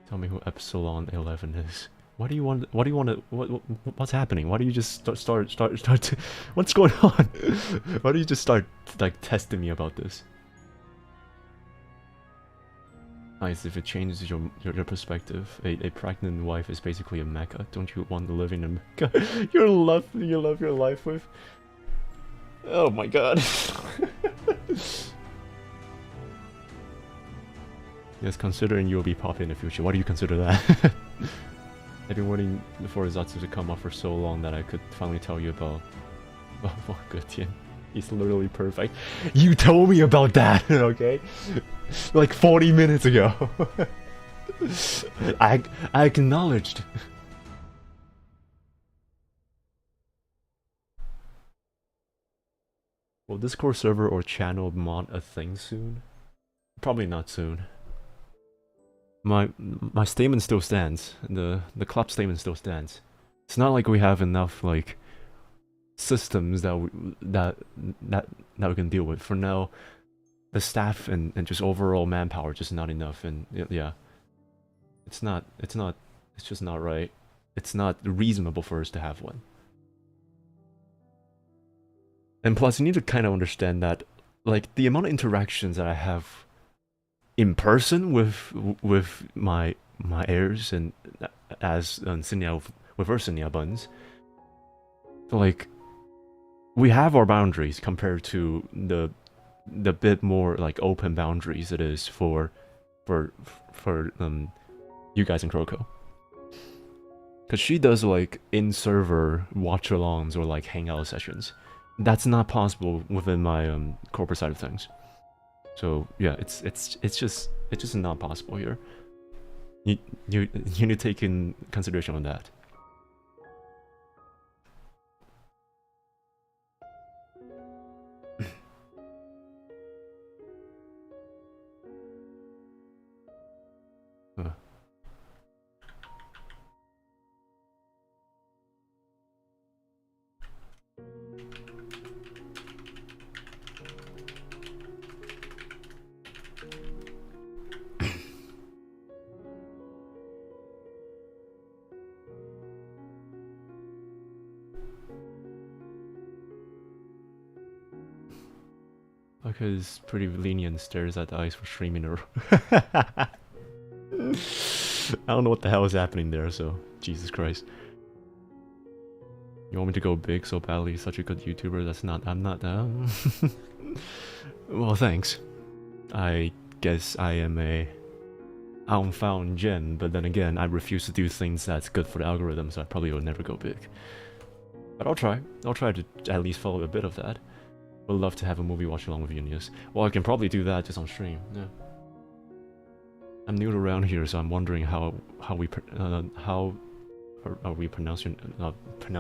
Tell me who Epsilon 11 is. Why do you want? What do you want to? What's happening? Why do you just start to, what's going on? Why do you just start like testing me about this? Nice, if it changes your perspective, a pregnant wife is basically a mecha. Don't you want to live in a mecha? you love your life with? Oh my god. Yes, considering you'll be popping in the future. Why do you consider that? I've been waiting for Zatsu to come up for so long that I could finally tell you about... Oh, good, Tian. He's literally perfect. You told me about that, okay? Like 40 minutes ago. I acknowledged. Will Discord server or channel mod a thing soon? Probably not soon. My statement still stands. The club statement still stands. It's not like we have enough like systems that we can deal with. For now, the staff and just overall manpower just not enough. And yeah, it's just not right. It's not reasonable for us to have one. And plus, you need to kind of understand that, like, the amount of interactions that I have in person with my heirs and as Cinnia with her Cinnia buns, like, we have our boundaries compared to the bit more like open boundaries it is for you guys in Kroko. Cause she does like in-server watch-alongs or like hangout sessions. That's not possible within my corporate side of things. So yeah, it's just not possible here. You need to take in consideration on that. Because pretty lenient stares at the ice for streaming her. I don't know what the hell is happening there, so Jesus Christ. You want me to go big so badly? Such a good YouTuber. That's not. I'm not. Well, thanks. I guess I am a unfound gem, but then again, I refuse to do things that's good for the algorithm, so I probably will never go big. But I'll try. I'll try to at least follow a bit of that. Would love to have a movie watch along with you, Nious. Well, I can probably do that just on stream. Yeah. I'm new to around here, so I'm wondering how we pronounce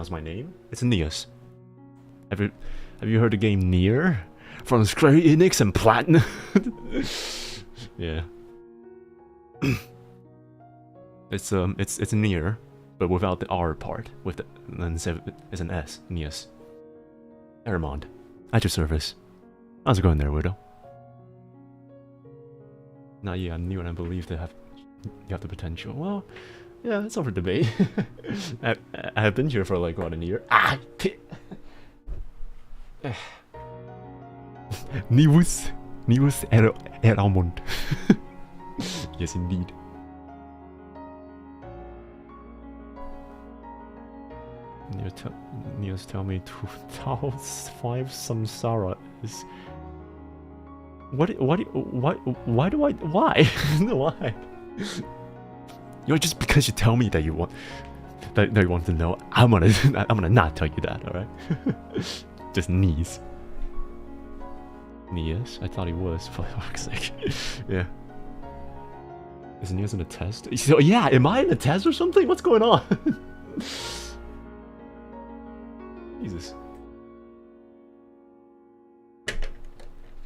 my name? It's Nious. Have you heard the game Nier from Square Enix and Platinum? Yeah. It's Nier, but without the R part. With the then it's an S. Nious. Heiramond. At your service. How's it going there, Widow? Nah, yeah, I knew and I believe you have the potential. Well, yeah, it's up for debate. I have been here for like, what, a year? Ah! Nious Heiramond. Yes, indeed. Nious, tell me 2005 Samsara is... Why? Why? You're just because you tell me that you want to know, I'm gonna not tell you that, alright? Just Nious. Nious? I thought he was, for fuck's sake. Yeah. Is Nious in a test? So, yeah, am I in a test or something? What's going on? Jesus.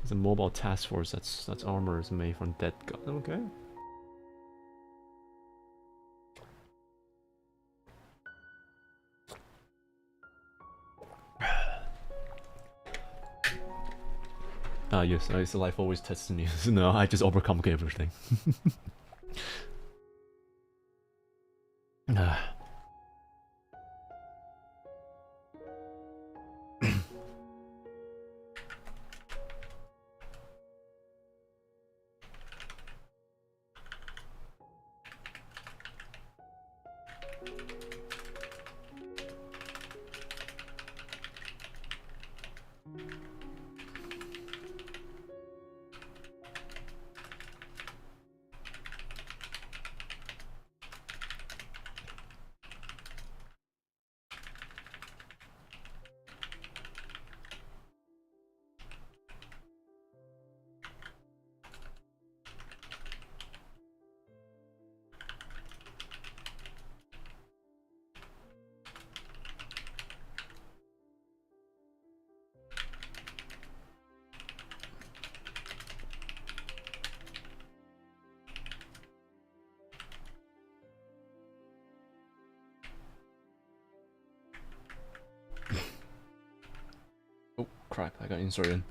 It's a mobile task force that's armor is made from dead god. Okay. Ah, yes, so life always tests me. No, I just overcomplicate everything. Oh crap, I got inserted.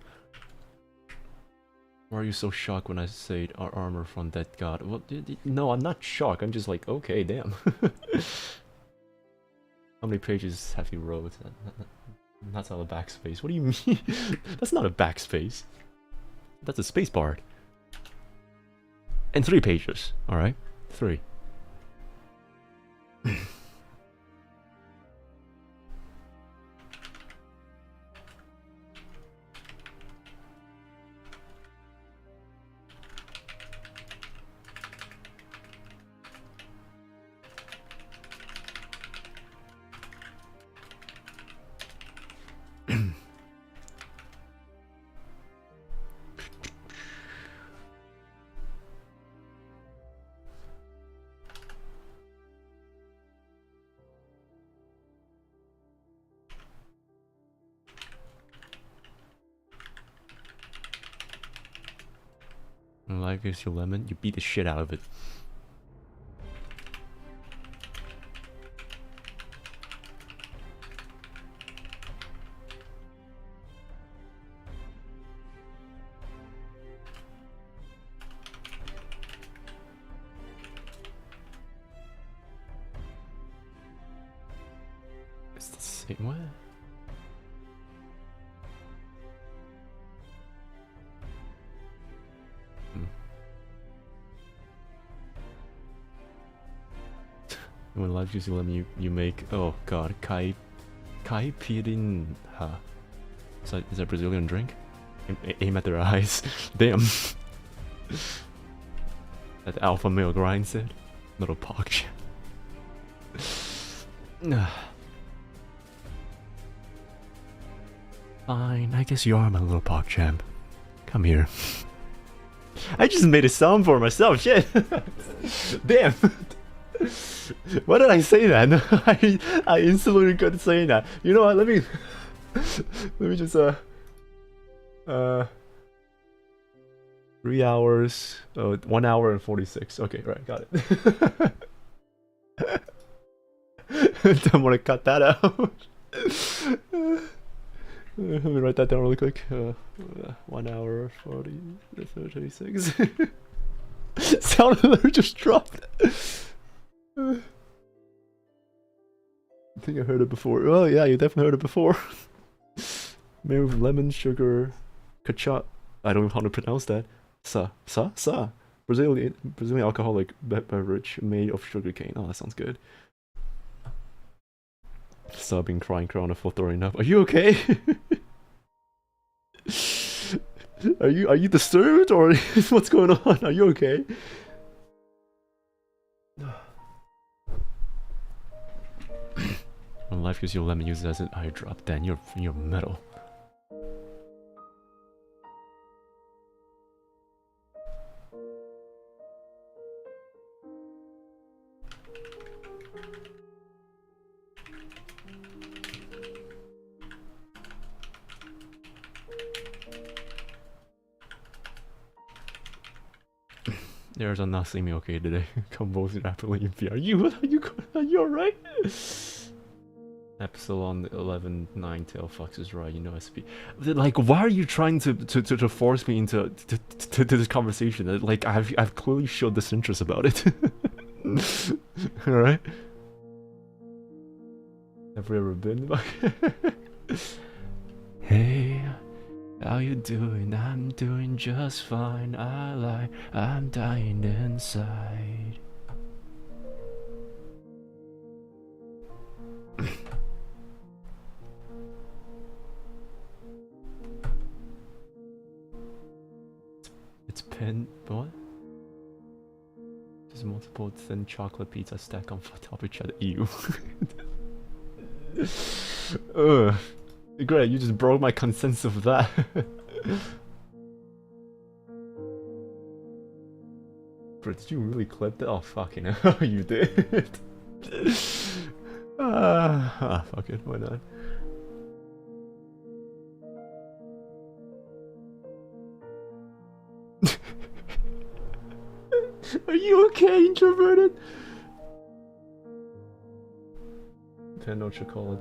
Why are you so shocked when I said our armor from that god? Well, no, I'm not shocked. I'm just like, okay, damn. How many pages have you wrote? That's not a backspace. What do you mean? That's not a backspace. That's a space bar. And 3 pages. Alright? 3. Life gives you lemon, you beat the shit out of it. It's the same way. life gives you lemon, you make, oh god, caipirinha. Is that a Brazilian drink? Aim at their eyes. Damn. That alpha male grind said. Little pog. Fine, I guess you are my little pog champ. Come here. I just made a sound for myself, shit! Damn! Why did I say that? I instantly regret saying that. You know what, let me just 3 hours, 1 hour and 46. Okay, right, got it. Don't want to cut that out. Let me write that down really quick. 1 hour 36. Sound alert just dropped. I think I heard it before. Oh yeah, you definitely heard it before. Made with lemon, sugar, cacha. I don't know how to pronounce that. Sa. Brazilian alcoholic beverage made of sugarcane. Oh, that sounds good. Sobbing, crying, crying for throwing up. Are you okay? Are you disturbed or what's going on? Are you okay? When life gives you a lemon, use it as an eye drop. Then you're metal. There's a not seeming okay today. Convulsing rapidly in fear. Are you alright? Episode on 11-9 tail fox is right, you know SP. Like, why are you trying to force me into this conversation? Like, I've clearly showed disinterest about it. Alright? Have we ever been? Hey, how you doing? I'm doing just fine. I'm dying inside. It's pen what? There's multiple thin chocolate pizza stack on top of each other. Ew. Ugh. Great, you just broke my consensus of that. Bro, did you really clip that? Oh, fucking hell, you did. Fuck it, why not? Are you okay, introverted? Pando chocolate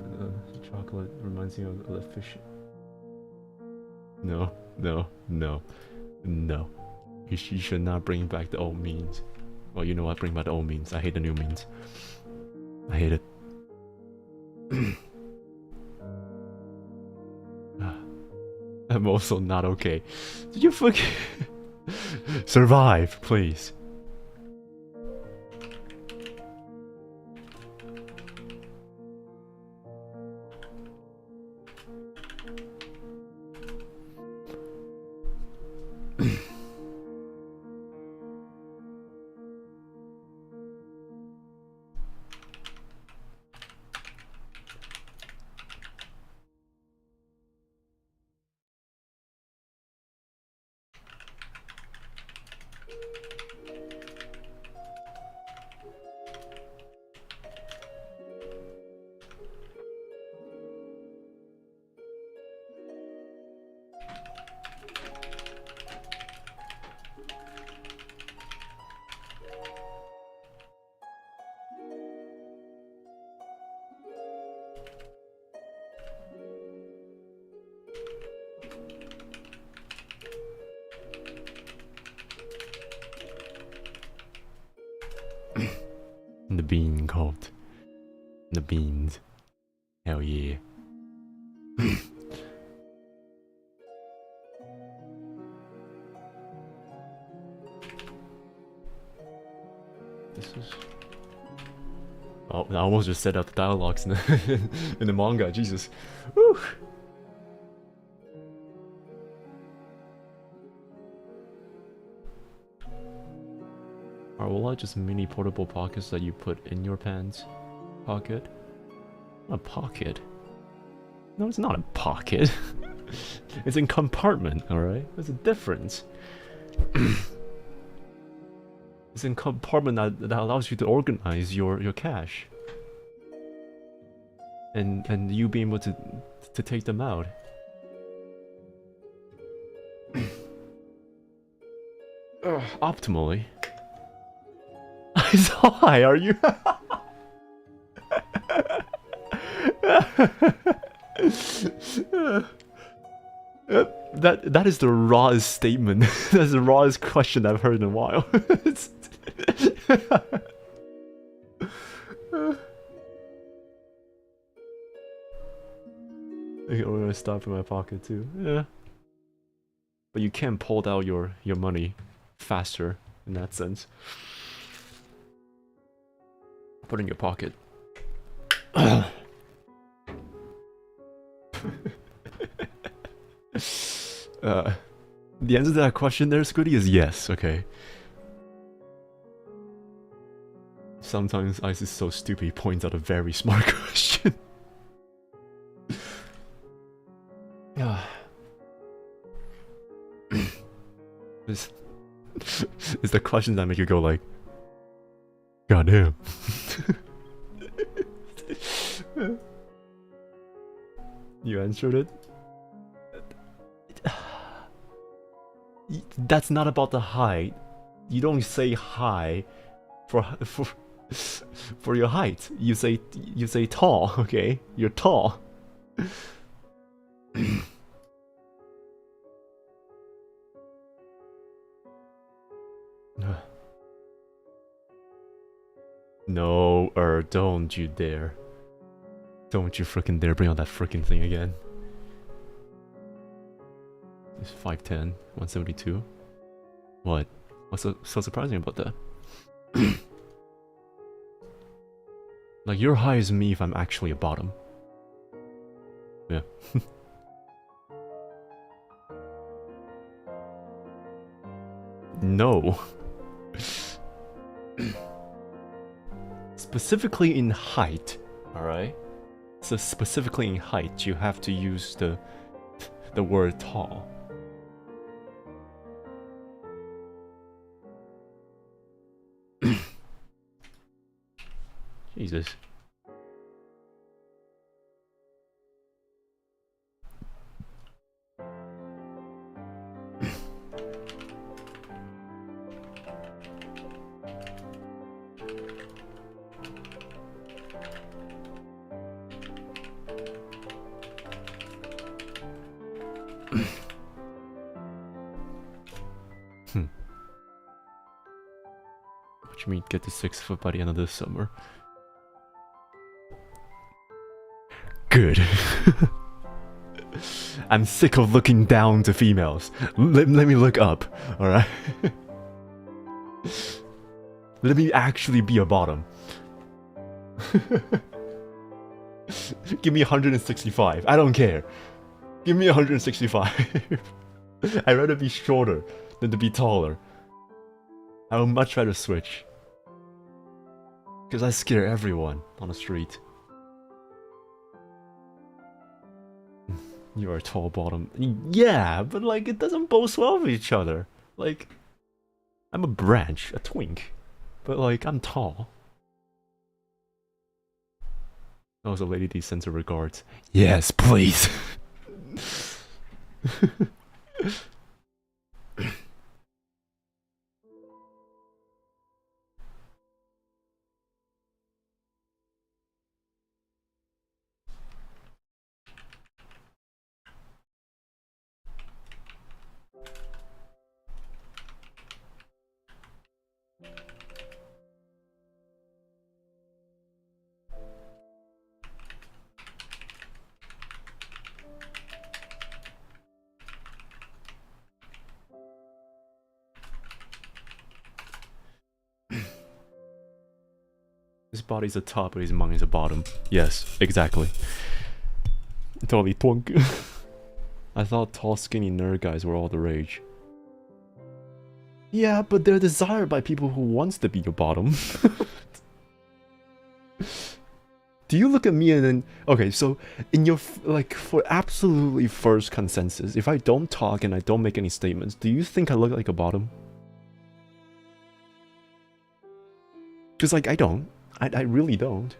reminds me of the fish. No. You should not bring back the old memes. Well, you know what? Bring back the old memes. I hate the new memes. I hate it. I'm also not okay. Did you fucking survive, please? The bean cult. The beans. Hell yeah. This is... Oh, I almost just set out the dialogues in the, in the manga, Jesus. Woo! Are Wola just mini portable pockets that you put in your pants pocket? A pocket? No, it's not a pocket. It's in compartment, alright? There's a difference. It's in compartment that allows you to organize your cash. And you being able to take them out. Optimally. So high, are you? That is the rawest statement. That's the rawest question I've heard in a while. Okay, we're gonna stop in my pocket too. Yeah. But you can pull out your money faster in that sense. Put it in your pocket. The answer to that question there, Squiddy, is yes, okay. Sometimes Ice is so stupid he points out a very smart question. Yeah. It's the questions that make you go like, goddamn. You answered it? That's not about the height. You don't say high for your height. You say tall, okay? You're tall. No, don't you dare. Don't you frickin' dare bring out that frickin' thing again. It's 5'10", 172. What? What's so surprising about that? Like, you're high as me if I'm actually a bottom. Yeah. No. Specifically in height, alright? So specifically in height, you have to use the word tall. Jesus. What you mean get to 6 foot by the end of this summer? Good. I'm sick of looking down to females. Let me look up, alright? Let me actually be a bottom. Give me 165. I don't care. Give me 165. I'd rather be shorter than to be taller. I would much rather switch. Because I scare everyone on the street. You are a tall bottom. Yeah, but like, it doesn't both well with each other. Like, I'm a branch, a twink. But like, I'm tall. Also, Lady D sends her regards. Yes, please. his body's a top, but his mind is a bottom. Yes, exactly. Totally twunk. I thought tall, skinny nerd guys were all the rage. Yeah, but they're desired by people who wants to be your bottom. Do you look at me and then... Okay, so in your... Like, for absolutely first consensus, if I don't talk and I don't make any statements, do you think I look like a bottom? Because, like, I don't. I really don't.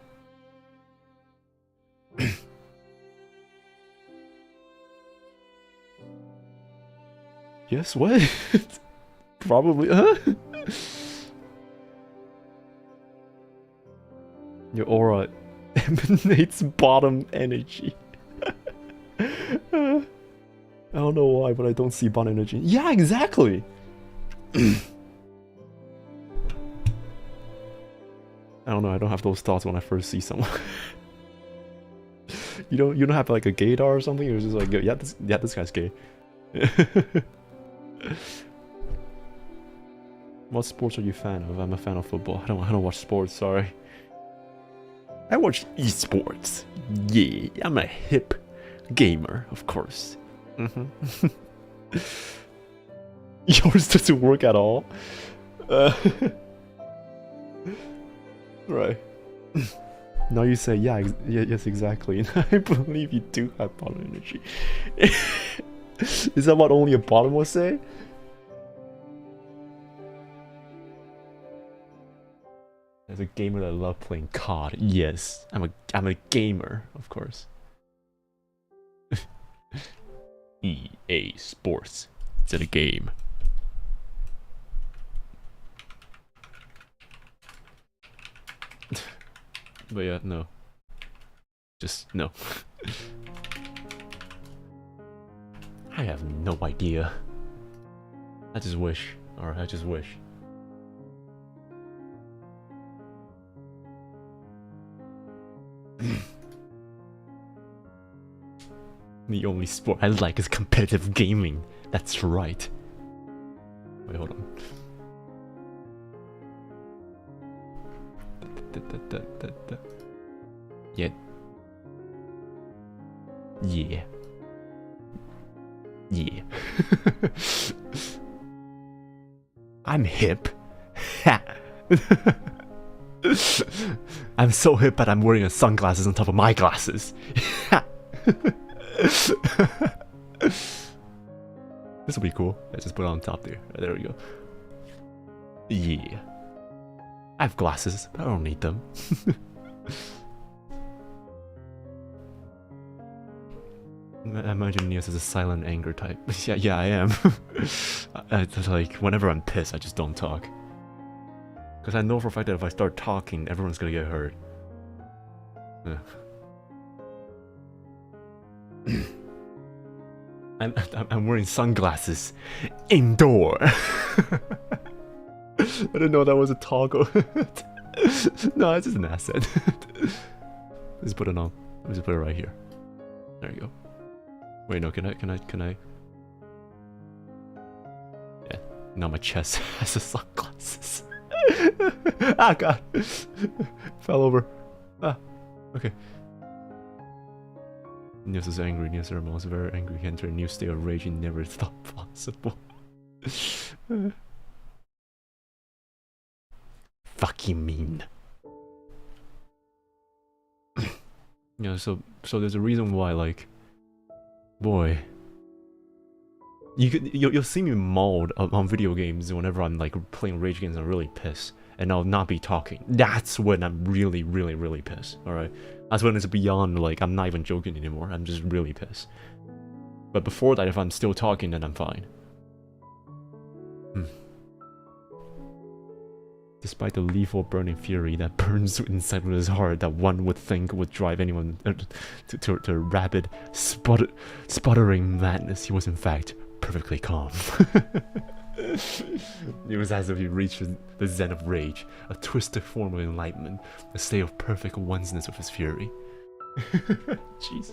Yes, what? Probably, huh? Your aura emanates bottom energy. I don't know why, but I don't see bottom energy. Yeah, exactly! I don't know, I don't have those thoughts when I first see someone. You don't have like a gaydar or something? You're just like, yeah, this guy's gay. What sports are you a fan of? I'm a fan of football. I don't watch sports, sorry. I watch esports. Yeah, I'm a hip gamer, of course. Yours doesn't work at all? Right. Now you say, yeah, yes, exactly. And I believe you do have bottom energy. Is that what only a bottom would say? As a gamer that loves playing COD, yes, I'm a gamer, of course. EA Sports, it's a game. But yeah, no. Just no. I have no idea. I just wish, or I just wish. The only sport I like is competitive gaming. That's right. Wait, hold on. Yeah. Yeah. Yeah. I'm hip. I'm so hip that I'm wearing sunglasses on top of my glasses. This will be cool. Let's just put it on top there. There we go. Yeah. I have glasses, but I don't need them. I imagine Nious is a silent anger type. Yeah, I am. It's like, whenever I'm pissed, I just don't talk. Because I know for a fact that if I start talking, everyone's gonna get hurt. I'm wearing sunglasses indoor. I didn't know that was a toggle. No, it's just an asset. Let's put it on. Let's just put it right here. There you go. Wait, no, can I? Yeah, now my chest has the sunglasses. Ah, God. Fell over. Ah, okay. Nious is angry. Nious Heiramond is very angry. He entered a new state of rage he never thought possible. Fucking mean. Yeah, so there's a reason why, like, boy, you'll see me mauled on video games whenever I'm like playing rage games and I'm really pissed, and I'll not be talking. That's when I'm really, really, really pissed. All right, that's when it's beyond, like, I'm not even joking anymore. I'm just really pissed. But before that, if I'm still talking, then I'm fine. Despite the lethal burning fury that burns inside his heart that one would think would drive anyone to rapid, sputtering madness, he was in fact perfectly calm. It was as if he reached the zen of rage, a twisted form of enlightenment, a state of perfect oneness with his fury. Jeez.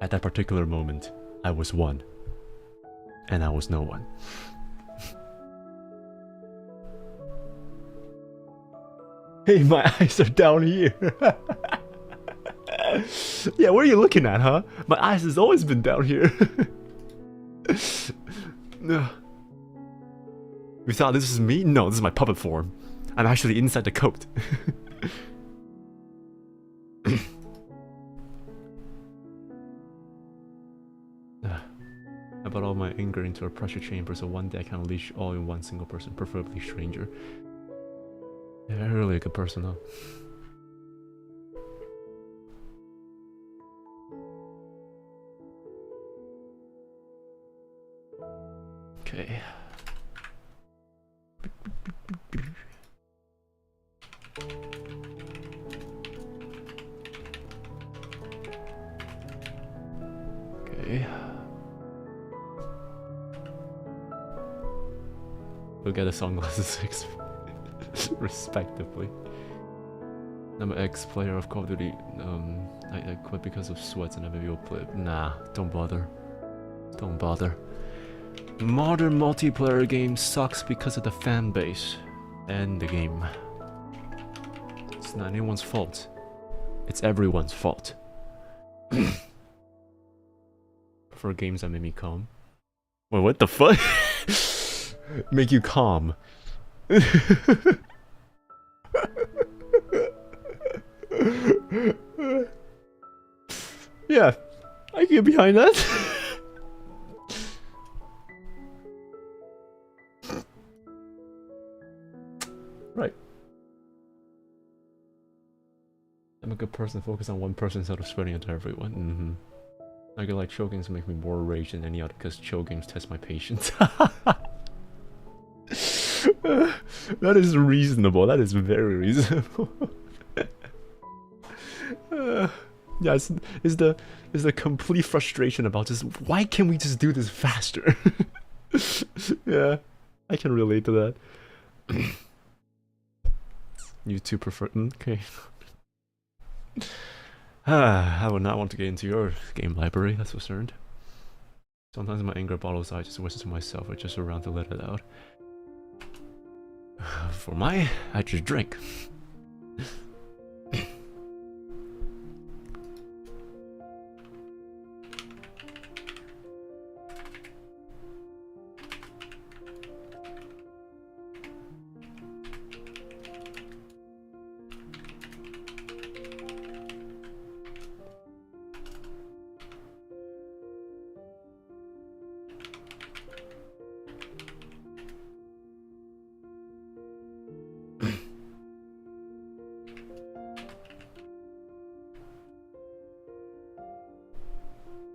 At that particular moment, I was one, and I was no one. Hey, my eyes are down here. Yeah, what are you looking at, huh? My eyes has always been down here. You thought this is me? No, this is my puppet form. I'm actually inside the coat. I brought all my anger into a pressure chamber so one day I can unleash all in one single person, preferably stranger. Yeah, really a good person though. Okay. Okay. We'll get the sunglasses respectively. I'm an ex-player of Call of Duty. I quit because of sweats and I maybe will play. Nah, don't bother. Don't bother. Modern multiplayer game sucks because of the fan base and the game. It's not anyone's fault. It's everyone's fault. For games that make me calm. Wait, what the fuck? Make you calm. Yeah, I can get behind that. Right. I'm a good person, focus on one person instead of spreading it to everyone. I get like chill games make me more rage than any other because chill games test my patience. That is reasonable. That is very reasonable. Yeah, it's the complete frustration about just why can't we just do this faster? Yeah, I can relate to that. You two prefer? Okay. I would not want to get into your game library. That's concerned. Sometimes my anger bottles I just whisper to myself or just around to let it out. For my, I just drink.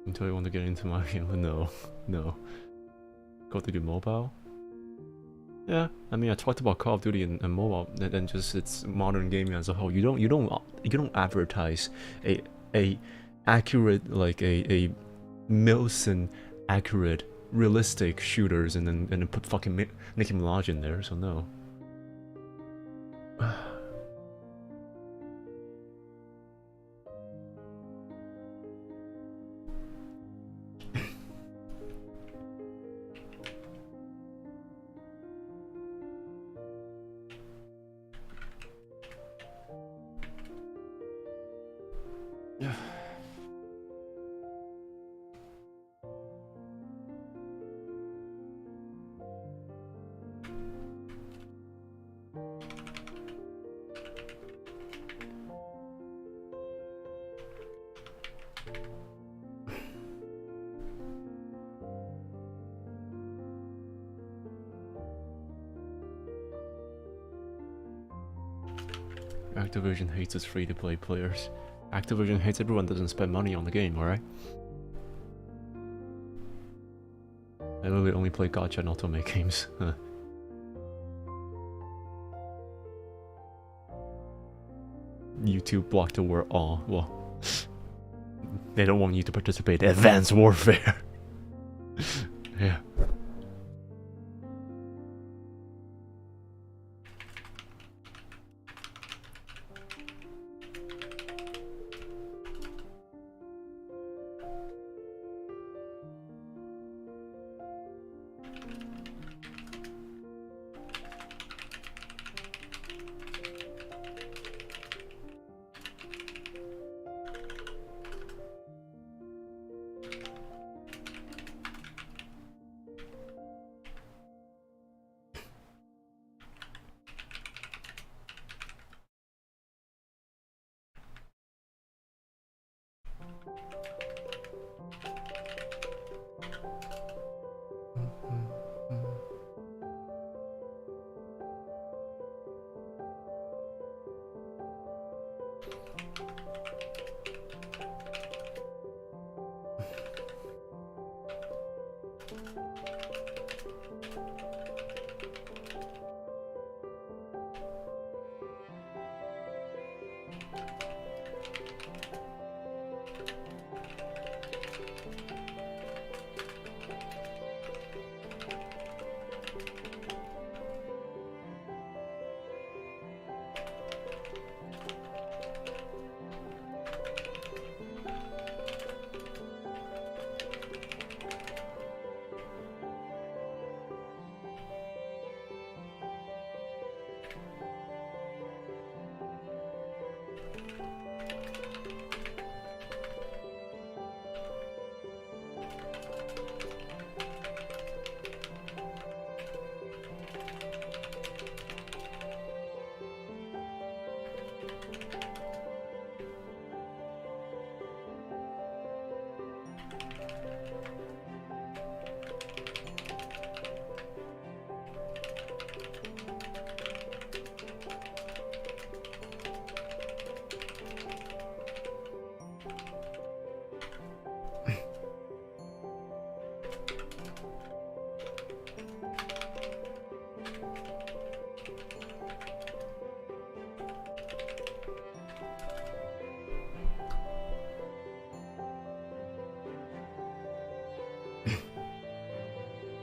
Until you want to get into my game, no. Call of Duty Mobile? Yeah, I mean I talked about Call of Duty and mobile, and then just it's modern gaming as a whole. You don't advertise a accurate like a Milson accurate realistic shooters and then put fucking Nicki Minaj in there. So no. Activision hates its free-to-play players. Activision hates everyone that doesn't spend money on the game, alright? I literally only play gacha and automate games. YouTube blocked the word all. Well, they don't want you to participate in Advanced Warfare. Yeah.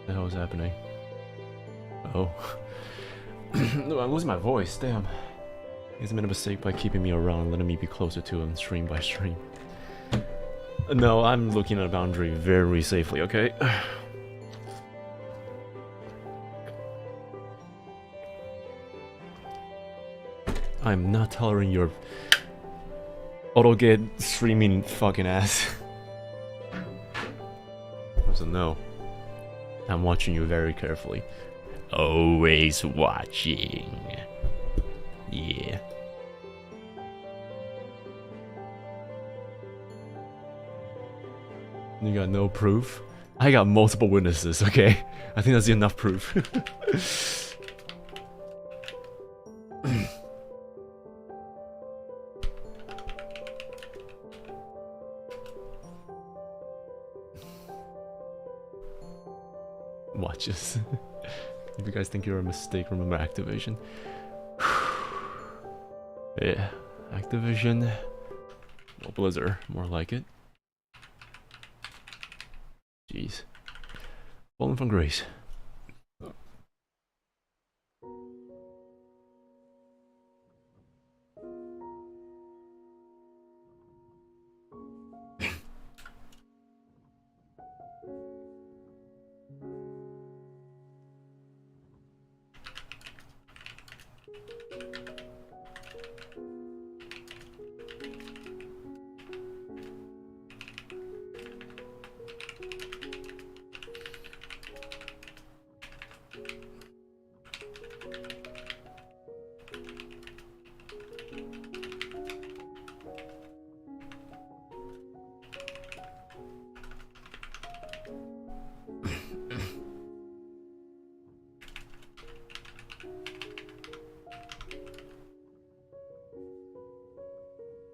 The hell is happening? Oh. No, I'm losing my voice, damn. He's made a mistake by keeping me around and letting me be closer to him stream by stream. No, I'm looking at a boundary very safely, okay? I'm not tolerating your auto-get streaming fucking ass. So no. I'm watching you very carefully. Always watching. Yeah. You got no proof? I got multiple witnesses, okay? I think that's enough proof. Watches. If you guys think you're a mistake, remember Activision. Yeah, Activision. Well, Blizzard, more like it. Jeez. Fallen from grace.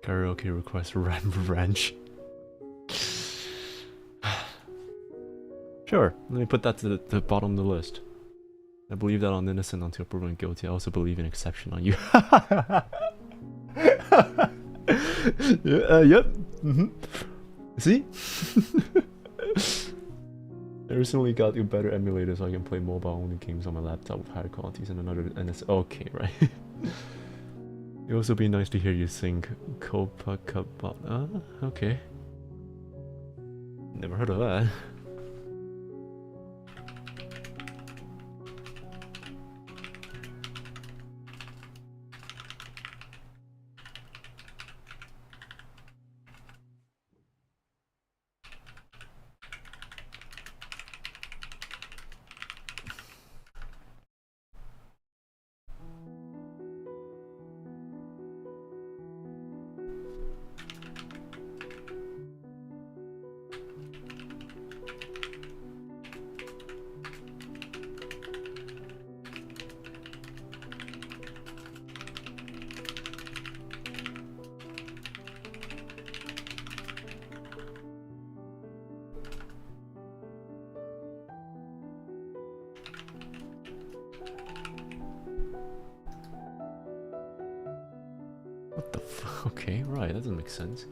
Karaoke request ranch. Sure, let me put that to the bottom of the list. I believe that on innocent until proven guilty. I also believe in exception on you. Yep. See? I recently got a better emulator so I can play mobile only games on my laptop with higher qualities and another NS. Okay, right. It'd also be nice to hear you sing Copacabana. Okay. Never heard of that. Okay, right, that doesn't make sense.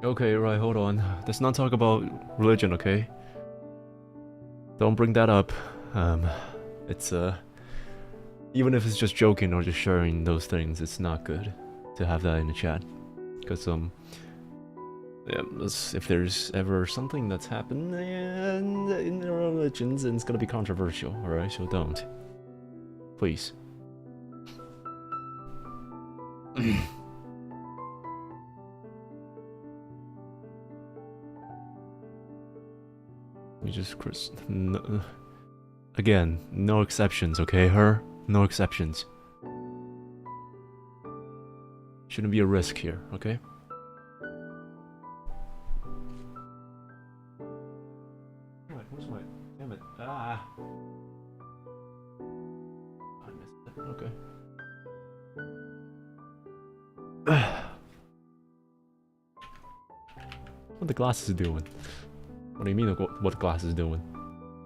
Okay, right, hold on. Let's not talk about religion, okay? Don't bring that up. It's even if it's just joking or just sharing those things, it's not good to have that in the chat. Because yeah, if there's ever something that's happened in the religions, then it's gonna be controversial, alright? So don't. Please. You just again, no exceptions, okay? No exceptions. Shouldn't be a risk here, okay? Alright, where's my... Damn it. Ah! I missed it. Okay. What the glasses doing? What do you mean what the glasses doing?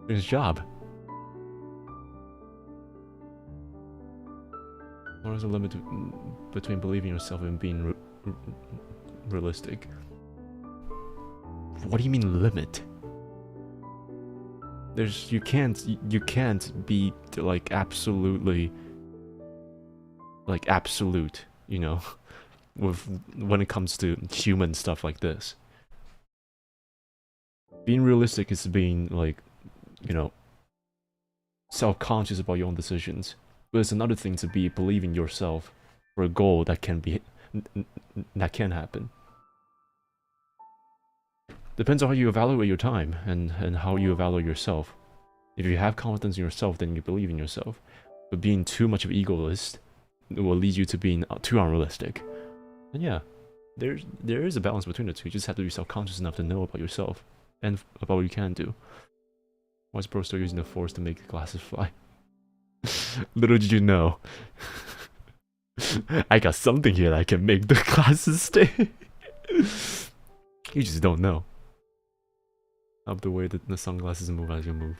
Doing his job. What is the limit between believing yourself and being realistic? What do you mean limit? You can't be like absolutely like absolute, you know, when it comes to human stuff like this. Being realistic is being like, you know, self-conscious about your own decisions. But it's another thing to be believing yourself for a goal that can happen. Depends on how you evaluate your time and how you evaluate yourself. If you have confidence in yourself, then you believe in yourself. But being too much of an egoist will lead you to being too unrealistic. And yeah, there is a balance between the two. You just have to be self-conscious enough to know about yourself and about what you can do. Why is bro still using the force to make the glasses fly? Little did you know. I got something here that can make the glasses stay. You just don't know. Of the way that the sunglasses move as you move.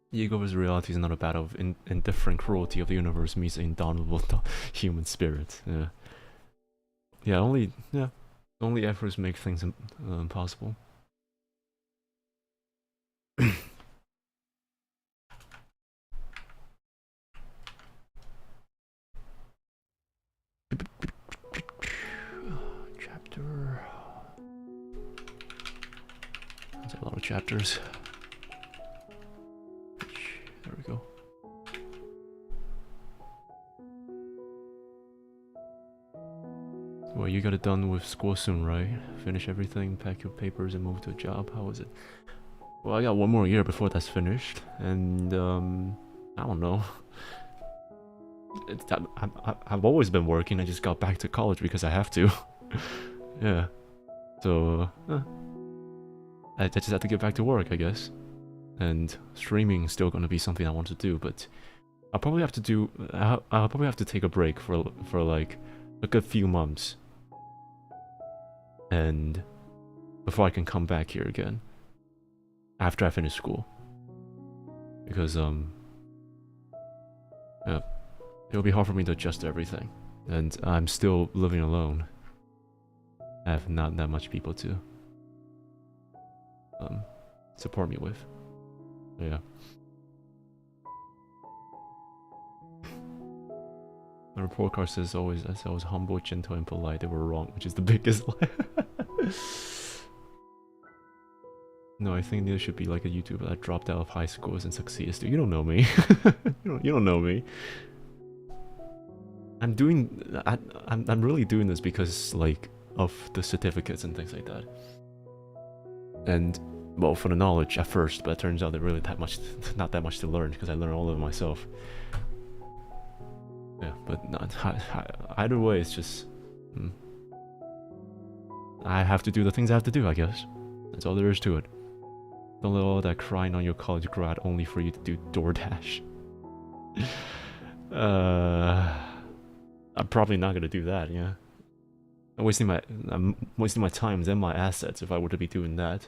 Ego versus reality is not a battle of indifferent cruelty of the universe meets indomitable human spirit. Yeah, only efforts make things impossible. Chapter. That's a lot of chapters. There we go. Well, you got it done with school soon, right? Finish everything, pack your papers, and move to a job. How was it? Well, I got one more year before that's finished, and I don't know. I've always been working. I just got back to college because I have to. Yeah. So I just have to get back to work, I guess. And streaming is still gonna be something I want to do, but I'll probably have to I'll probably have to take a break for like a good few months, and before I can come back here again after I finish school, because yeah, it'll be hard for me to adjust to everything, and I'm still living alone. I have not that much people to support me with. Yeah. The report card says always I was humble, gentle, and polite. They were wrong, which is the biggest lie. No, I think there should be like a YouTuber that dropped out of high schools and succeeds. You don't know me. you don't know me. I'm really doing this because like of the certificates and things like that. And well, for the knowledge at first, but it turns out there really not that much to learn because I learned all of it myself. Yeah, but either way, it's just I have to do the things I have to do, I guess. That's all there is to it. Don't let all that crying on your college grad only for you to do DoorDash. I'm probably not gonna do that, yeah. I'm wasting my time and my assets if I were to be doing that.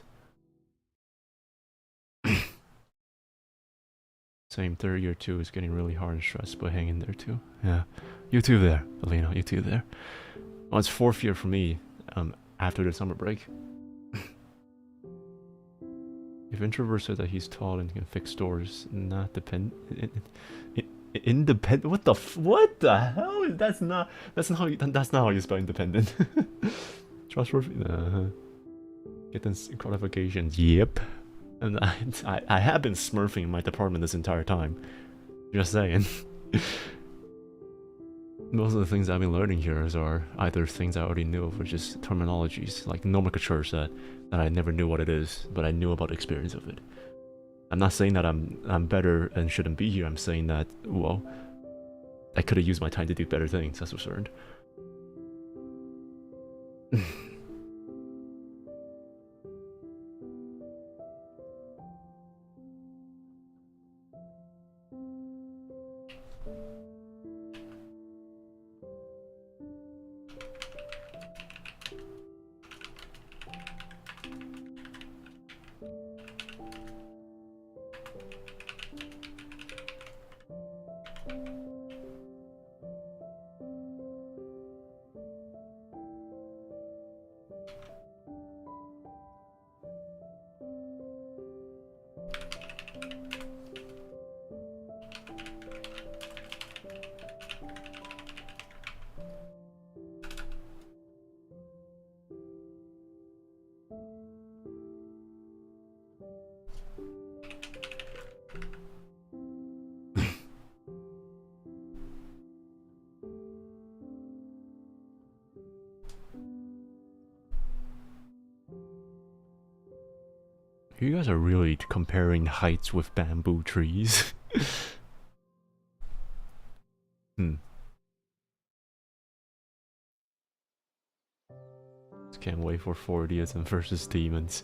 Same, third year too is getting really hard and stressed, but hang in there too. Yeah. You too there, Alina, you too there. Well, it's fourth year for me, after the summer break. If Introvert said that he's tall and can fix doors, not independent. What the hell? That's not how you spell independent. Trustworthy. Get them qualifications. Yep. And I have been smurfing in my department this entire time. Just saying. Most of the things I've been learning here are either things I already knew or just terminologies, like nomenclatures that I never knew what it is, but I knew about the experience of it. I'm not saying that I'm better and shouldn't be here. I'm saying that, well, I could have used my time to do better things, that's for certain. You guys are really comparing heights with bamboo trees. Just can't wait for 40th versus Demons.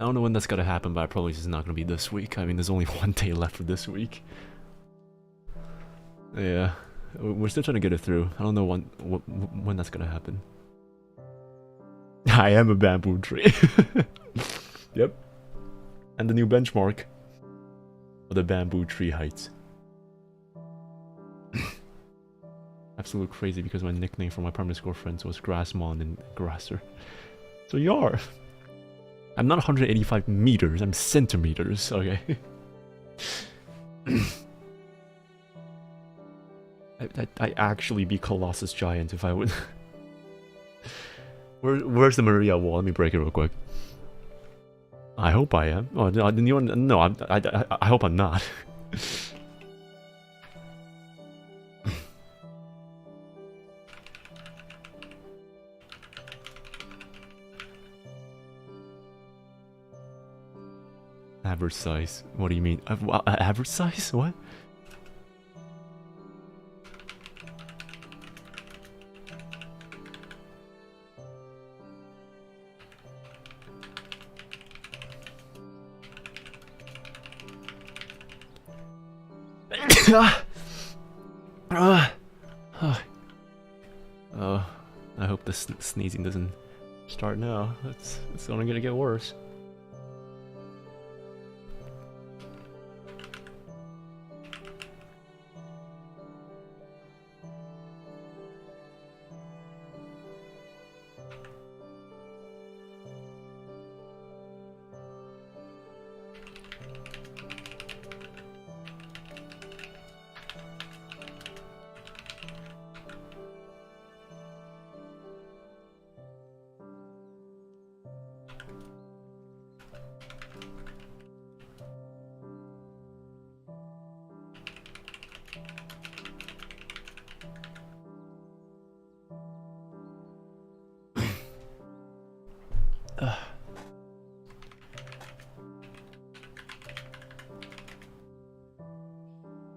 I don't know when that's gonna happen, but I probably just not gonna be this week. I mean, there's only one day left for this week. Yeah, we're still trying to get it through. I don't know when that's gonna happen. I am a bamboo tree. Yep. And the new benchmark for the bamboo tree heights. Absolute crazy because my nickname for my primary school friends was Grassmon and Grasser. So you are. I'm not 185 meters, I'm centimeters, okay? I'd actually be Colossus Giant if I would. Where's the Maria wall? Let me break it real quick. I hope I am. Oh, no, I hope I'm not. Average size. What do you mean? Average size? What? I hope this sneezing doesn't start now. It's only gonna get worse.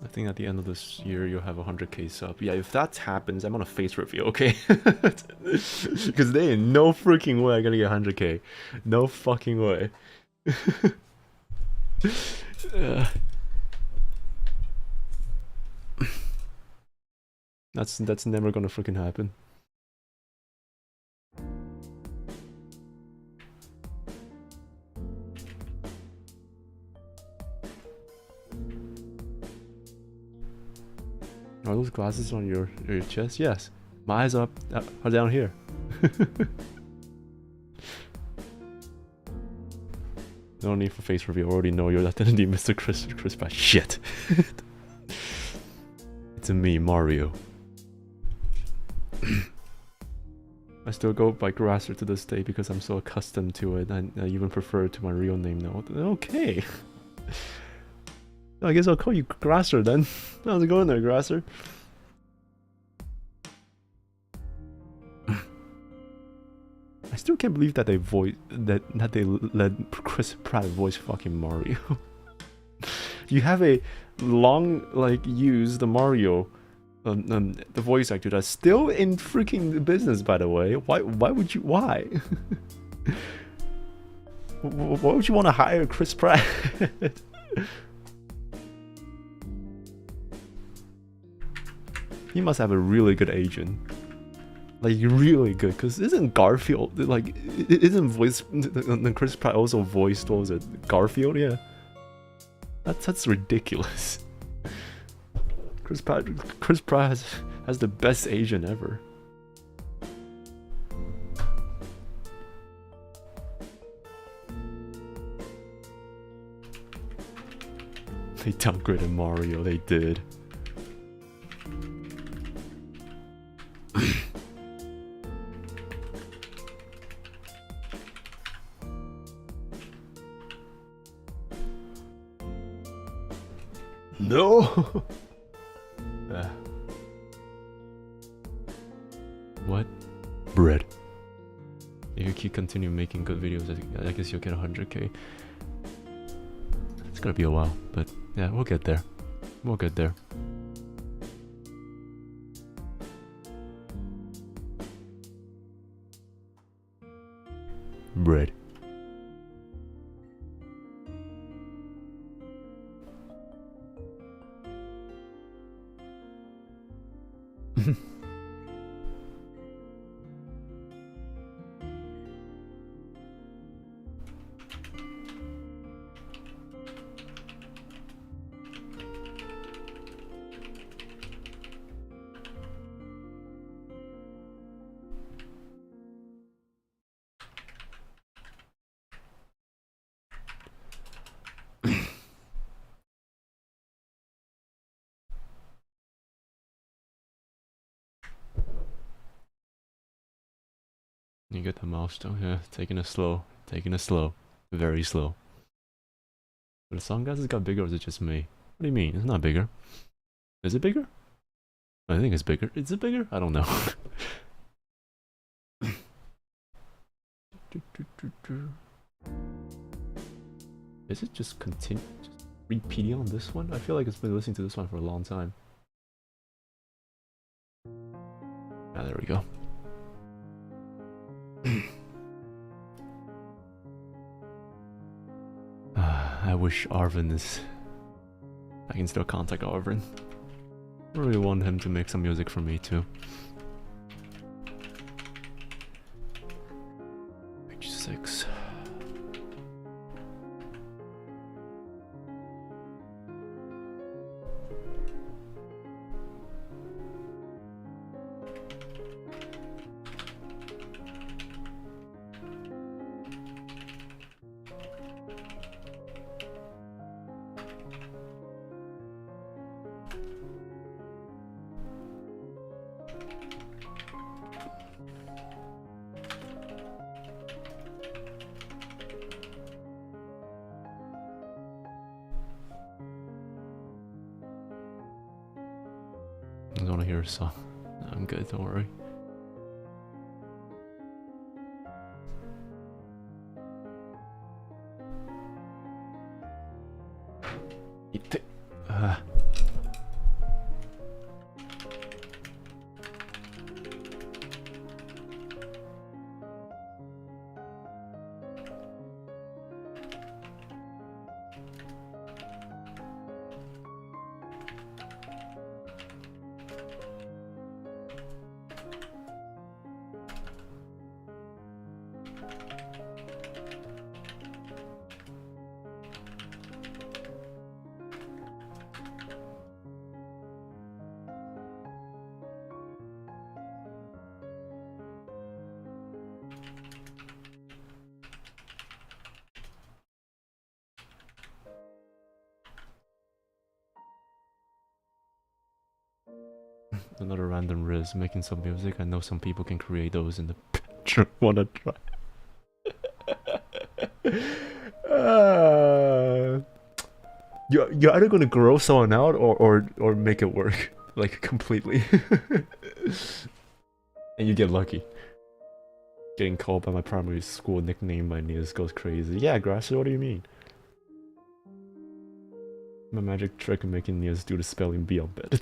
I think at the end of this year you'll have 100k sub. Yeah, if that happens, I'm on a face review, okay? Because there ain't no freaking way I'm gonna get 100k. No fucking way. That's never gonna freaking happen. Are those glasses on your chest? Yes. My eyes are down here. No need for face review. I already know you're that identity, Mr. Chris Pratt. Shit. It's a me, Mario. I still go by Grasser to this day because I'm so accustomed to it, and I even prefer it to my real name now. Okay. I guess I'll call you Grasser then. How's it going there, Grasser? I still can't believe that they let Chris Pratt voice fucking Mario. You have a long used Mario, the voice actor that's still in freaking business, by the way. Why would you? Why? Why would you want to hire Chris Pratt? He must have a really good agent. Like, really good, because isn't Garfield, like, isn't Chris Pratt also voiced, what was it, Garfield? Yeah. That's ridiculous. Chris Pratt has the best agent ever. They downgraded Mario, they did. No! What? Bread. If you keep continue making good videos, I guess you'll get 100k. It's gonna be a while, but yeah, we'll get there. We'll get there. Bread. You get the milestone, yeah, taking it slow, very slow. But the song guys, has got bigger, or is it just me? What do you mean? It's not bigger. Is it bigger? I think it's bigger. Is it bigger? I don't know. Is it just repeating on this one? I feel like it's been listening to this one for a long time. Ah, there we go. I wish Arvin is... I can still contact Arvin. I really want him to make some music for me too. Page 6. just want to hear a song. I'm good, don't worry. Another random riz, making some music. I know some people can create those in the picture. Wanna try? You're either gonna grow someone out or make it work like completely, and you get lucky. Getting called by my primary school nickname by Nious goes crazy. Yeah, Grasser, what do you mean? My magic trick of making Nious do the spelling bee on bed.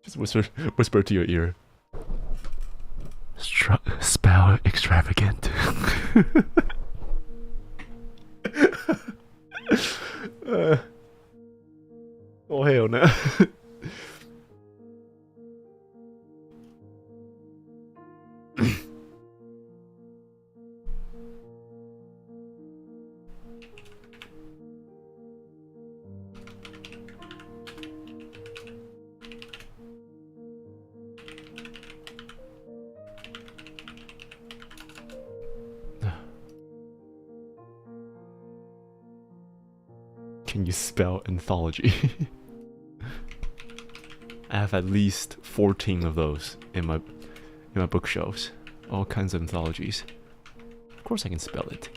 Just whisper to your ear. Spell extravagant. Oh hell no. Can you spell anthology? I have at least 14 of those in my bookshelves. All kinds of anthologies. Of course I can spell it.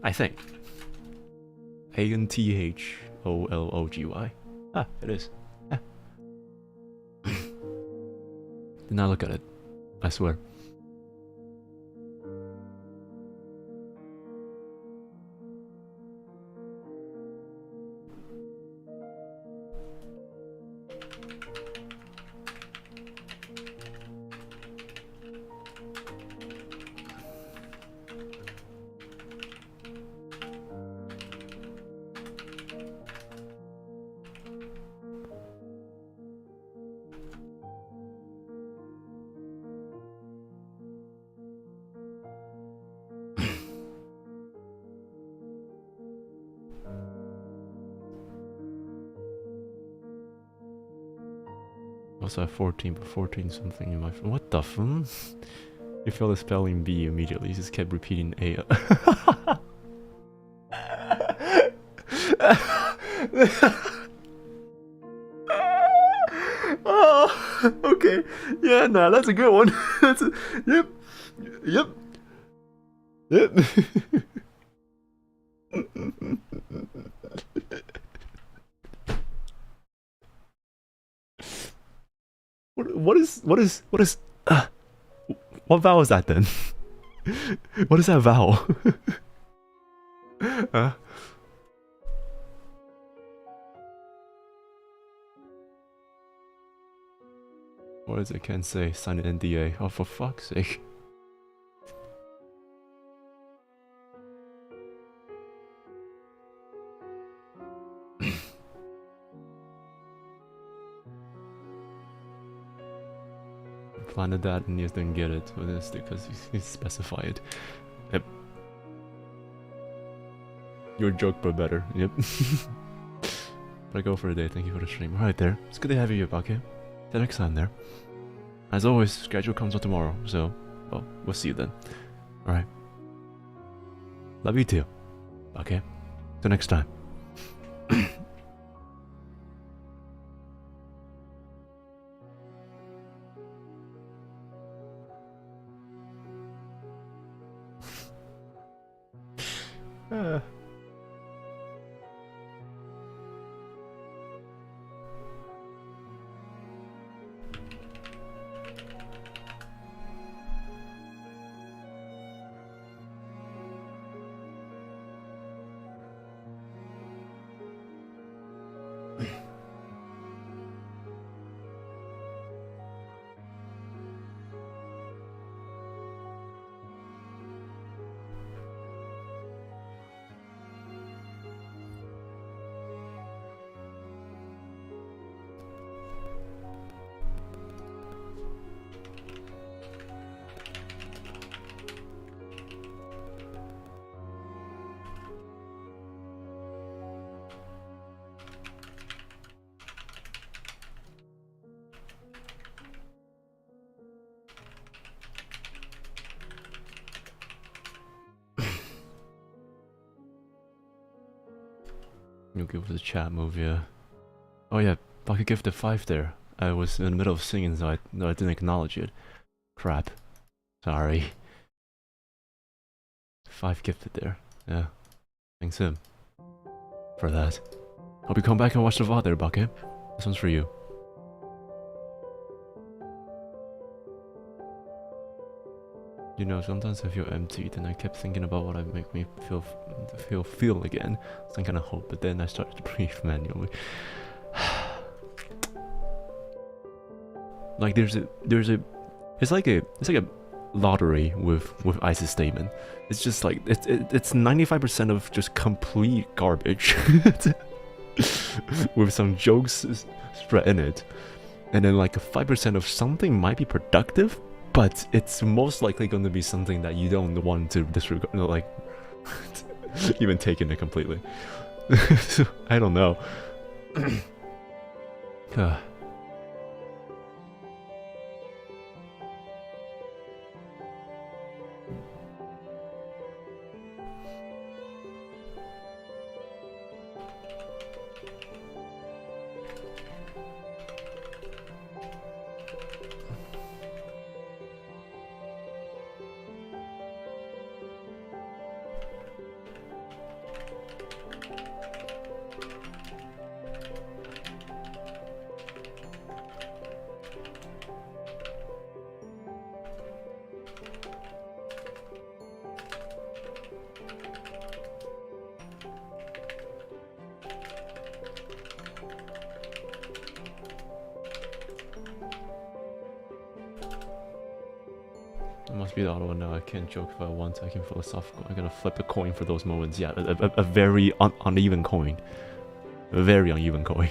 I think. ANTHOLOGY. Ah, it is. Ah. Did not look at it. I swear. Also have 14, but 14 something in my... What the f... You felt the spelling B immediately, you just kept repeating A. Oh, okay. Yeah, nah, that's a good one. That's a, yep. Yep. Yep. What vowel is that then? What is that vowel? What is it? Can't say. Sign an NDA. Oh, for fuck's sake. Planted that and Nious didn't get it with this because he specified. Yep. Your joke but better. Yep. But I go for a day. Thank you for the stream. Alright there. It's good to have you here, okay? Till next time there. As always, schedule comes out tomorrow, so well, we'll see you then. Alright. Love you too. Okay? Till next time. You give the chat move, yeah. Oh yeah, I could give the 5 there. I was in the middle of singing, so I didn't acknowledge it. Crap. Sorry. 5 gifted there. Yeah. Thanks him for that. Hope you come back and watch the VOD there, Bucket. This one's for you. You know, sometimes I feel empty, then I kept thinking about what would make me feel again. Some kind of hope, but then I started to breathe manually. Like it's like a lottery with Ice's statement. It's just like it's 95% of just complete garbage with some jokes spread in it, and then like 5% of something might be productive, but it's most likely going to be something that you don't want to disregard, like even taking it completely. So, I don't know. Must be the other one now. I can't joke if I want. I can philosophical. I'm gonna flip a coin for those moments. Yeah, a very uneven coin. A very uneven coin.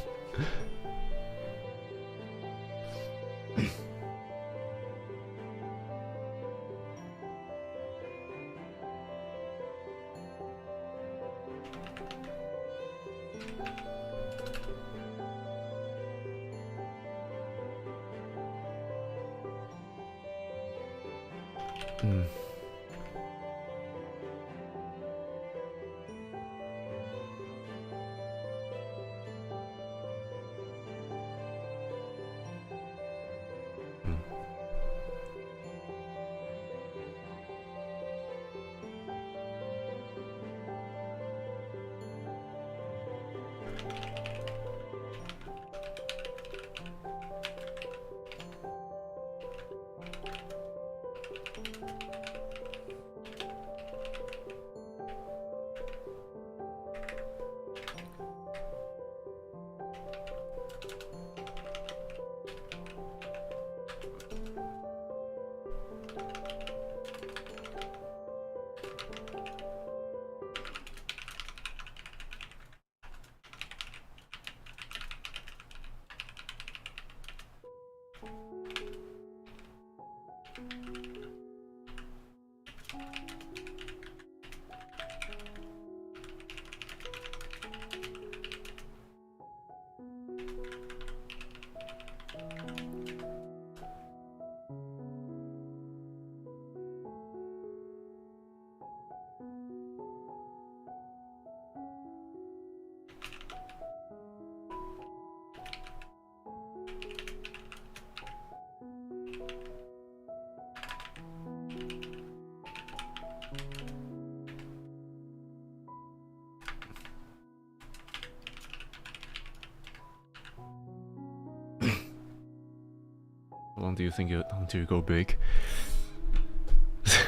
How long do you think until you go big?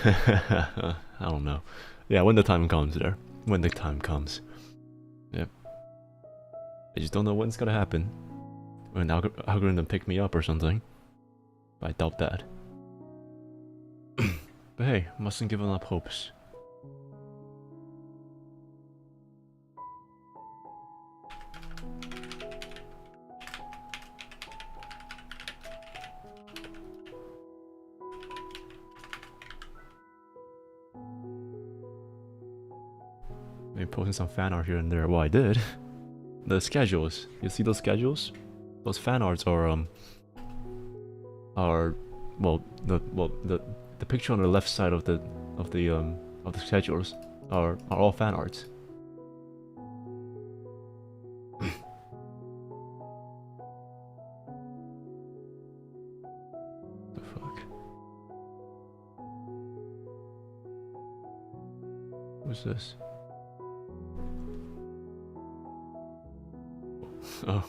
I don't know. Yeah, when the time comes there. When the time comes. Yep. I just don't know when it's gonna happen. When algorithm pick me up or something. I doubt that. But hey, mustn't give up hopes. Maybe posting some fan art here and there. Well, I did. The schedules. You see those schedules? Those fan arts are the picture on the left side of the schedules are all fan arts. What's this? Oh.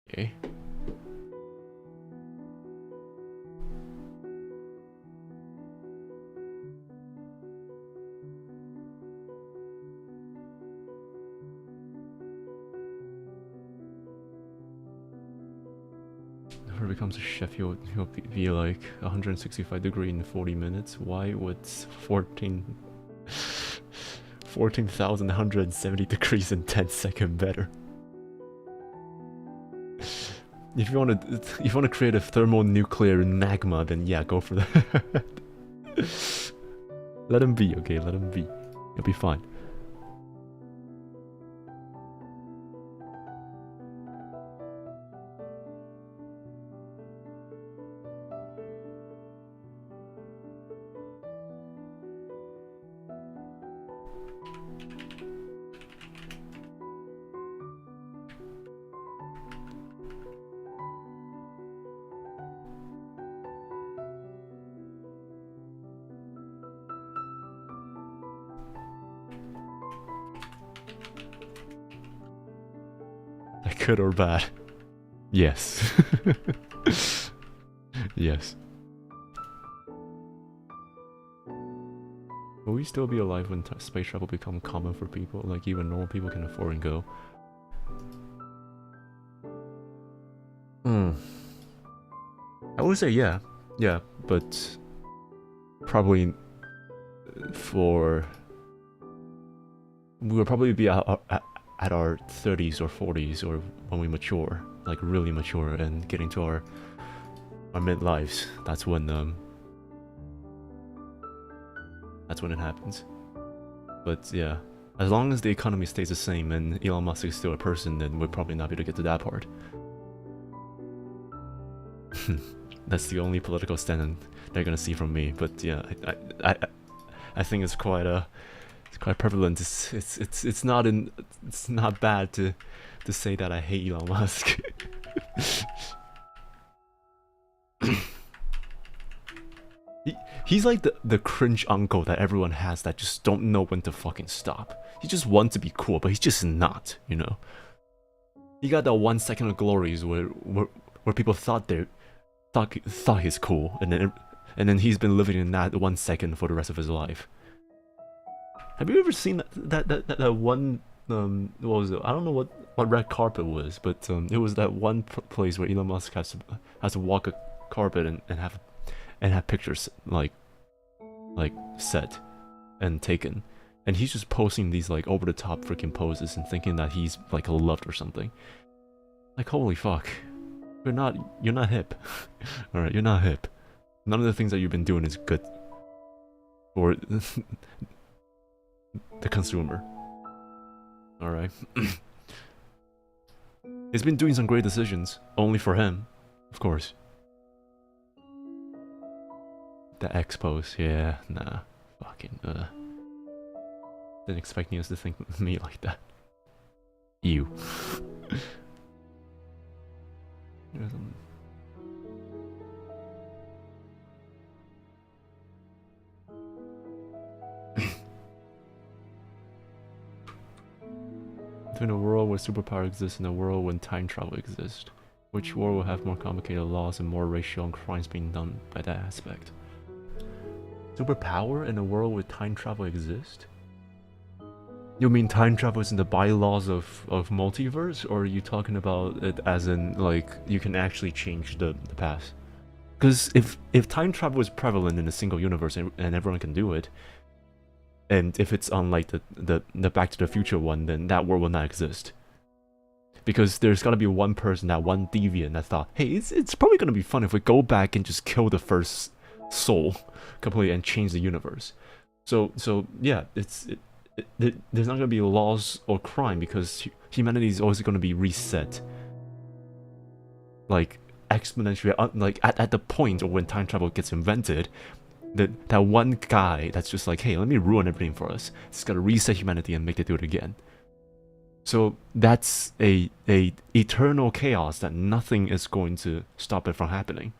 Okay. Whoever becomes a chef, he'll be like 165 degree in 40 minutes. Why would 14,170 degrees in 10 seconds better? If you want to create a thermonuclear magma, then yeah, go for that. Let him be, okay? Let him be. He'll be fine. Good or bad? Yes. Yes. Will we still be alive when space travel become common for people? Like even normal people can afford and go? I would say yeah. Yeah, but probably for... we will probably be at our 30s or 40s, or when we mature, like really mature and get into our midlives. That's when it happens. But yeah, as long as the economy stays the same and Elon Musk is still a person, then we'll probably not be able to get to that part. That's the only political stand they're gonna see from me. But yeah, I think it's quite prevalent. It's not bad to say that I hate Elon Musk. He's like the cringe uncle that everyone has that just don't know when to fucking stop. He just wants to be cool, but he's just not, you know. He got that 1 second of glories where people thought he's cool, and then he's been living in that 1 second for the rest of his life. Have you ever seen that one, what was it? I don't know what red carpet was, but it was that one place where Elon Musk has to walk a carpet and have pictures like set and taken, and he's just posting these like over the top freaking poses and thinking that he's like loved or something. Like holy fuck, you're not hip. All right, you're not hip. None of the things that you've been doing is good for the consumer. Alright. He's been doing some great decisions, only for him, of course. The X pose, yeah, nah. Fucking, didn't expect Nious to think of me like that. Ew. Between a world where superpower exists and a world when time travel exists, which world will have more complicated laws and more racial and crimes being done by that aspect? Superpower in a world where time travel exists? You mean time travel is in the bylaws of multiverse, or are you talking about it as in like you can actually change the past? Because if time travel is prevalent in a single universe and everyone can do it, and if it's unlike the Back to the Future one, then that world will not exist. Because there's gotta be one person, that one deviant that thought, hey, it's probably gonna be fun if we go back and just kill the first soul completely and change the universe. So yeah, there's not gonna be laws or crime because humanity is always gonna be reset. Like exponentially, like at the point of when time travel gets invented, that one guy that's just like, hey, let me ruin everything for us. Just gotta reset humanity and make it do it again. So that's a eternal chaos that nothing is going to stop it from happening.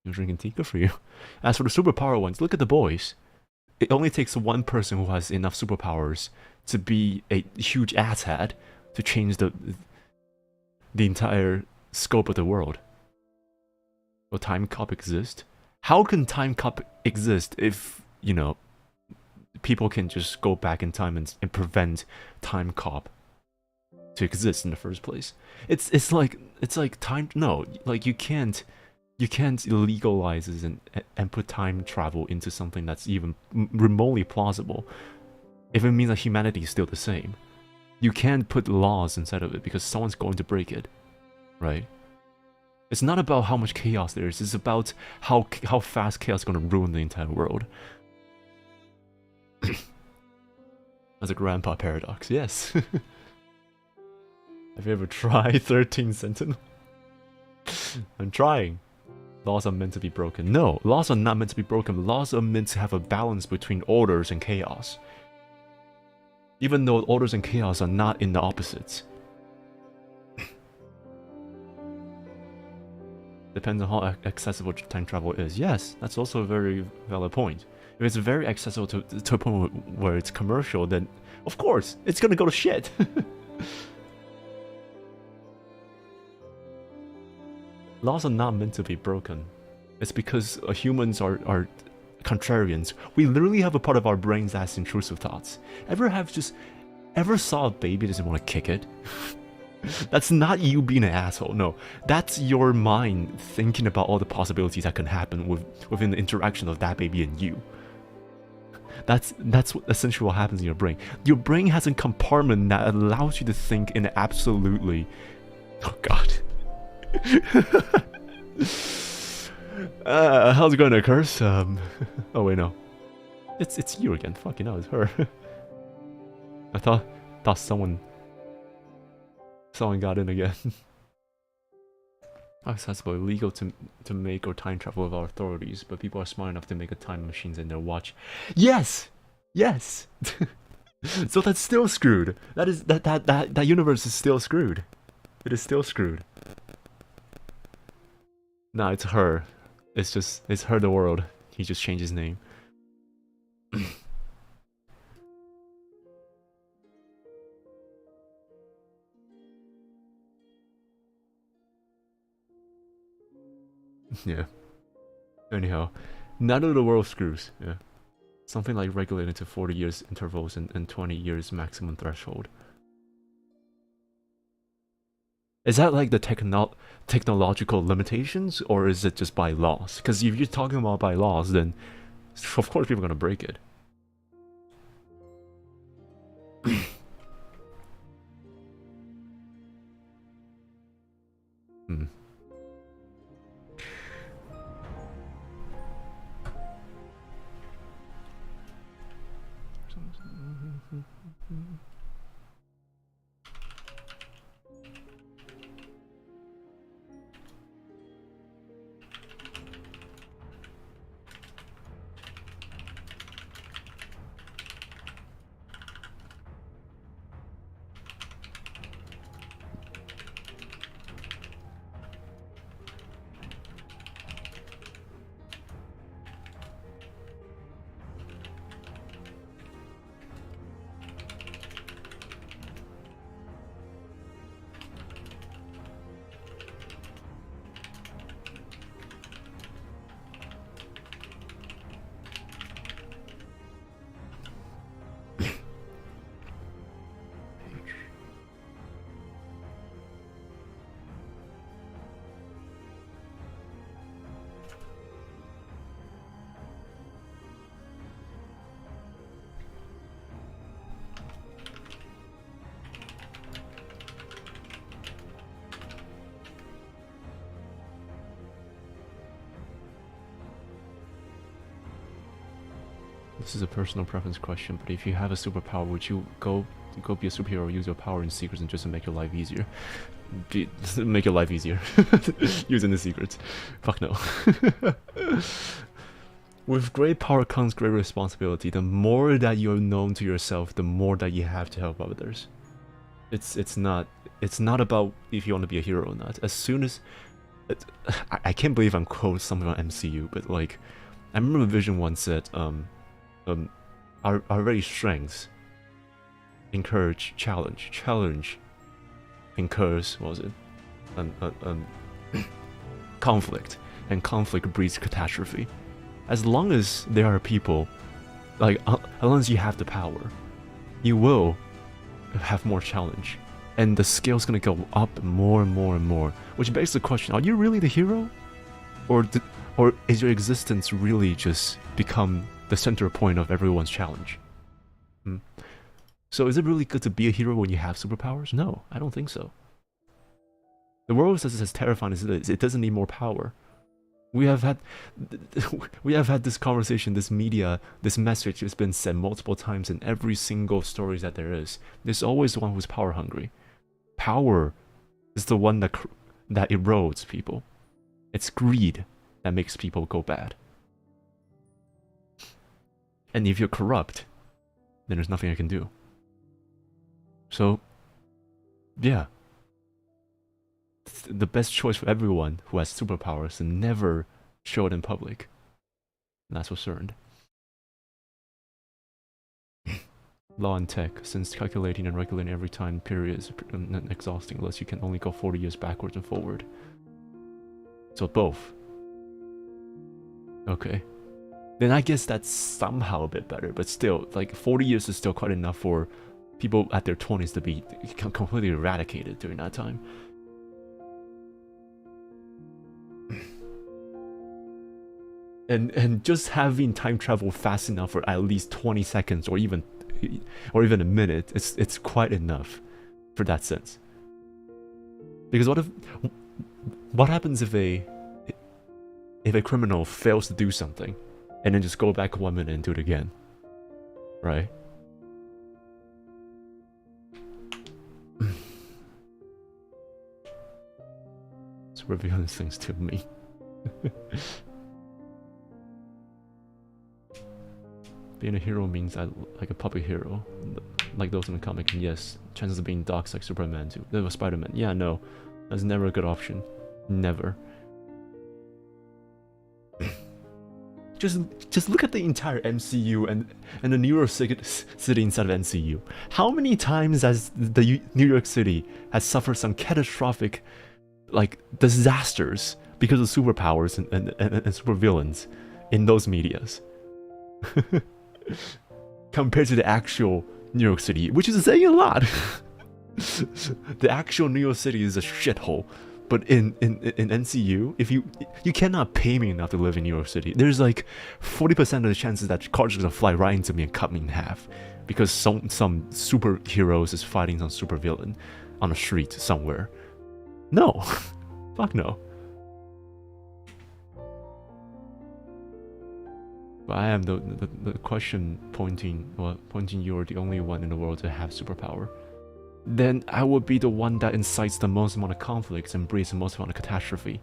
You're drinking tea? Good for you. As for the superpower ones, look at the boys. It only takes one person who has enough superpowers to be a huge asshat to change the entire scope of the world. Will Time Cop exist? How can Time Cop exist if, you know, people can just go back in time and prevent Time Cop to exist in the first place? It's like time. No, like you can't legalize it and put time travel into something that's even remotely plausible. If it means that humanity is still the same, you can't put laws inside of it because someone's going to break it, right? It's not about how much chaos there is. It's about how fast chaos is going to ruin the entire world. That's a grandpa paradox. Yes. Have you ever tried 13 Sentinel? I'm trying. Laws are meant to be broken. No, laws are not meant to be broken. Laws are meant to have a balance between orders and chaos. Even though orders and chaos are not in the opposites. Depends on how accessible time travel is. Yes, that's also a very valid point. If it's very accessible to a point where it's commercial, then of course, it's gonna go to shit. Laws are not meant to be broken. It's because humans are contrarians. We literally have a part of our brains that's intrusive thoughts. Ever saw a baby that doesn't want to kick it? That's not you being an asshole. No, that's your mind thinking about all the possibilities that can happen within the interaction of that baby and you. That's essentially what happens in your brain. Your brain has a compartment that allows you to think in absolutely... Oh god. How's it going to curse? Oh wait, no. It's you again. Fucking hell, it's her. I thought someone got in again. How accessible, illegal to make or time travel with our authorities, but people are smart enough to make a time machines in their watch. Yes! Yes! So that's still screwed. That universe is still screwed. It is still screwed. Nah, it's her. It's her the world. He just changed his name. Yeah. Anyhow, none of the world screws. Yeah. Something like regulated to 40 years intervals and 20 years maximum threshold. Is that like the technological limitations, or is it just by laws? Because if you're talking about by laws, then of course people are gonna break it. Hmm. This is a personal preference question, but if you have a superpower, would you go be a superhero or use your power in secrets and just to make your life easier? Make your life easier. Using the secrets. Fuck no. With great power comes great responsibility. The more that you're known to yourself, the more that you have to help others. It's not about if you want to be a hero or not. As soon as I can't believe I'm quoting something on MCU, but like I remember Vision once said, our very strengths encourage challenge incurs, what was it? Conflict, and conflict breeds catastrophe. As long as there are people, like as long as you have the power, you will have more challenge, and the scale's gonna go up more and more and more. Which begs the question: are you really the hero, or is your existence really just become the center point of everyone's challenge? So is it really good to be a hero when you have superpowers? No, I don't think so. The world is as terrifying as it is. It doesn't need more power. We have had this conversation, this media, this message has been said multiple times in every single story that there is. There's always one who's power hungry. Power is the one that erodes people. It's greed that makes people go bad. And if you're corrupt, then there's nothing I can do. So, yeah. The best choice for everyone who has superpowers is to never show it in public. And that's for certain. Law and tech, since calculating and regulating every time period is exhausting unless you can only go 40 years backwards and forward. So both. Okay. Then I guess that's somehow a bit better, but still, like 40 years is still quite enough for people at their 20s to be completely eradicated during that time. And just having time travel fast enough for at least 20 seconds or even a minute, it's quite enough for that sense. Because what happens if a criminal fails to do something and then just go back 1 minute and do it again, right? It's revealing things to me. Being a hero means like a puppet hero, like those in the comic. And yes, chances of being dogs like Superman too. There was Spider-Man. Yeah, no, that's never a good option. Never. Just look at the entire MCU and the New York City inside of MCU. How many times has the New York City has suffered some catastrophic, like, disasters because of superpowers and supervillains in those medias? Compared to the actual New York City, which is saying a lot. The actual New York City is a shithole. But in NCU, if you cannot pay me enough to live in New York City, there's like 40% of the chances that cars are gonna fly right into me and cut me in half because some superheroes is fighting some supervillain on a street somewhere. No, fuck no. But I am the question pointing you're the only one in the world to have superpower. Then I would be the one that incites the most amount of conflicts and breeds the most amount of catastrophe.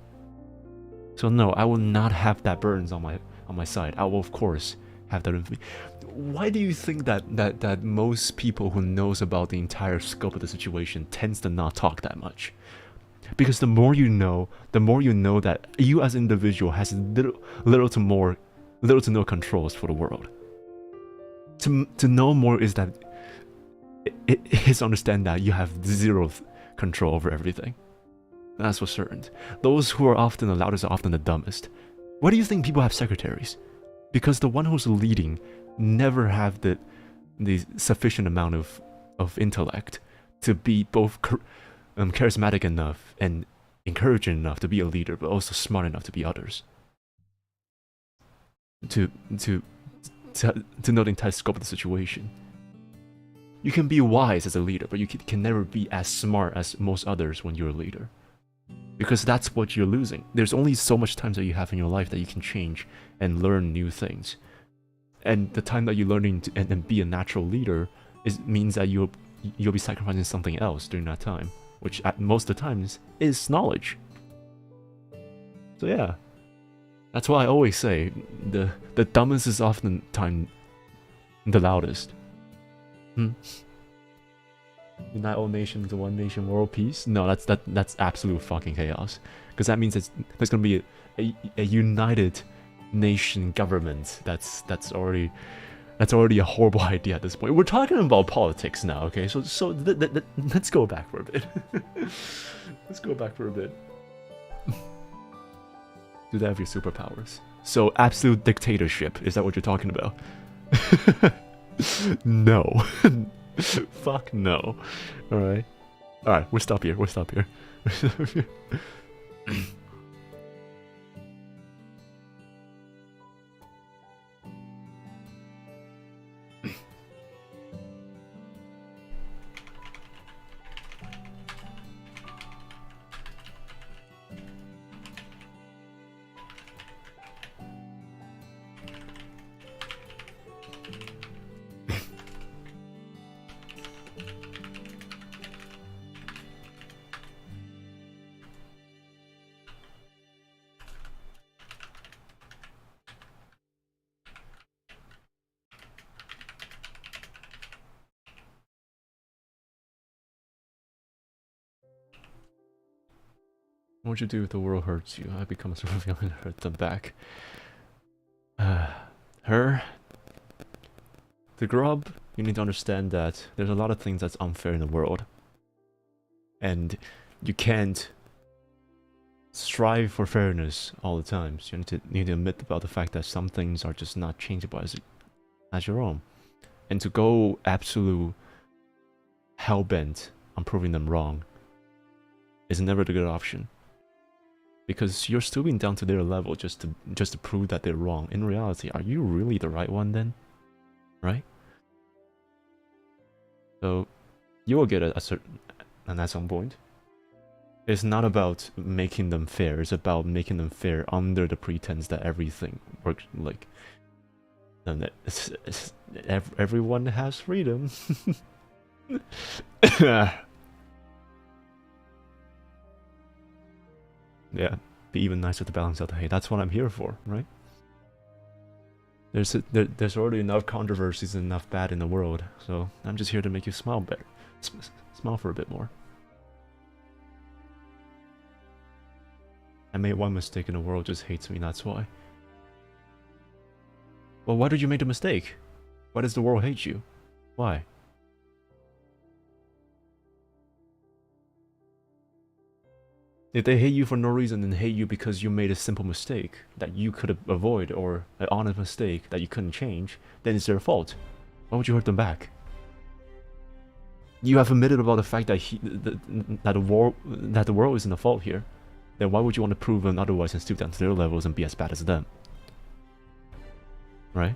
So no, I will not have that burdens on my side. I will of course have that. Why do you think that most people who knows about the entire scope of the situation tends to not talk that much? Because the more you know that you as an individual has little to no controls for the world. To know more is that it is understand that you have zero control over everything. That's for certain. Those who are often the loudest are often the dumbest. Why do you think people have secretaries? Because the one who's leading never have the sufficient amount of intellect to be both charismatic enough and encouraging enough to be a leader, but also smart enough to be others. To know the entire scope of the situation. You can be wise as a leader, but you can never be as smart as most others when you're a leader. Because that's what you're losing. There's only so much time that you have in your life that you can change and learn new things. And the time that you're learning and be a natural leader means that you'll be sacrificing something else during that time, which at most of the times is knowledge. So yeah. That's why I always say, the dumbest is often the loudest. Unite all nations into one nation, world peace. No, that's absolute fucking chaos. Because that means there's gonna be a united nation government. That's already a horrible idea at this point. We're talking about politics now, okay? So let's go back for a bit. Let's go back for a bit. Do they have your superpowers? So absolute dictatorship, is that what you're talking about? No. Fuck no. Alright. Alright, we'll stop here. We'll stop here. What would you do if the world hurts you? I become a supervillain and hurt them back. Her? The grub, you need to understand that there's a lot of things that's unfair in the world. And you can't strive for fairness all the time. So you need to admit about the fact that some things are just not changeable as your own. And to go absolute hell-bent on proving them wrong is never the good option. Because you're stooping down to their level just to prove that they're wrong. In reality, are you really the right one then? Right? So you will get a certain, and at some point, it's not about making them fair. It's about making them fair under the pretense that everything works like. And that everyone has freedom. Yeah, be even nicer to balance out the hate. That's what I'm here for, right? There's already enough controversies and enough bad in the world, so I'm just here to make you smile better. Smile for a bit more. I made one mistake and the world just hates me, that's why. Well, why did you make the mistake? Why does the world hate you? Why? If they hate you for no reason and hate you because you made a simple mistake that you could avoid, or an honest mistake that you couldn't change, then it's their fault. Why would you hurt them back? You have admitted about the fact that that the world isn't the fault here. Then why would you want to prove them otherwise and stoop down to their levels and be as bad as them? Right?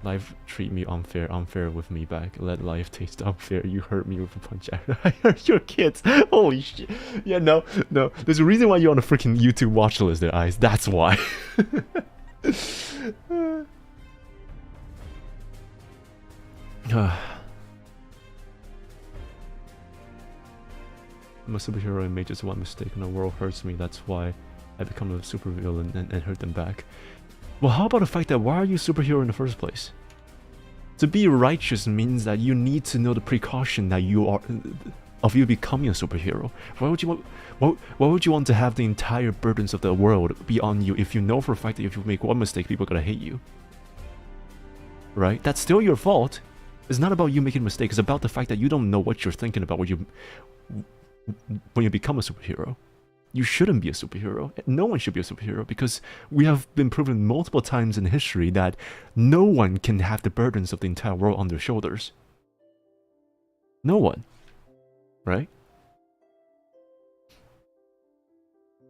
Life treat me unfair, unfair with me back. Let life taste unfair. You hurt me with a punch. I hurt your kids. Holy shit. Yeah, no. There's a reason why you're on a freaking YouTube watch list there, Eyes. That's why. I'm a superhero and made just one mistake and the world hurts me. That's why I become a supervillain and hurt them back. Well, how about the fact that why are you a superhero in the first place? To be righteous means that you need to know the precaution that you are of you becoming a superhero. Why would you want to have the entire burdens of the world be on you if you know for a fact that if you make one mistake, people are gonna hate you? Right? That's still your fault. It's not about you making a mistake. It's about the fact that you don't know what you're thinking about when you become a superhero. You shouldn't be a superhero. No one should be a superhero because we have been proven multiple times in history that no one can have the burdens of the entire world on their shoulders. No one. Right?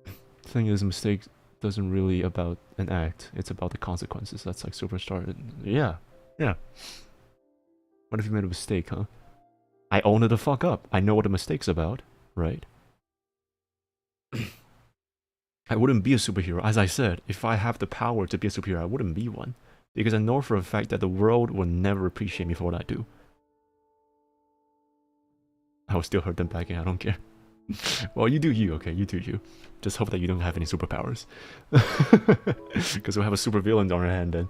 The thing is, a mistake doesn't really about an act. It's about the consequences. That's like Superstar. Yeah. What if you made a mistake, huh? I own it the fuck up. I know what the mistake's about. Right? I wouldn't be a superhero. As I said, if I have the power to be a superhero, I wouldn't be one. Because I know for a fact that the world will never appreciate me for what I do. I will still hurt them back and I don't care. Well, you do you, okay? You do you. Just hope that you don't have any superpowers. Because we'll have a super villain on our hand then.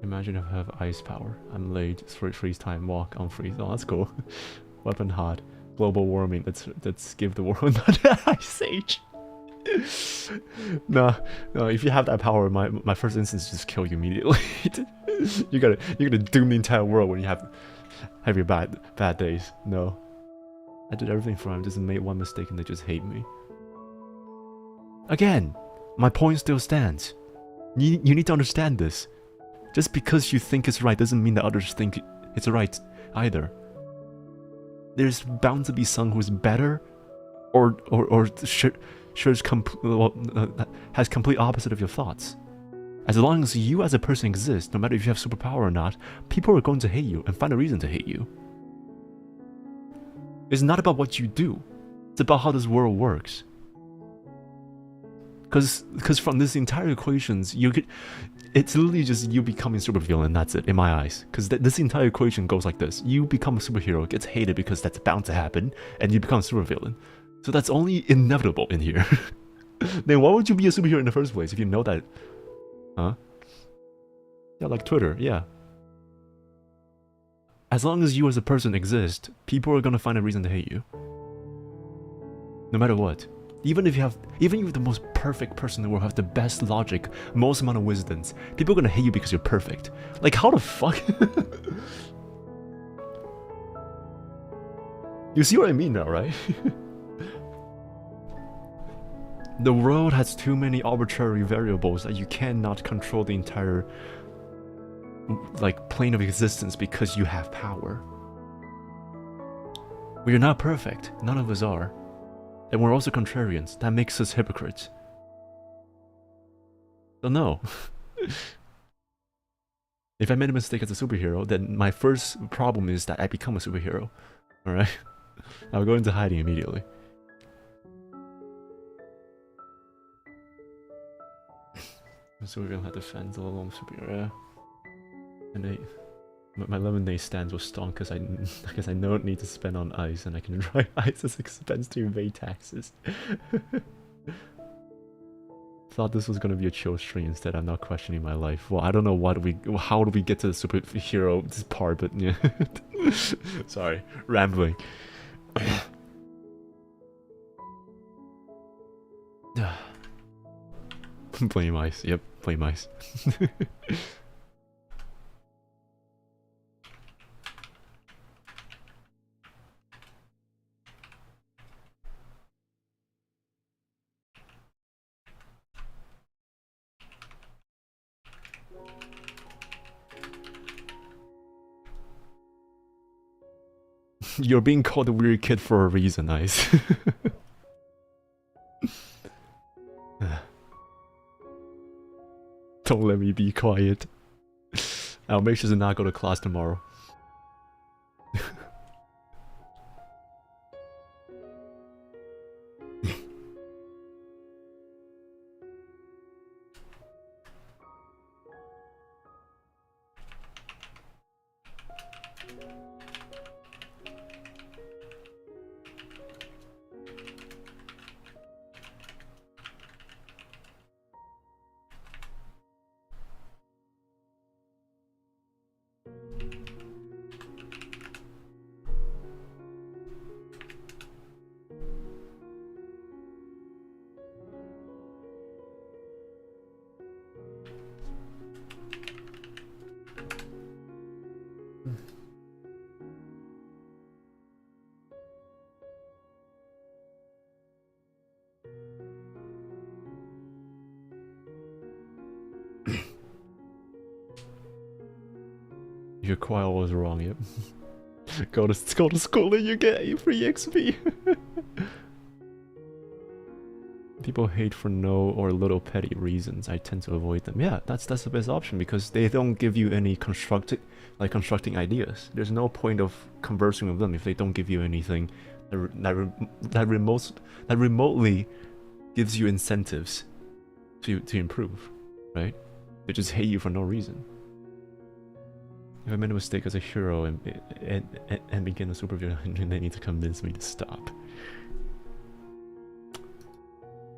Imagine if I have ice power. I'm late. Freeze time. Walk. Unfreeze. Oh, that's cool. Weapon hot. Global warming. Let's give the world another ice age. No. If you have that power, my first instinct is just kill you immediately. you're gonna doom the entire world when you have your bad days. No. I did everything for him. Just made one mistake and they just hate me. Again, my point still stands. You need to understand this. Just because you think it's right doesn't mean that others think it's right either. There's bound to be someone who's better, or has complete opposite of your thoughts. As long as you as a person exist, no matter if you have superpower or not, people are going to hate you and find a reason to hate you. It's not about what you do. It's about how this world works. Because from this entire equations, it's literally just you becoming supervillain. That's it, in my eyes. Because this entire equation goes like this: you become a superhero, gets hated because that's bound to happen, and you become a supervillain. So that's only inevitable in here. Then why would you be a superhero in the first place if you know that? Huh? Yeah, like Twitter. Yeah. As long as you as a person exist, people are gonna find a reason to hate you. No matter what. Even if you're the most perfect person in the world, have the best logic, most amount of wisdoms, people are gonna hate you because you're perfect. Like, how the fuck? You see what I mean now, right? The world has too many arbitrary variables that you cannot control the entire plane of existence because you have power. We are not perfect. None of us are. And we're also contrarians. That makes us hypocrites. So no. If I made a mistake as a superhero, then my first problem is that I become a superhero. Alright? I'll go into hiding immediately. So we're gonna have to fend a little superhero. And my lemonade stands will stonk because I know it need to spend on ice, and I can dry ice as expense to evade taxes. Thought this was gonna be a chill stream. Instead, I'm not questioning my life. Well, I don't know how do we get to the superhero this part, but yeah. Sorry, rambling. Blame ice. Yep, blame ice. You're being called a weird kid for a reason, Ice. Don't let me be quiet. I'll make sure to not go to class tomorrow. Your choir was wrong, yep. Go to school and you get a free XP. People hate for no or little petty reasons. I tend to avoid them. Yeah, that's the best option because they don't give you any constructing ideas. There's no point of conversing with them if they don't give you anything that remotely gives you incentives to improve, right? They just hate you for no reason. If I made a mistake as a hero and begin a supervillain, they need to convince me to stop.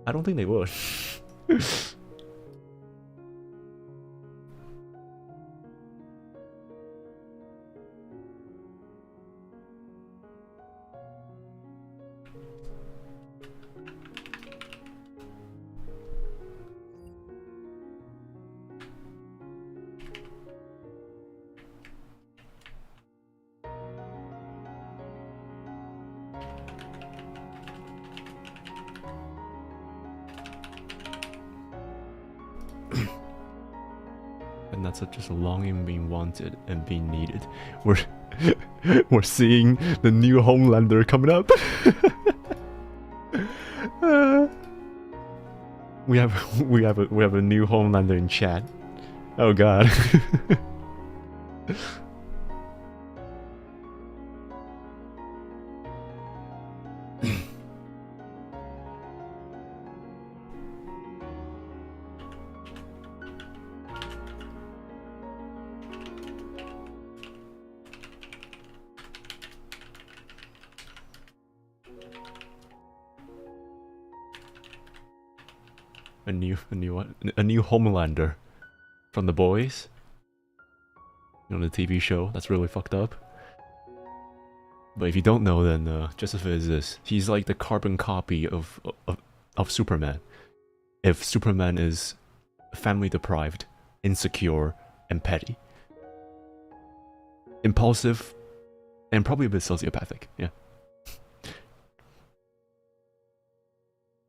I don't think they would. and that's just longing being wanted and being needed. We're we're seeing the new Homelander coming up. We have a new Homelander in chat. Oh god. A new Homelander from The Boys. You know, the TV show that's really fucked up. But if you don't know, then just as it is this, he's like the carbon copy of Superman. If Superman is family deprived, insecure, and petty, impulsive, and probably a bit sociopathic. Yeah.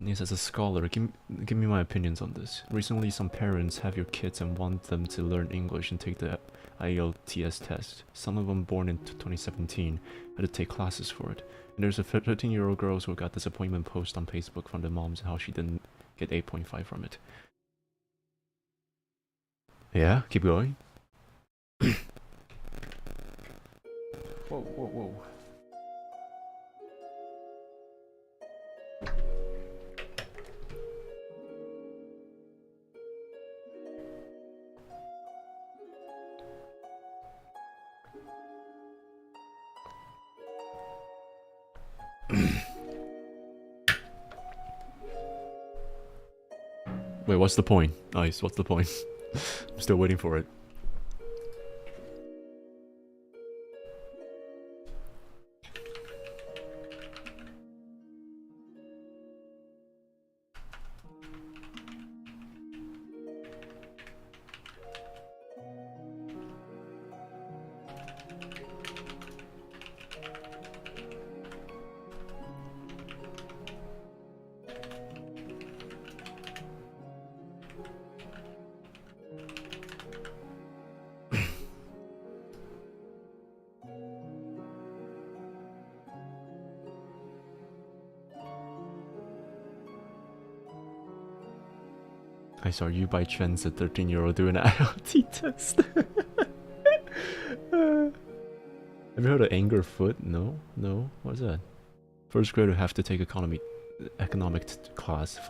Yes, as a scholar, give me my opinions on this. Recently, some parents have your kids and want them to learn English and take the ALTYS test. Some of them born in 2017 had to take classes for it. And there's a 13-year-old girl who got disappointment post on Facebook from the moms and how she didn't get 8.5 from it. Yeah, keep going. Whoa, whoa, whoa. Wait, what's the point? Nice, what's the point? I'm still waiting for it. I saw you by chance a 13-year-old doing an IoT test. Have you heard of anger foot? No? No? What is that? First grader have to take economic class,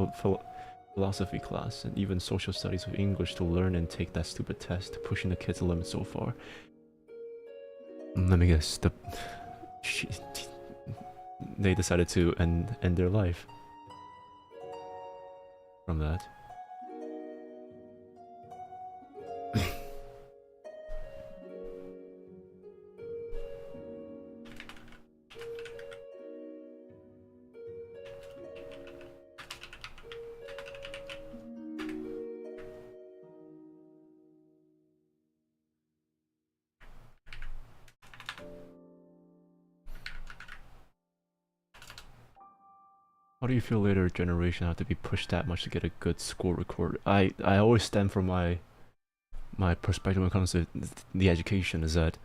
philosophy class, and even social studies with English to learn and take that stupid test, pushing the kids' limit so far. Let me guess, they decided to end their life from that. How do you feel later generation have to be pushed that much to get a good score recorded? I always stand for my perspective when it comes to the education is that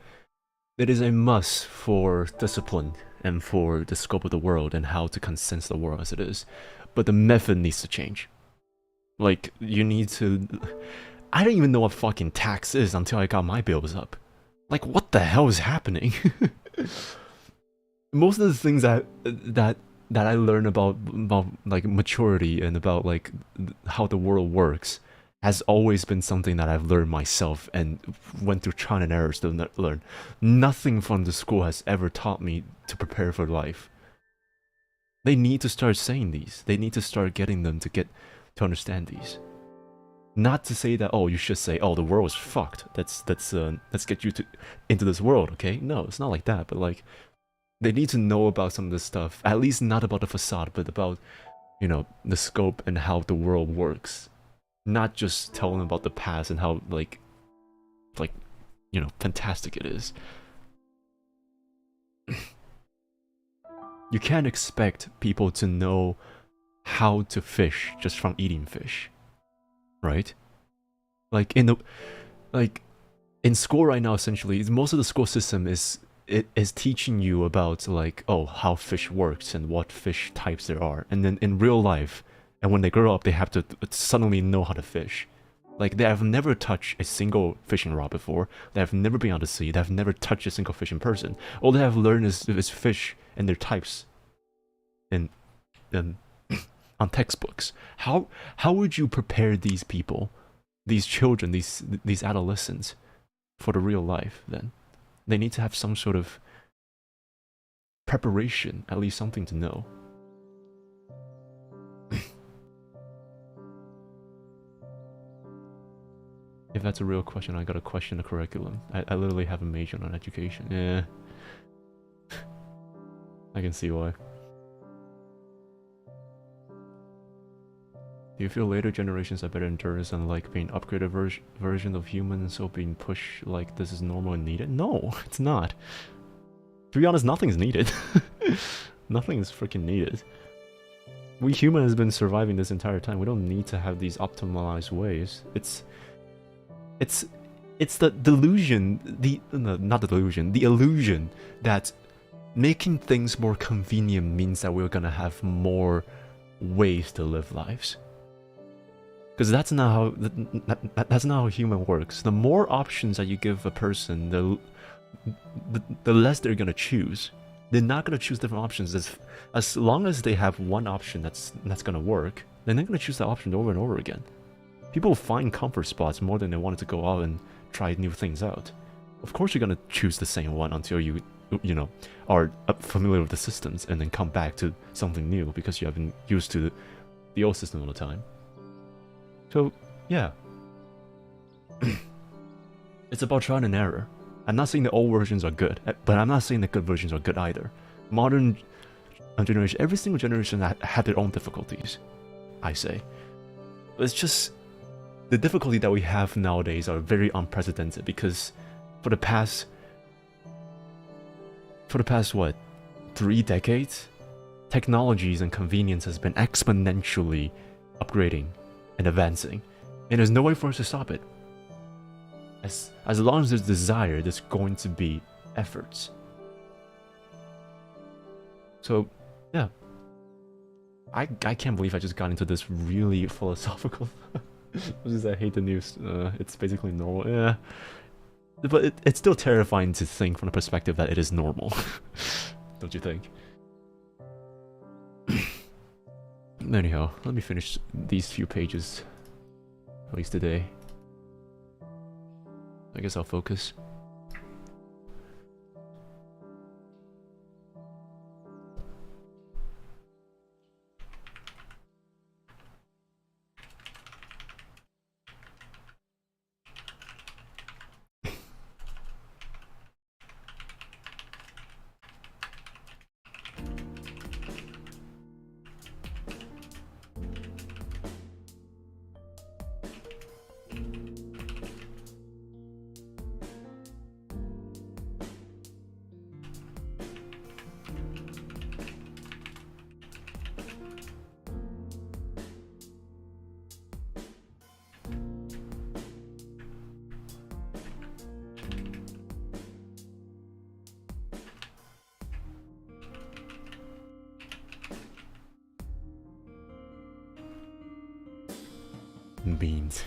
it is a must for discipline and for the scope of the world and how to consense the world as it is. But the method needs to change. Like, you need to... I didn't even know what fucking tax is until I got my bills up. Like, what the hell is happening? Most of the things that I learned about like maturity and about like how the world works has always been something that I've learned myself and went through trial and errors to learn. Nothing from the school has ever taught me to prepare for life. They need to start saying these. They need to start getting them to understand these. Not to say that, oh, you should say, oh, the world is fucked. Let's get you into this world, okay? No, it's not like that, but like they need to know about some of this stuff, at least not about the facade, but about, you know, the scope and how the world works. Not just tell them about the past and how, like, you know, fantastic it is. You can't expect people to know how to fish just from eating fish, right? Like, Like, in school right now, essentially, most of the school system is teaching you about, like, oh, how fish works and what fish types there are. And then in real life, and when they grow up, they have to suddenly know how to fish. Like, they have never touched a single fishing rod before. They have never been out to sea. They have never touched a single fish in person. All they have learned is fish and their types in on textbooks. How would you prepare these people, these children, these adolescents, for the real life then? They need to have some sort of preparation, at least something to know. If that's a real question, I gotta question the curriculum. I literally have a major on education. Yeah. I can see why. Do you feel later generations are better endurance and like being upgraded version of humans, so being pushed like this is normal and needed? No, it's not. To be honest, nothing's needed. Nothing is freaking needed. We humans have been surviving this entire time. We don't need to have these optimized ways. It's the delusion, not the delusion, the illusion that making things more convenient means that we're gonna have more ways to live lives. Because that's not how human works. The more options that you give a person, the less they're gonna choose. They're not gonna choose different options. As long as they have one option that's gonna work, then they're gonna choose that option over and over again. People find comfort spots more than they wanted to go out and try new things out. Of course you're gonna choose the same one until you know, are familiar with the systems, and then come back to something new because you have been used to the old system all the time. So, yeah. It's about trial and error. I'm not saying the old versions are good, but I'm not saying the good versions are good either. Modern generation, every single generation had their own difficulties, I say. But it's just, the difficulty that we have nowadays are very unprecedented, because for the past what, 3 decades, technologies and convenience has been exponentially upgrading and advancing, and there's no way for us to stop it. As long as there's desire, there's going to be efforts. So, yeah. I can't believe I just got into this really philosophical. I hate the news. It's basically normal. Yeah. But it's still terrifying to think from the perspective that it is normal. Don't you think? Anyhow, let me finish these few pages. At least today. I guess I'll focus. Beans.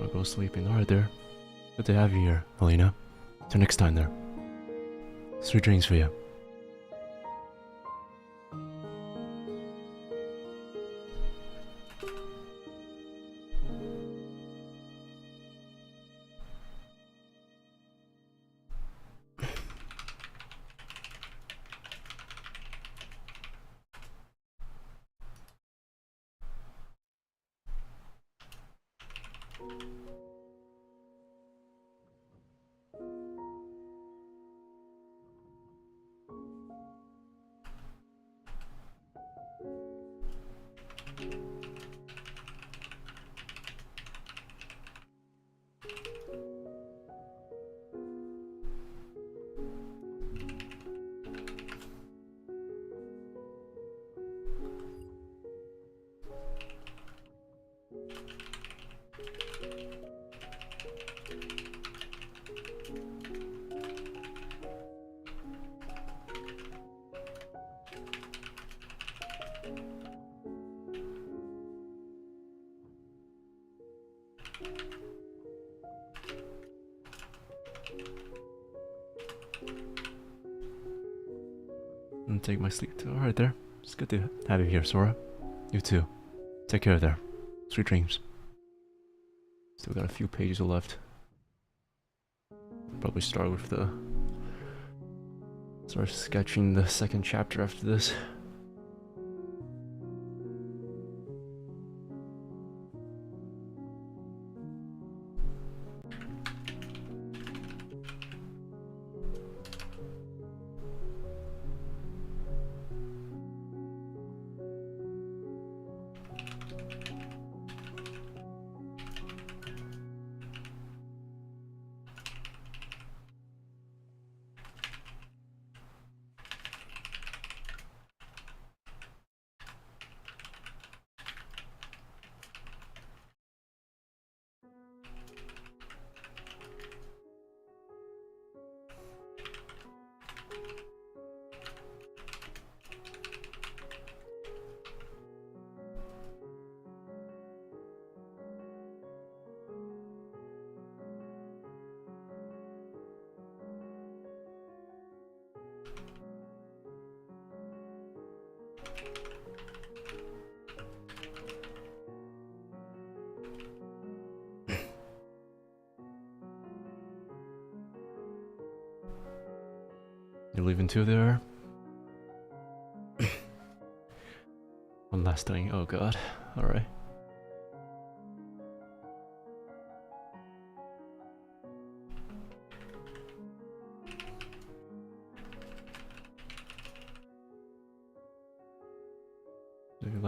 I'll go sleeping. Alright there. Good to have you here, Helena. Till next time there. Sweet dreams for you. And take my sleep too. Alright there. It's good to have you here, Sora. You too. Take care there. Sweet dreams. Still got a few pages left. Probably start with the... Start sketching the second chapter after this. You're leaving too there? One last thing. Oh god. Alright.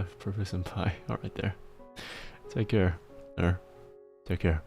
life purpose and pie. Alright there. Take care. Take care.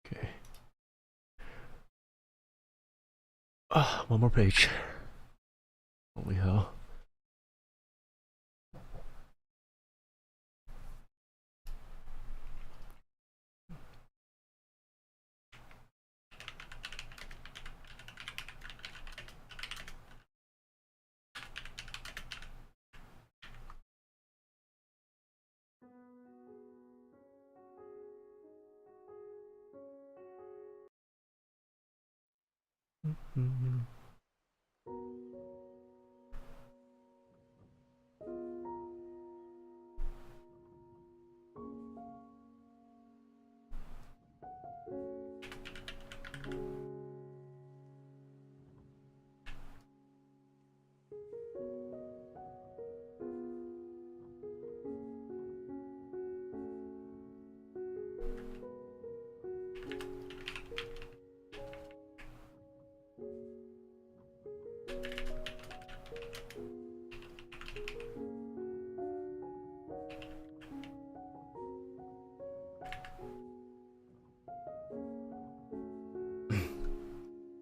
Okay. One more page. Holy hell.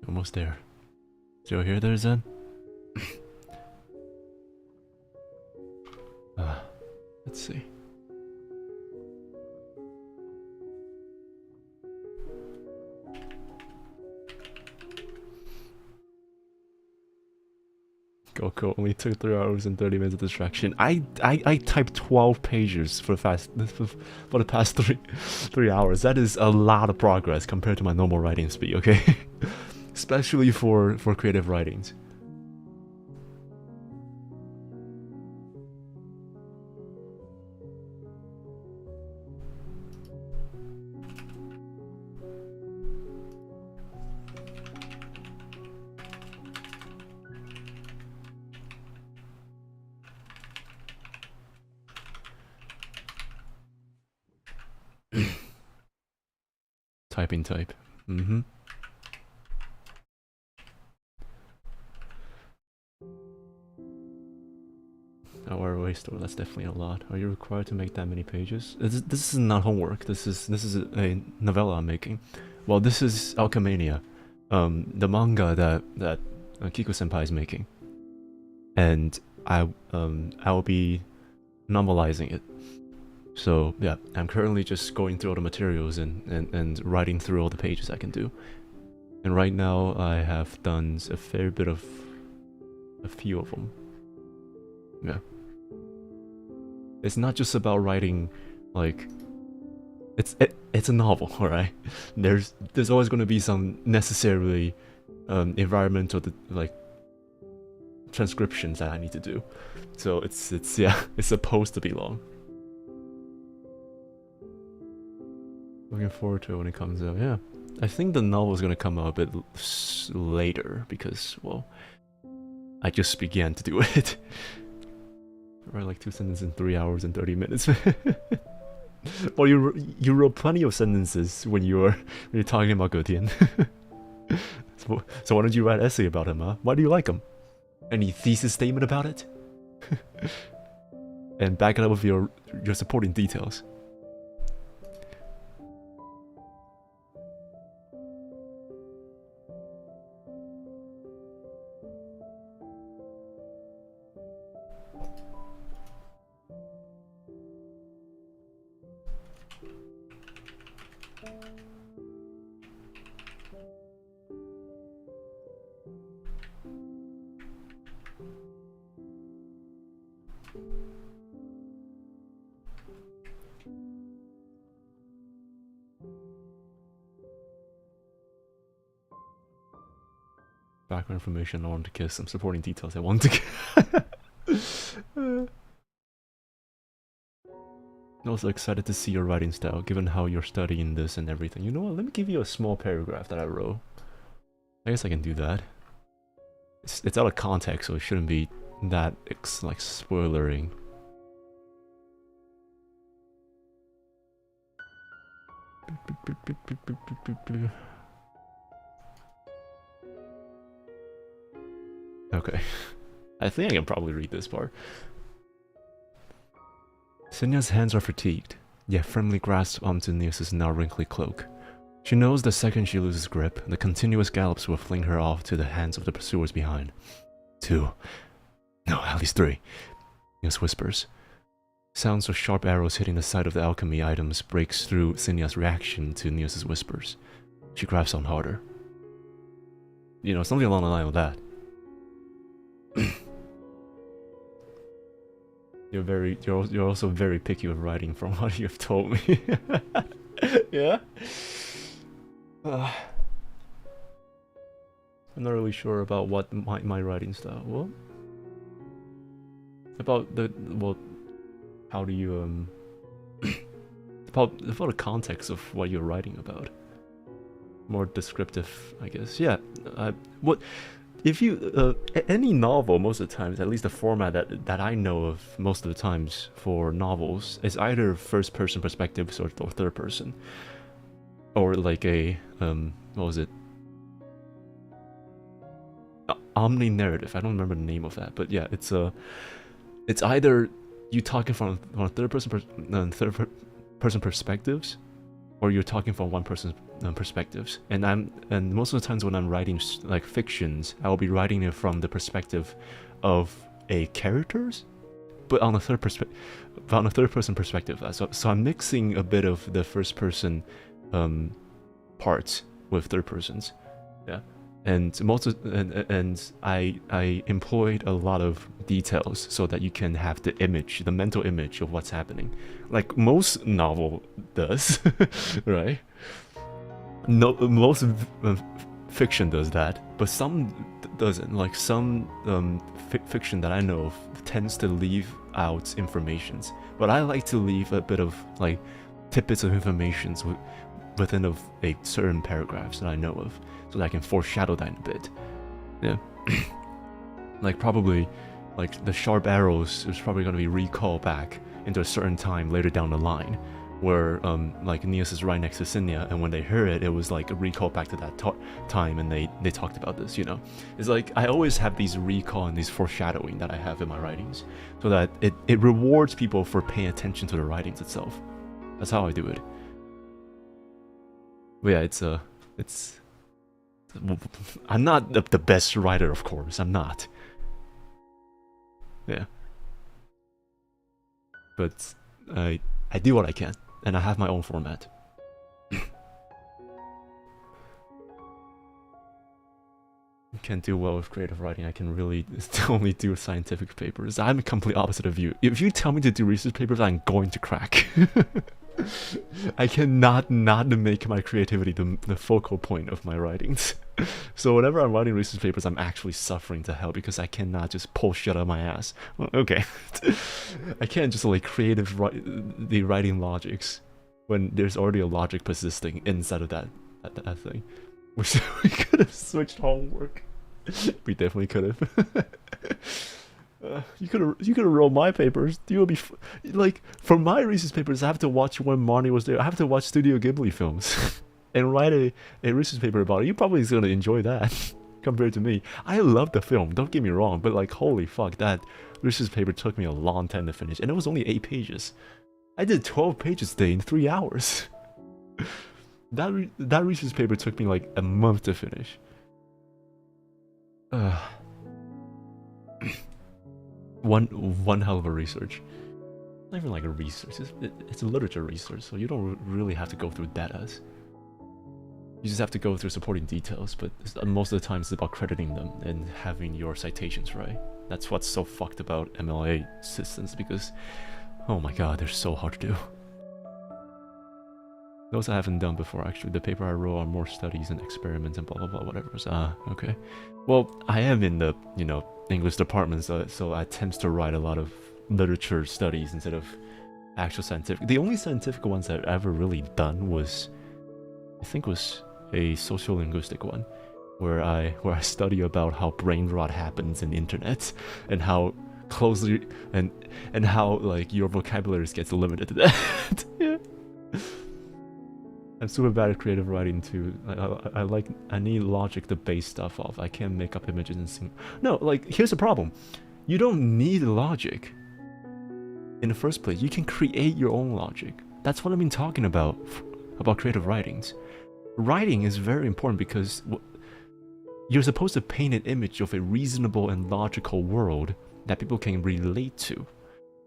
Almost there. Still here there, Zen? Let's see. Goku only took 3 hours and 30 minutes of distraction. I typed 12 pages for the past three hours. That is a lot of progress compared to my normal writing speed, okay? Especially for creative writings. Typing type. Mm-hmm. Hour waste, oh, that's definitely a lot. Are you required to make that many pages? This is not homework. This is a novella I'm making. Well, this is Alchemania, the manga that Kiko-senpai is making, and I'll be novelizing it. So yeah, I'm currently just going through all the materials and writing through all the pages I can do. And right now I have done a fair bit of a few of them. Yeah. It's not just about writing, like, it's a novel, alright? There's always going to be some necessarily environmental like transcriptions that I need to do. So it's yeah, it's supposed to be long. Looking forward to it when it comes out. Yeah, I think the novel is gonna come out a bit later because, well, I just began to do it. I write like 2 sentences in 3 hours and 30 minutes. Well, you wrote plenty of sentences when you're talking about Gotian. So why don't you write an essay about him, huh? Why do you like him? Any thesis statement about it? And back it up with your supporting details. Background information I want to kiss, some supporting details I want to kiss. I'm also excited to see your writing style, given how you're studying this and everything. You know what, let me give you a small paragraph that I wrote. I guess I can do that. It's out of context, so it shouldn't be that, like, spoilering. Okay. I think I can probably read this part. Cinnia's hands are fatigued, yet firmly grasped onto Nious' now wrinkly cloak. She knows the second she loses grip, the continuous gallops will fling her off to the hands of the pursuers behind. 2. No, at least 3. Nious whispers. Sounds of sharp arrows hitting the side of the alchemy items breaks through Cinnia's reaction to Nious' whispers. She grabs on harder. You know, something along the line of that. You're also very picky with writing from what you've told me. Yeah? I'm not really sure about what my writing style. Well, about the, well, how do you about the context of what you're writing about. More descriptive, I guess. Yeah. What if you any novel, most of the times, at least the format that I know of most of the times for novels is either first person perspective or third person, or like a what was it? Omni narrative. I don't remember the name of that, but yeah, it's either you talking from third person perspectives, or you're talking from one person's perspectives. And most of the times when I'm writing like fictions, I will be writing it from the perspective of a characters, but on a third person perspective. So I'm mixing a bit of the first person parts with third persons. Yeah. And I employed a lot of details so that you can have the image, the mental image of what's happening, like most novel does, right? No, most fiction does that, but some doesn't. Like some fiction that I know of tends to leave out informations, but I like to leave a bit of like tidbits of informations within of a certain paragraphs that I know of, so that I can foreshadow that in a bit. Yeah. Like probably, like the sharp arrows is probably going to be recalled back into a certain time later down the line, where like Nious is right next to Cinnia, and when they heard it, it was like a recall back to that time, and they talked about this, you know. It's like I always have these recall and these foreshadowing that I have in my writings, so that it rewards people for paying attention to the writings itself. That's how I do it. But yeah, it's I'm not the best writer, of course. I'm not. Yeah. But I do what I can, and I have my own format. I can't do well with creative writing. I can really only do scientific papers. I'm a complete opposite of you. If you tell me to do research papers, I'm going to crack. I cannot not make my creativity the focal point of my writings. So whenever I'm writing research papers, I'm actually suffering to hell because I cannot just pull shit out of my ass. Well, okay. I can't just like the writing logics when there's already a logic persisting inside of that thing. Which we could have switched homework. We definitely could have. You could have wrote my papers. You would be like, for my research papers, I have to watch when Marnie was there. I have to watch Studio Ghibli films and write a research paper about it. You probably is gonna enjoy that compared to me. I love the film. Don't get me wrong, but like, holy fuck, that research paper took me a long time to finish, and it was only 8 pages. I did 12 pages today in 3 hours. That research paper took me like a month to finish. One hell of a research. Not even like a research. It's a literature research, so you don't really have to go through datas. You just have to go through supporting details, but most of the time it's about crediting them and having your citations right. That's what's so fucked about MLA systems, because, oh my god, they're so hard to do. Those I haven't done before, actually. The paper I wrote on more studies and experiments and blah blah blah, whatever. So, okay. Well, I am in the, you know, English department, so I tend to write a lot of literature studies instead of actual scientific. The only scientific ones I've ever really done was, I think, was a sociolinguistic one, where I study about how brain rot happens in the internet and how closely and how like your vocabulary gets limited to that. Yeah. I'm super bad at creative writing too. I need logic to base stuff off. I can't make up images and sing. No, like, here's the problem. You don't need logic in the first place. You can create your own logic. That's what I've been talking about creative writings. Writing is very important because you're supposed to paint an image of a reasonable and logical world that people can relate to.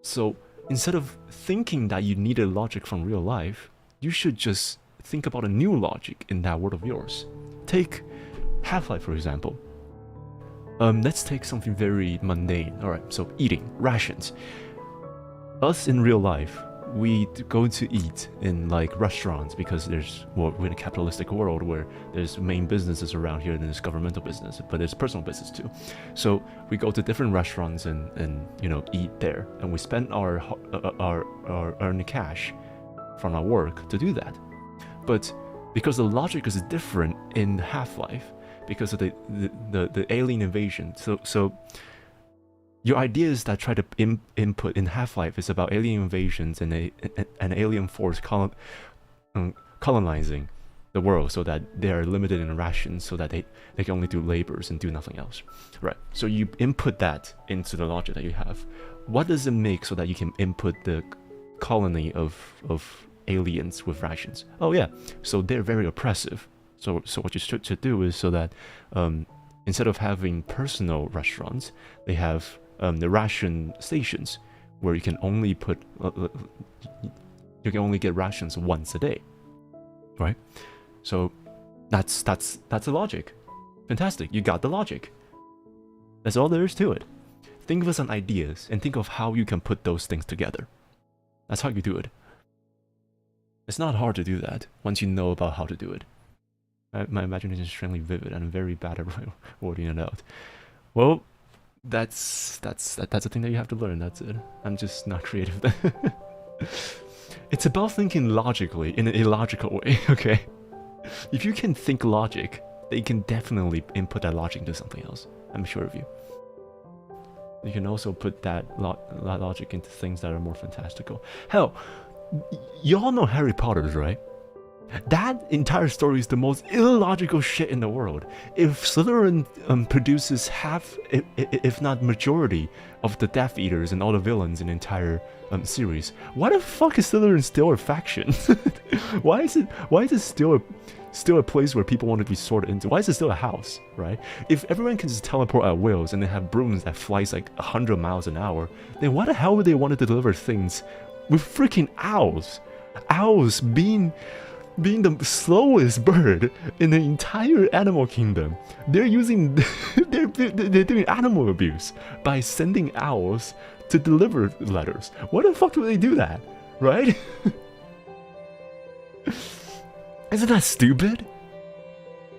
So instead of thinking that you needed logic from real life, you should just think about a new logic in that world of yours. Take Half-Life, for example. Let's take something very mundane. Alright, so eating, rations. Us in real life, we go to eat in like restaurants because we're in a capitalistic world where there's main businesses around here and there's governmental business, but there's personal business too. So we go to different restaurants and you know, eat there, and we spend our earned cash from our work to do that. But because the logic is different in Half-Life, because of the alien invasion, so your ideas that try to input in Half-Life is about alien invasions and an alien force colonizing the world, so that they are limited in rations, so that they can only do labors and do nothing else. Right. So you input that into the logic that you have. What does it make so that you can input the colony of aliens with rations? Oh yeah, so they're very oppressive. So what you should do is so that instead of having personal restaurants, they have the ration stations where you can only put you can only get rations once a day, right? So that's the logic. Fantastic, you got the logic. That's all there is to it. Think of some ideas and think of how you can put those things together. That's how you do it. It's not hard to do that once you know about how to do it. My imagination is extremely vivid, and I'm very bad at wording it out. Well, that's a thing that you have to learn. That's it. I'm just not creative. It's about thinking logically in an illogical way. Okay, if you can think logic, then you can definitely input that logic into something else. I'm sure of you. You can also put that logic into things that are more fantastical. Hell, y'all know Harry Potter's, right? That entire story is the most illogical shit in the world. If Slytherin produces half, if not majority, of the Death Eaters and all the villains in the entire series, why the fuck is Slytherin still a faction? Why is it still a place where people want to be sorted into? Why is it still a house, right? If everyone can just teleport at wills and they have brooms that flies like 100 miles an hour, then why the hell would they want to deliver things with freaking owls? Owls being the slowest bird in the entire animal kingdom. They're using they're doing animal abuse by sending owls to deliver letters. Why the fuck do they do that, right? Isn't that stupid?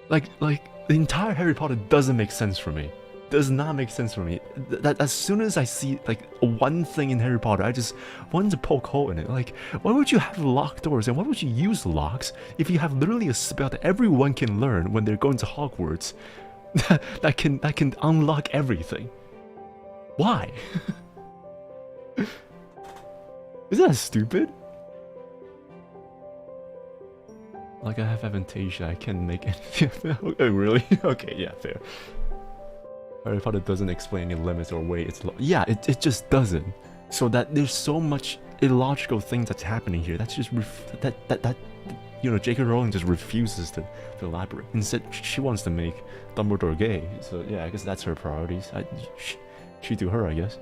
Like the entire Harry Potter doesn't make sense for me. Does not make sense for me. That as soon as I see like one thing in Harry Potter, I just want to poke hole in it. Like, why would you have locked doors and why would you use locks if you have literally a spell that everyone can learn when they're going to Hogwarts that can unlock everything? Why? Isn't that stupid? Like, I have ALTYR, I can make it. Oh, really? Okay, yeah, fair. Harry Potter doesn't explain any limits or way it's yeah, it just doesn't. So that there's so much illogical things that's happening here. That's just that you know, J.K. Rowling just refuses to elaborate. Instead, she wants to make Dumbledore gay. So yeah, I guess that's her priorities. She do her, I guess.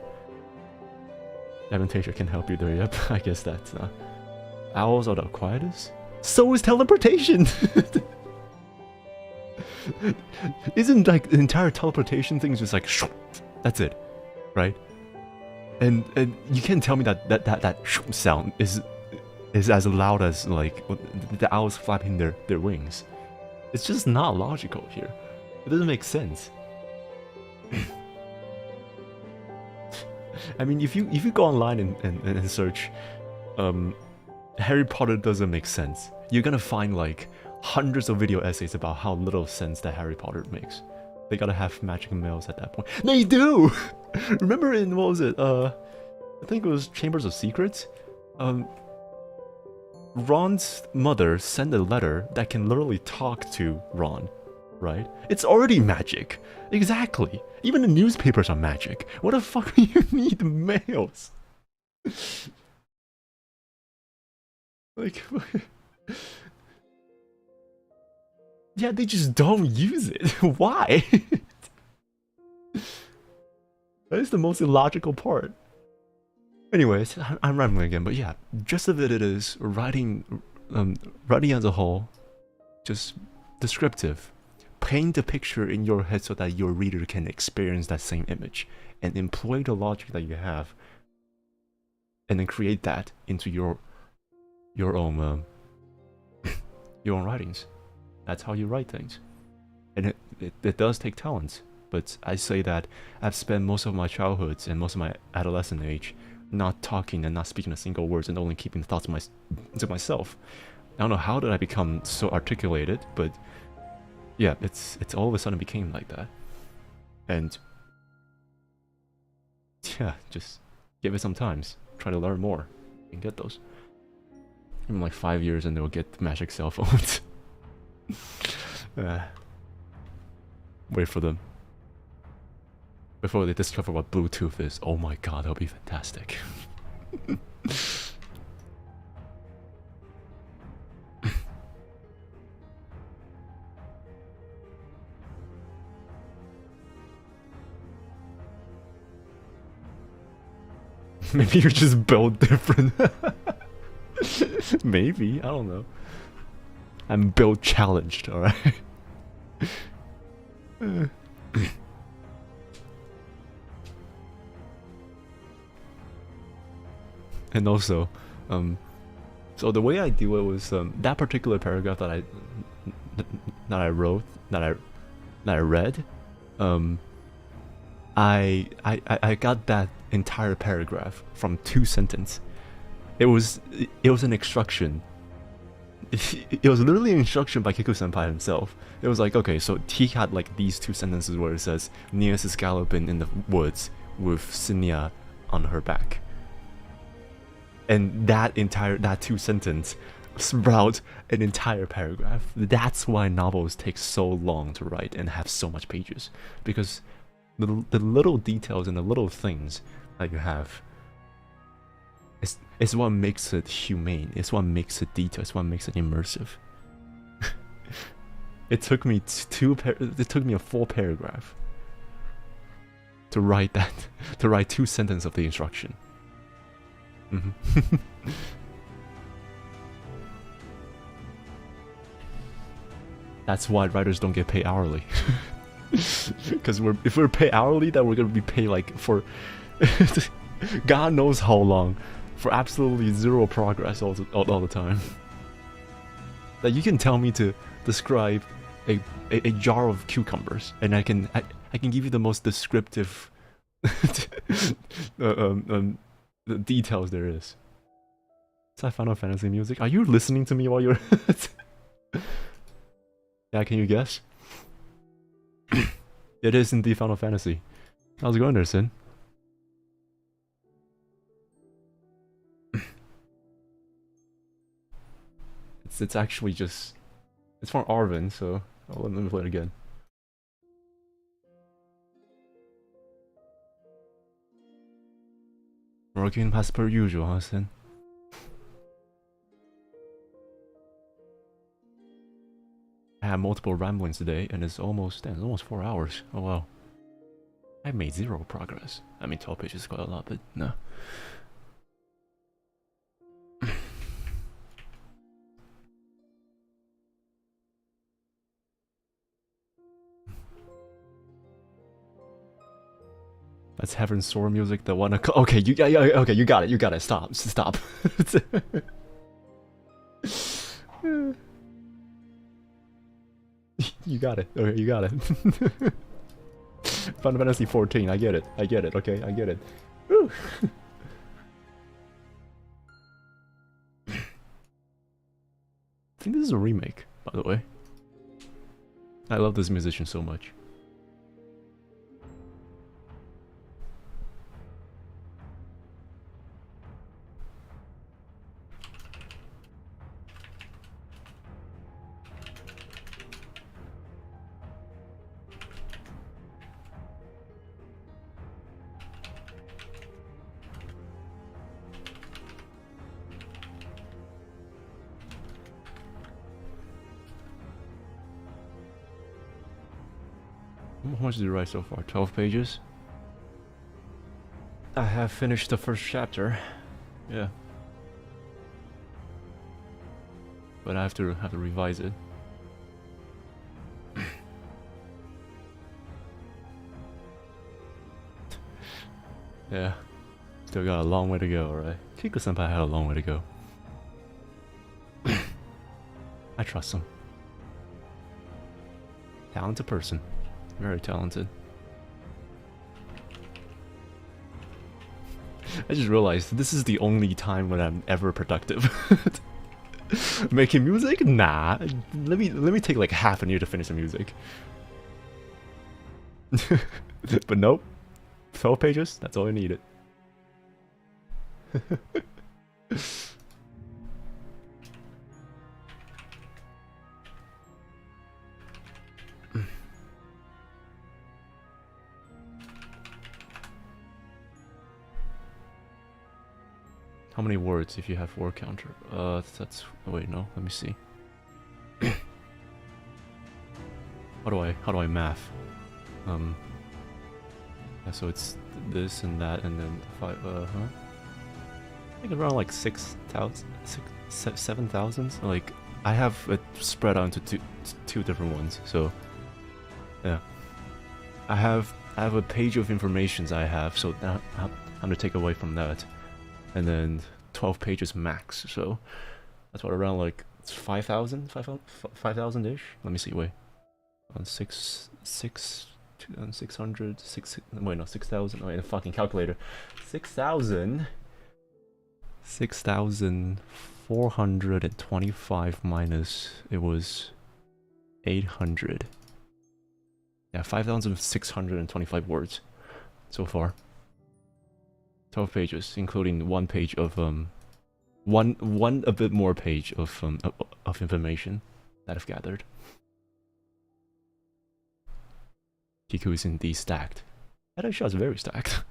ALTYR can help you there. Yep, I guess that's owls are the quietest. So is teleportation. Isn't like the entire teleportation thing just like that's it, right? And you can't tell me that sound is as loud as like the owls flapping their wings. It's just not logical here. It doesn't make sense. I mean, if you go online and search Harry Potter doesn't make sense, you're gonna find like hundreds of video essays about how little sense that Harry Potter makes. They gotta have magic males at that point. They do! Remember in, what was it, I think it was Chambers of Secrets? Ron's mother sent a letter that can literally talk to Ron, right? It's already magic. Exactly. Even the newspapers are magic. What the fuck do you need males? Like... Yeah, they just don't use it. Why? That is the most illogical part. Anyways, I'm rambling again, but yeah, just of it is writing as a whole, just descriptive. Paint a picture in your head so that your reader can experience that same image, and employ the logic that you have, and then create that into your own your own writings. That's how you write things. And it does take talent, but I say that I've spent most of my childhood and most of my adolescent age not talking and not speaking a single word and only keeping thoughts to myself. I don't know how did I become so articulated, but yeah, it's all of a sudden became like that. And yeah, just give it some time. Try to learn more and get those. In like 5 years and they'll get magic cell phones. Wait for them. Before they discover what Bluetooth is. Oh my god, that'll be fantastic. Maybe you're just built different. Maybe, I don't know. I'm build challenged, alright? And also, so the way I do it was that particular paragraph that I read, I got that entire paragraph from 2 sentences. It was an instruction. It was literally an instruction by Kiku-senpai himself. It was like, okay, so he had like these 2 sentences where it says, Nious is galloping in the woods with Cinnia on her back. And that two sentence sprout an entire paragraph. That's why novels take so long to write and have so much pages, because the little details and the little things that you have is what makes it humane. It's what makes it detailed. It's what makes it immersive. It took me a full paragraph to write that, to write 2 sentences of the instruction. That's why writers don't get paid hourly. Because if we're paid hourly, then we're gonna be paid like for God knows how long, for absolutely zero progress all the time. That you can tell me to describe a jar of cucumbers, and I can give you the most descriptive the details there is. Is that Final Fantasy music? Are you listening to me while you're... Yeah, can you guess? It is indeed Final Fantasy. How's it going there, Sin? It's actually just... It's from Arvin, so... let me play it again. Working as per usual, huh, Sin? I had multiple ramblings today, and it's almost 4 hours. Oh wow. I made 0 progress. I mean, 12 pages is quite a lot, but no. That's Heaven's Sword music, the one... Okay, okay, you got it, stop. You got it, okay, you got it. Final Fantasy 14, I get it, okay, I get it. Woo. I think this is a remake, by the way. I love this musician so much. How much did you write so far? 12 pages? I have finished the first chapter. Yeah. But I have to revise it. Yeah. Still got a long way to go, right? Kiko-senpai had a long way to go. I trust him. Talented person. Very talented. I just realized this is the only time when I'm ever productive. Making music? Nah. Let me take like half a year to finish the music. But nope. 12 pages? That's all I needed. How many words if you have word counter? That's... wait, no, let me see. How do I math? Yeah, so it's this and that, and then 5, I think around like 6,000, 7,000. Like, I have it spread out into two different ones, so... yeah. I have a page of informations I have, so now I'm gonna take away from that. And then 12 pages max, so that's what, around like 5,000 5,000-ish. Let me see, wait, on 600, wait, no, 6,000. Wait, a fucking calculator. 6,425 minus, it was 800. Yeah, 5,625 words so far. 12 pages, including 1 page of one a bit more page of information that I've gathered. Kiku is indeed stacked. HighTideSha is very stacked.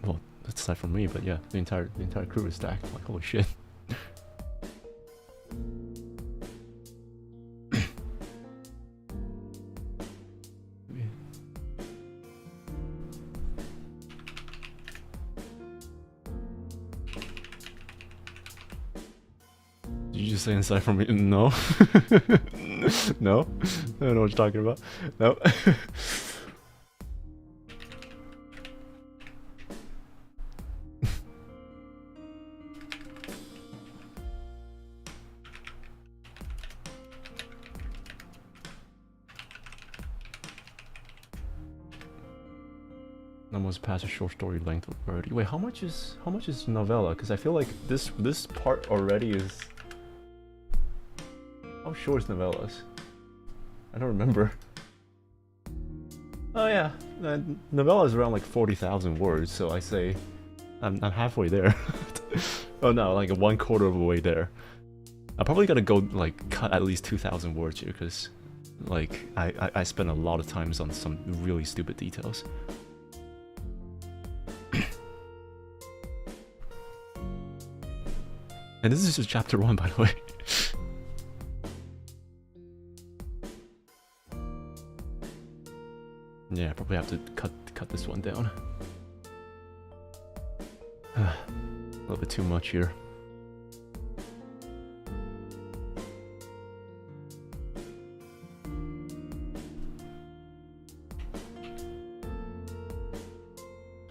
Well, that's aside from me, but yeah, the entire crew is stacked. Like, holy shit. Did you just say inside from me? No. No? I don't know what you're talking about. No. Almost past a short story length already. Wait, how much is Novella? Because I feel like this part already is. How short is Novella's? I don't remember. Oh yeah, Novella is around like 40,000 words, so I say I'm halfway there. Oh no, like 1/4 of the way there. I'm probably gonna go like cut at least 2,000 words here, because like I spend a lot of times on some really stupid details. And this is just chapter 1, by the way. Yeah, I probably have to cut this one down. A little bit too much here.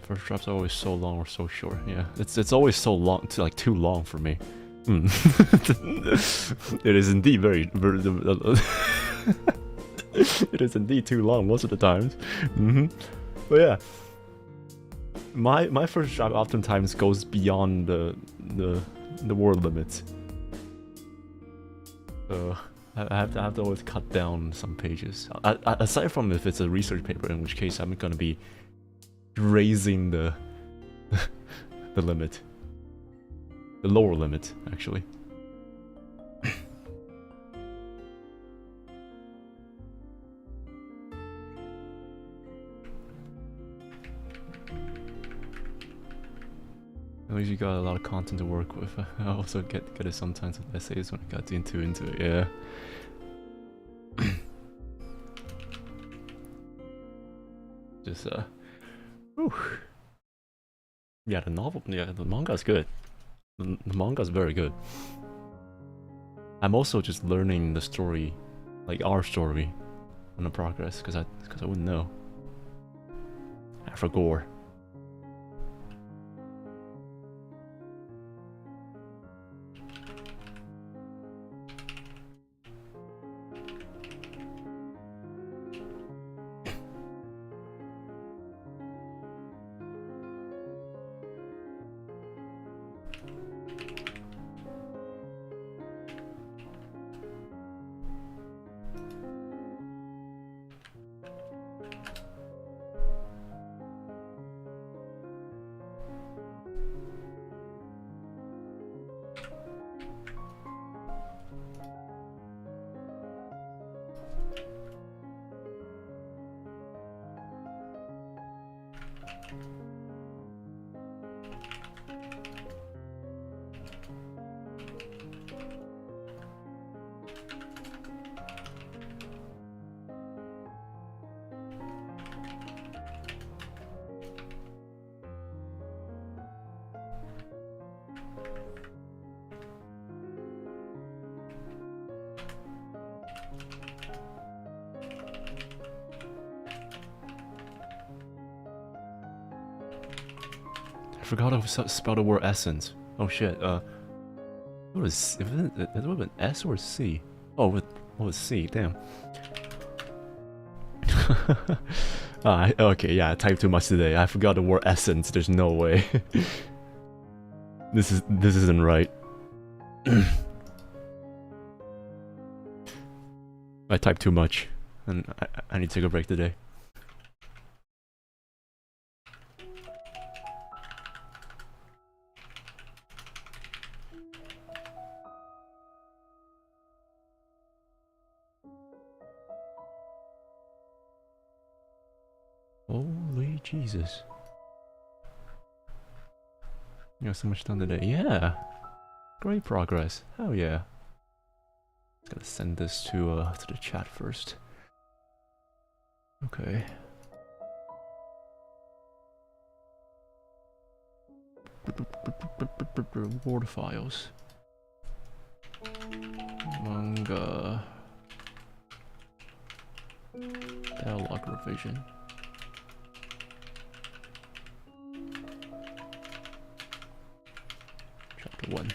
First drops are always so long or so short. Yeah, it's always so long, like too long for me. It is indeed very it is indeed too long most of the times. But yeah, my first drop oftentimes goes beyond the word limit. So I have to always cut down some pages. Aside from if it's a research paper, in which case I'm gonna be raising the the limit. The lower limit, actually. At least you got a lot of content to work with. I also get it sometimes with essays when I got into it, yeah. Just whew. Yeah, the novel, yeah, the manga's good. The manga's very good. I'm also just learning the story, like our story, on the progress, because I wouldn't know. After gore. I forgot how to spell the word essence. Oh shit, what is it? It would have been S or C? Oh, it was C, damn. Okay, yeah, I typed too much today. I forgot the word essence, there's no way. This isn't right. I typed too much, and I need to take a break today. Holy Jesus. You got so much done today. Yeah. Great progress. Hell yeah. Just gotta send this to the chat first. Okay. Word files. Manga. Dialogue revision. Chapter 1.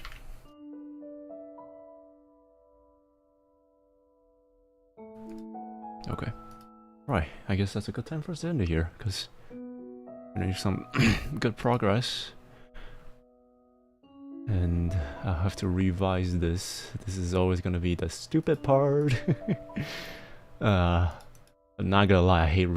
Okay. Right, I guess that's a good time for us to end it here, because we need some good progress. And I'll have to revise this. This is always gonna be the stupid part. I'm not gonna lie, I hate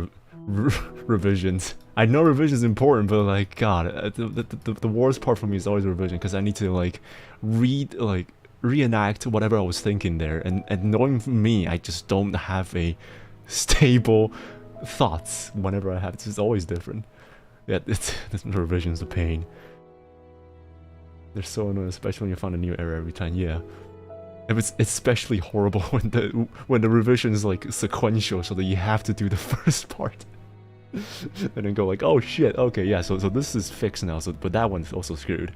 revisions. I know revision is important, but like, God, the worst part for me is always revision, because I need to like reenact whatever I was thinking there, and knowing me, I just don't have a stable thoughts whenever I have. It's just always different. Yeah, this revision's a pain. They're so annoying, especially when you find a new error every time. Yeah, it's especially horrible when the revision is like sequential, so that you have to do the first part and then go like, oh shit, okay, yeah, so this is fixed now. So but that one's also screwed.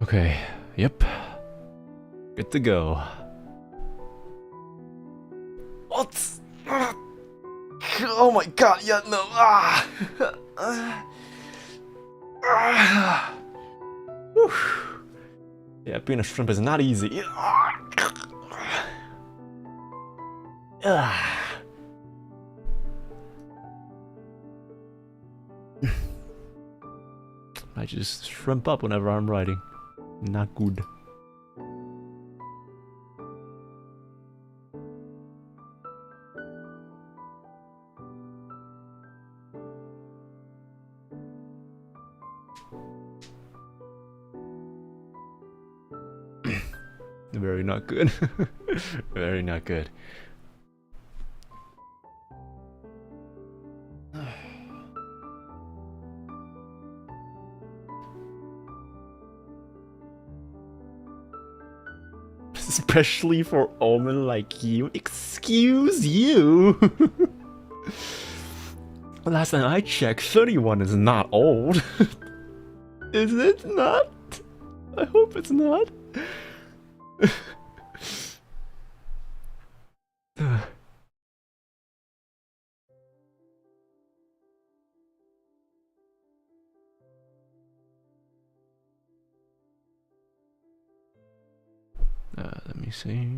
Okay, yep. Good to go. What? Oh my god, yeah, no. Yeah, being a shrimp is not easy. I just shrimp up whenever I'm writing. Not good. Very not good. Very not good. Especially for Omen like you. Excuse you. Last time I checked, 31 is not old. Is it not? I hope it's not. Let me see.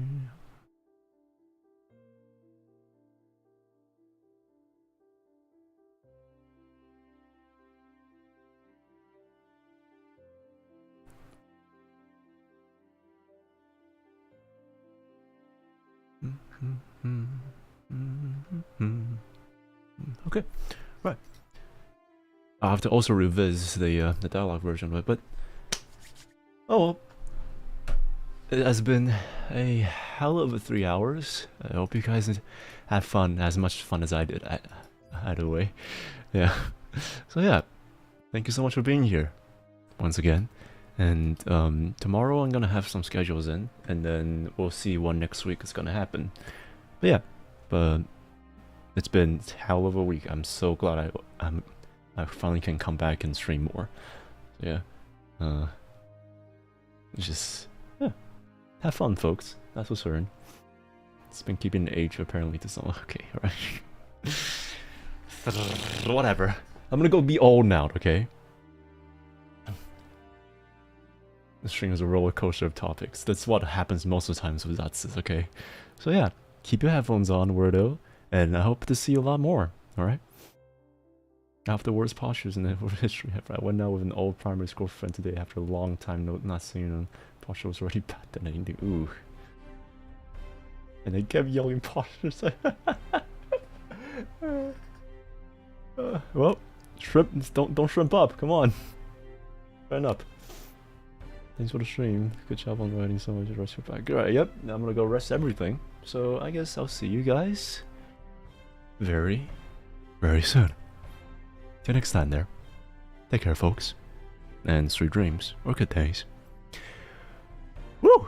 Okay, right. I have to also revisit the dialogue version of it, but oh well. It has been a hell of a 3 hours. I hope you guys had fun, as much fun as I did. Either way, yeah. So yeah, thank you so much for being here once again. And tomorrow I'm gonna have some schedules in, and then we'll see when next week is gonna happen. But yeah, but it's been a hell of a week. I'm so glad I finally can come back and stream more. So yeah, just yeah, have fun, folks. That's for certain. It's been keeping the age apparently to some. Okay, alright. Whatever. I'm gonna go be old now. Okay. The stream is a roller coaster of topics. That's what happens most of the times with Zatsus, okay? So yeah, keep your headphones on, Wordo, and I hope to see you a lot more, alright? I have the worst postures in the history ever. I went out with an old primary school friend today after a long time not seeing him. Posture was already bad than anything. Ooh. And they kept yelling postures. Well, shrimp, don't shrimp up, come on. Burn up. Thanks for the stream. Good job on writing so much. Rest your back. Alright, yep. I'm gonna go rest everything. So I guess I'll see you guys very, very soon. Till next time there. Take care, folks. And sweet dreams or good days. Woo!